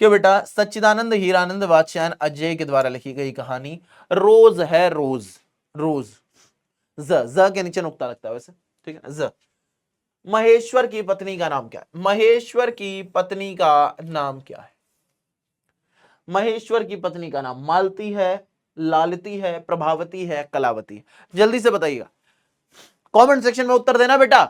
कि बेटा सच्चिदानंद हीरानंद वात्स्यायन अजय के द्वारा लिखी गई कहानी रोज है, रोज। रोज ज के नीचे नुक्ता लगता है वैसे, ठीक है। ज महेश्वर की पत्नी का नाम क्या है। महेश्वर की पत्नी का नाम क्या है। महेश्वर की पत्नी का नाम मालती है, लालती है, प्रभावती है, कलावती है। जल्दी से बताइएगा, कमेंट सेक्शन में उत्तर देना बेटा।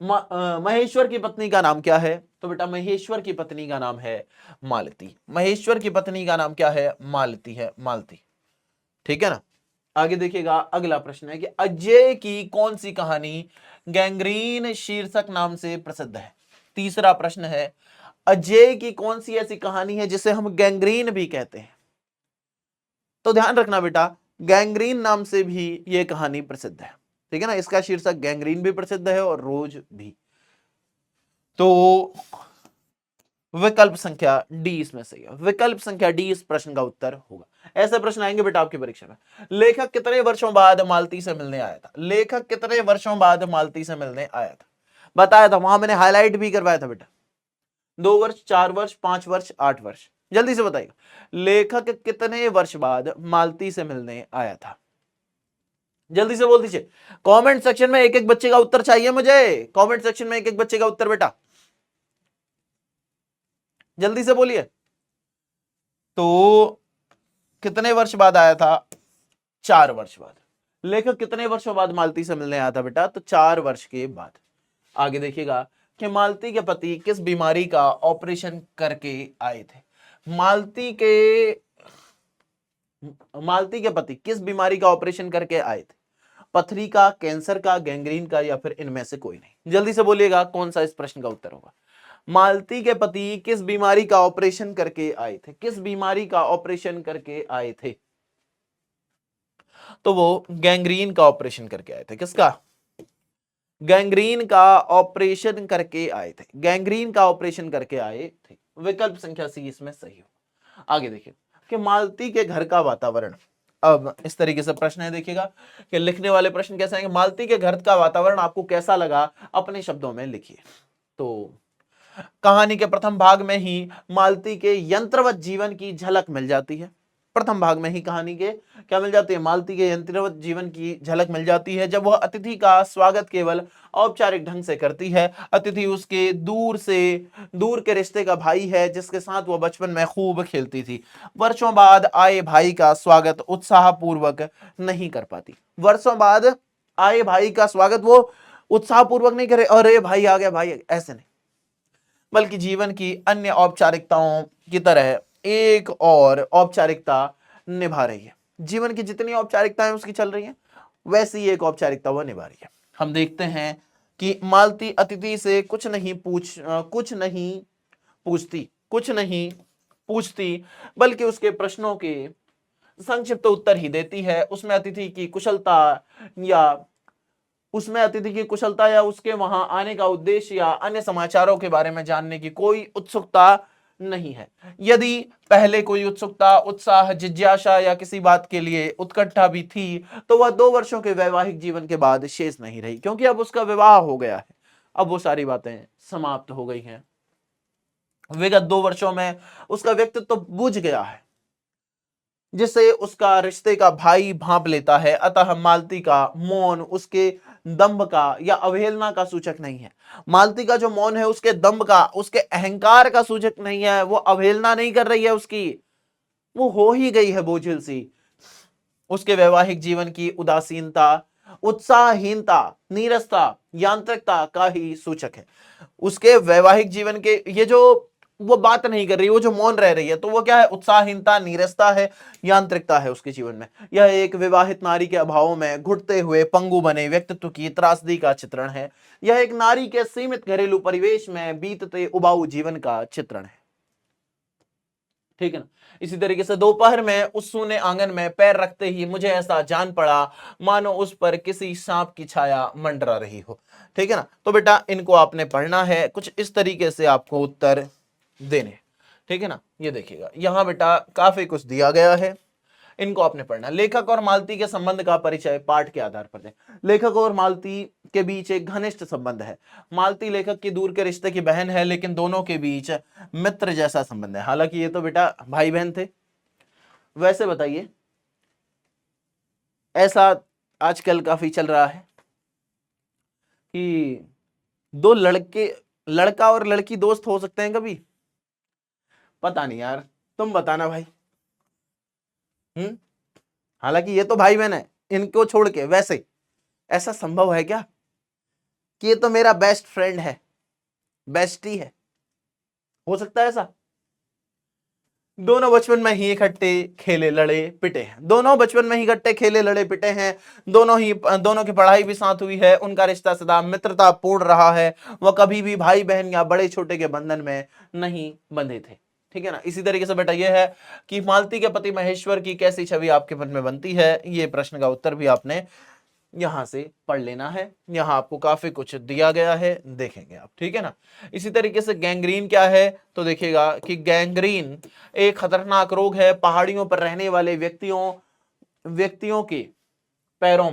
महेश्वर की पत्नी का नाम क्या है। तो बेटा महेश्वर की पत्नी का नाम है मालती। महेश्वर की पत्नी का नाम क्या है, मालती है, मालती, ठीक है ना। आगे देखिएगा, अगला प्रश्न है कि अजय की कौन सी कहानी गैंग्रीन शीर्षक नाम से प्रसिद्ध है। तीसरा प्रश्न है अजय की कौन सी ऐसी कहानी है जिसे हम गैंग्रीन भी कहते हैं। तो ध्यान रखना बेटा, गैंग्रीन नाम से भी यह कहानी प्रसिद्ध है, ठीक है ना। इसका शीर्षक गैंग्रीन भी प्रसिद्ध है और रोज भी। तो विकल्प संख्या डी इसमें सही है, विकल्प संख्या डी इस प्रश्न का उत्तर होगा। ऐसे प्रश्न आएंगे बेटा आपकी परीक्षा में। लेखक कितने वर्षों बाद मालती से मिलने आया था। लेखक कितने वर्षों बाद मालती से मिलने आया था, बताया था, वहां मैंने हाईलाइट भी करवाया था बेटा। 2 वर्ष, 4 वर्ष, 5 वर्ष, 8 वर्ष। जल्दी से बताइए, लेखक कितने वर्ष बाद मालती से मिलने आया था। जल्दी से बोल दीजिए, कमेंट सेक्शन में एक एक बच्चे का उत्तर चाहिए मुझे, कमेंट सेक्शन में एक एक बच्चे का उत्तर बेटा, जल्दी से बोलिए। तो कितने वर्ष बाद आया था, 4 वर्ष बाद। लेखक कितने वर्षों बाद मालती से मिलने आया था बेटा, तो 4 वर्ष के बाद। आगे देखिएगा कि मालती के पति किस बीमारी का ऑपरेशन करके आए थे। मालती के पति किस बीमारी का ऑपरेशन करके आए थे। पथरी का, कैंसर का, गैंग्रीन का, या फिर इनमें से कोई नहीं। जल्दी से बोलिएगा कौन सा इस प्रश्न का उत्तर होगा। मालती के पति किस बीमारी का ऑपरेशन करके आए थे, किस बीमारी का ऑपरेशन करके आए थे। तो वो गैंग्रीन का ऑपरेशन करके आए थे। किसका, गैंग्रीन का ऑपरेशन करके आए थे, गैंग्रीन का ऑपरेशन करके आए थे। विकल्प संख्या सी इसमें सही हो। आगे देखिए कि मालती के घर का वातावरण, अब इस तरीके से प्रश्न है, देखिएगा कि लिखने वाले प्रश्न कैसे आएंगे। मालती के घर का वातावरण आपको कैसा लगा, अपने शब्दों में लिखिए। तो कहानी के प्रथम भाग में ही मालती के यंत्रवत जीवन की झलक मिल जाती है। प्रथम भाग में ही कहानी के क्या मिल जाती है, मालती के यंत्रवत जीवन की झलक मिल जाती है, जब वह अतिथि का स्वागत केवल औपचारिक ढंग से करती है। अतिथि उसके दूर के रिश्ते का भाई है, जिसके साथ वह बचपन में खूब खेलती थी। वर्षों बाद आए भाई का स्वागत उत्साह पूर्वक नहीं कर पाती। वर्षों बाद आए भाई का स्वागत वो उत्साह पूर्वक नहीं करे, अरे भाई आ गया भाई, ऐसे नहीं, बल्कि जीवन की अन्य औपचारिकताओं की तरह एक और औपचारिकता निभा रही है। जीवन की जितनी औपचारिकताएं उसकी चल रही हैं, वैसी एक औपचारिकता वह निभा रही है। हम देखते हैं कि मालती अतिथि से कुछ नहीं पूछती, कुछ नहीं पूछती, बल्कि उसके प्रश्नों के संक्षिप्त उत्तर ही देती है। उसमें अतिथि की कुशलता या उसके वहां आने का उद्देश्य या अन्य समाचारों के बारे में जानने की कोई उत्सुकता नहीं है। यदि पहले कोई उत्सुकता, उत्साह, जिज्ञासा या किसी बात के लिए उत्कंठा भी थी, तो वह 2 वर्षों के वैवाहिक जीवन के बाद शेष नहीं रही, क्योंकि अब उसका विवाह हो गया है। अब वो सारी बातें समाप्त हो गई हैं। विगत 2 वर्षों में उसका व्यक्तित्व तो बुझ गया है, जिसे उसका रिश्ते का भाई भांप लेता है। अतः मालती का मौन उसके दंभ का या अवहेलना का सूचक नहीं है। मालती का जो मौन है उसके दंभ का, उसके अहंकार का सूचक नहीं है। वो अवहेलना नहीं कर रही है उसकी, वो हो ही गई है बोझिल सी। उसके वैवाहिक जीवन की उदासीनता, उत्साहहीनता, नीरसता, यांत्रिकता का ही सूचक है। उसके वैवाहिक जीवन के ये जो वो बात नहीं कर रही, वो जो मौन रह रही है, तो वो क्या है? उत्साहहीनता, नीरसता है, यांत्रिकता है उसके जीवन में। यह एक विवाहित नारी के अभाव में घुटते हुए पंगु बने व्यक्तित्व की त्रासदी का चित्रण है। यह एक नारी के सीमित घरेलू परिवेश में बीतते उबाऊ जीवन का चित्रण है। ठीक है ना? इसी तरीके से दोपहर में उस सूने आंगन में पैर रखते ही मुझे ऐसा जान पड़ा मानो उस पर किसी सांप की छाया मंडरा रही हो। ठीक है ना? तो बेटा इनको आपने पढ़ना है, कुछ इस तरीके से आपको उत्तर देने। ठीक है ना? ये देखिएगा, यहां बेटा काफी कुछ दिया गया है, इनको आपने पढ़ना। लेखक और मालती के संबंध का परिचय पाठ के आधार पर दें। लेखक और मालती के बीच एक घनिष्ठ संबंध है। मालती लेखक की दूर के रिश्ते की बहन है, लेकिन दोनों के बीच मित्र जैसा संबंध है। हालांकि ये तो बेटा भाई बहन थे। वैसे बताइए, ऐसा आजकल काफी चल रहा है कि दो लड़के, लड़का और लड़की दोस्त हो सकते हैं कभी? पता नहीं यार, तुम बताना भाई। हालांकि ये तो भाई बहन है, इनको छोड़ के वैसे ऐसा संभव है क्या कि ये तो मेरा बेस्ट फ्रेंड है, बेस्टी है? हो सकता है ऐसा? दोनों बचपन में ही इकट्ठे खेले लड़े पिटे हैं। दोनों बचपन में ही इकट्ठे खेले लड़े पिटे हैं। दोनों की पढ़ाई भी साथ हुई है। उनका रिश्ता सदा मित्रता पूर्ण रहा है। वह कभी भी भाई बहन या बड़े छोटे के बंधन में नहीं बंधे थे। ठीक है ना? इसी तरीके से बेटा यह है कि मालती के पति महेश्वर की कैसी छवि आपके मन में बनती है, ये प्रश्न का उत्तर भी आपने यहां से पढ़ लेना है। यहां आपको काफी कुछ दिया गया है, देखेंगे आप। ठीक है ना? इसी तरीके से गैंग्रीन क्या है, तो देखिएगा कि गैंग्रीन एक खतरनाक रोग है। पहाड़ियों पर रहने वाले व्यक्तियों के पैरों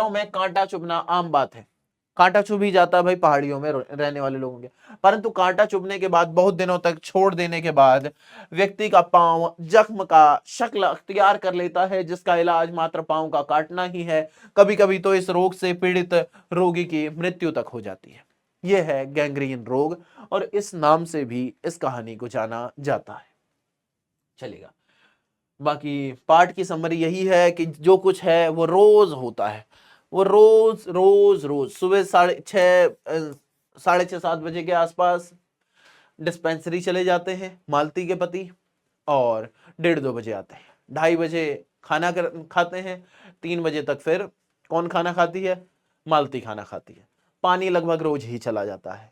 में कांटा चुभना आम बात है। कांटा चुभ ही जाता है भाई पहाड़ियों में रहने वाले लोगों के। परंतु कांटा चुभने के बाद, बहुत दिनों तक छोड़ देने के बाद, व्यक्ति का पांव जख्म का शक्ल अख्तियार कर लेता है, जिसका इलाज मात्र पांव का काटना ही है। कभी कभी तो इस रोग से पीड़ित रोगी की मृत्यु तक हो जाती है। यह है गैंग्रीन रोग, और इस नाम से भी इस कहानी को जाना जाता है। चलेगा, बाकी पाठ की समरी यही है कि जो कुछ है वो रोज होता है। वो रोज रोज रोज सुबह 6:30 7 बजे के आसपास डिस्पेंसरी चले जाते हैं मालती के पति, और 1:30-2 बजे आते हैं। 2:30 बजे खाना खाते हैं। 3 बजे तक फिर कौन खाना खाती है? मालती खाना खाती है। पानी लगभग रोज ही चला जाता है।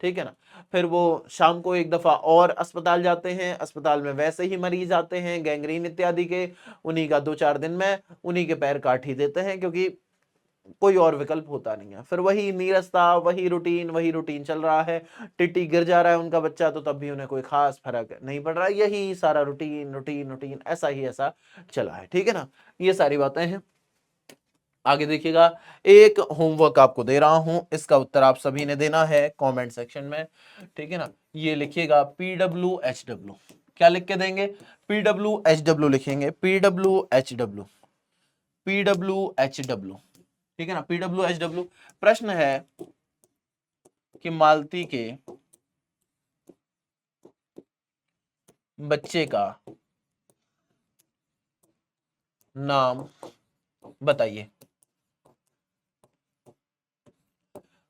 ठीक है ना? फिर वो शाम को एक दफा और अस्पताल जाते हैं। अस्पताल में वैसे ही मरीज आते हैं गैंग्रीन इत्यादि के। उन्हीं का 2-4 दिन में उन्हीं के पैर काट ही देते हैं, क्योंकि कोई और विकल्प होता नहीं है। फिर वही नीरसता, वही रूटीन चल रहा है। टिट्टी गिर जा रहा है उनका बच्चा, तो तब भी उन्हें कोई खास फर्क नहीं पड़ रहा है। यही सारा रूटीन ऐसा चला है। ठीक है ना? ये सारी बातें हैं। आगे देखिएगा, एक होमवर्क आपको दे रहा हूं, इसका उत्तर आप सभी ने देना है कमेंट सेक्शन में। ठीक है ना? ये लिखिएगा PWHW। क्या लिख के देंगे? PWHW लिखेंगे। PWHW। ठीक है ना? PWHW। प्रश्न है कि मालती के बच्चे का नाम बताइए।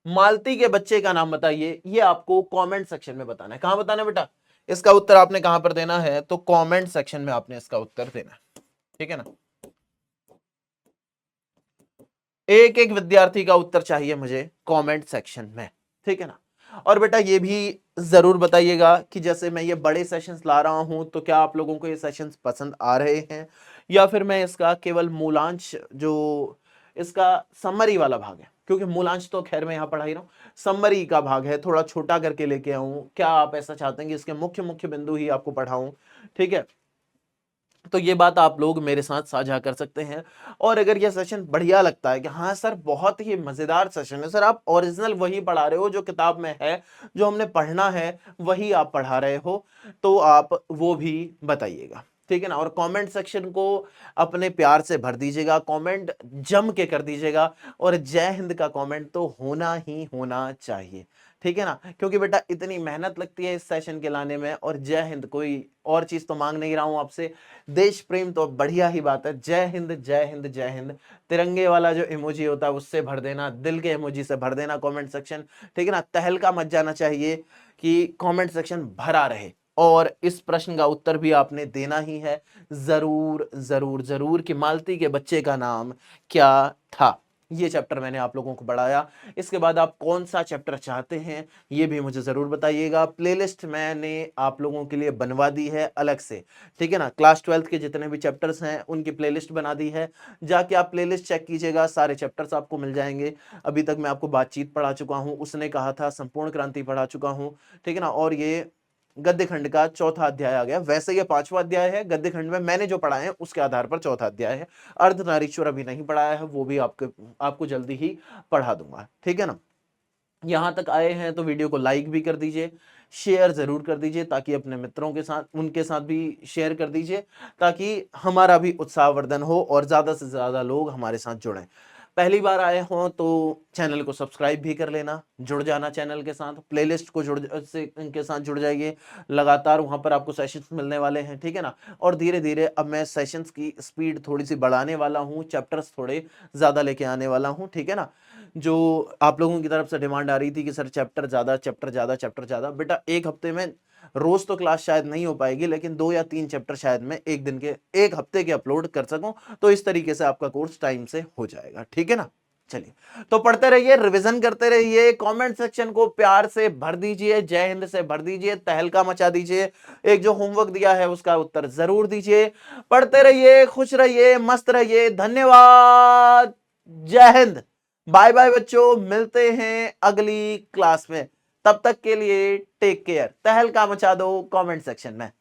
मालती के बच्चे का नाम बताइए। ये आपको कमेंट सेक्शन में बताना है। कहां बताना है बेटा? इसका उत्तर आपने कहां पर देना है? तो कमेंट सेक्शन में आपने इसका उत्तर देना है। ठीक है ना? एक एक विद्यार्थी का उत्तर चाहिए मुझे कमेंट सेक्शन में। ठीक है ना? और बेटा ये भी जरूर बताइएगा कि जैसे मैं ये बड़े सेशंस ला रहा हूं तो क्या आप लोगों को ये सेशंस पसंद आ रहे हैं, या फिर मैं इसका केवल मूलांश जो इसका समरी वाला भाग है, क्योंकि मूलांश तो खैर मैं यहाँ पढ़ा ही रहा हूँ, समरी का भाग है थोड़ा छोटा करके लेके आऊं, क्या आप ऐसा चाहते हैं कि इसके मुख्य मुख्य बिंदु ही आपको पढ़ाऊं? ठीक है, तो ये बात आप लोग मेरे साथ साझा कर सकते हैं। और अगर ये सेशन बढ़िया लगता है कि हाँ सर बहुत ही मजेदार सेशन है, सर आप ओरिजिनल वही पढ़ा रहे हो जो किताब में है, जो हमने पढ़ना है वही आप पढ़ा रहे हो, तो आप वो भी बताइएगा, ठीक है ना। और कमेंट सेक्शन को अपने प्यार से भर दीजिएगा, कमेंट जम के कर दीजिएगा, और जय हिंद का कमेंट तो होना ही होना चाहिए, ठीक है ना, क्योंकि बेटा इतनी मेहनत लगती है इस सेशन के लाने में, और जय हिंद कोई और चीज तो मांग नहीं रहा हूं आपसे, देश प्रेम तो बढ़िया ही बात है, जय हिंद जय हिंद जय हिंद, तिरंगे वाला जो इमोजी होता है उससे भर देना, दिल के इमोजी से भर देना कमेंट सेक्शन, ठीक है ना। तहलका मच जाना चाहिए कि कमेंट सेक्शन भरा रहे, और इस प्रश्न का उत्तर भी आपने देना ही है, जरूर जरूर जरूर, कि मालती के बच्चे का नाम क्या था। ये चैप्टर मैंने आप लोगों को पढ़ाया, इसके बाद आप कौन सा चैप्टर चाहते हैं ये भी मुझे जरूर बताइएगा। प्लेलिस्ट मैंने आप लोगों के लिए बनवा दी है अलग से, ठीक है ना, क्लास 12th के जितने भी चैप्टर्स हैं उनकी प्लेलिस्ट बना दी है, जाके आप प्लेलिस्ट चेक कीजिएगा, सारे चैप्टर्स आपको मिल जाएंगे। अभी तक मैं आपको बातचीत पढ़ा चुका हूं, उसने कहा था संपूर्ण क्रांति पढ़ा चुका हूं, ठीक है ना, और ये गद्य खंड का चौथा अध्याय आ गया, वैसे ये पांचवा अध्याय है, गद्य खंड में मैंने जो पढ़ा है उसके आधार पर चौथा अध्याय है। अर्धनारीश्वर अभी नहीं पढ़ाया है, वो भी आपको जल्दी ही पढ़ा दूंगा, ठीक है ना। यहां तक आए हैं तो वीडियो को लाइक भी कर दीजिए, शेयर जरूर कर दीजिए, ताकि अपने मित्रों के साथ उनके साथ भी शेयर कर दीजिए, ताकि हमारा भी उत्साहवर्धन हो और ज्यादा से ज्यादा लोग हमारे साथ जुड़ें। पहली बार आए हों तो चैनल को सब्सक्राइब भी कर लेना, जुड़ जाना चैनल के साथ, प्लेलिस्ट को जुड़ से इनके साथ जुड़ जाइए, लगातार वहां पर आपको सेशंस मिलने वाले हैं, ठीक है ना। और धीरे धीरे अब मैं सेशंस की स्पीड थोड़ी सी बढ़ाने वाला हूँ, चैप्टर्स थोड़े ज्यादा लेके आने वाला हूँ, ठीक है ना। जो आप लोगों की तरफ से डिमांड आ रही थी कि सर चैप्टर ज्यादा चैप्टर ज्यादा चैप्टर ज्यादा, बेटा एक हफ्ते में रोज तो क्लास शायद नहीं हो पाएगी, लेकिन 2 या 3 चैप्टर शायद मैं एक दिन के एक हफ्ते के अपलोड कर सकूं, तो इस तरीके से आपका कोर्स टाइम से हो जाएगा, ठीक है ना। चलिए, तो पढ़ते रहिए, रिवीजन करते रहिए, कमेंट सेक्शन को प्यार से भर दीजिए, जय हिंद से भर दीजिए, तहलका मचा दीजिए, एक जो होमवर्क दिया है उसका उत्तर जरूर दीजिए, पढ़ते रहिए, खुश रहिए, मस्त रहिए, धन्यवाद, जय हिंद, बाय बाय बच्चों, मिलते हैं अगली क्लास में, तब तक के लिए टेक केयर, तहलका मचा दो कमेंट सेक्शन में।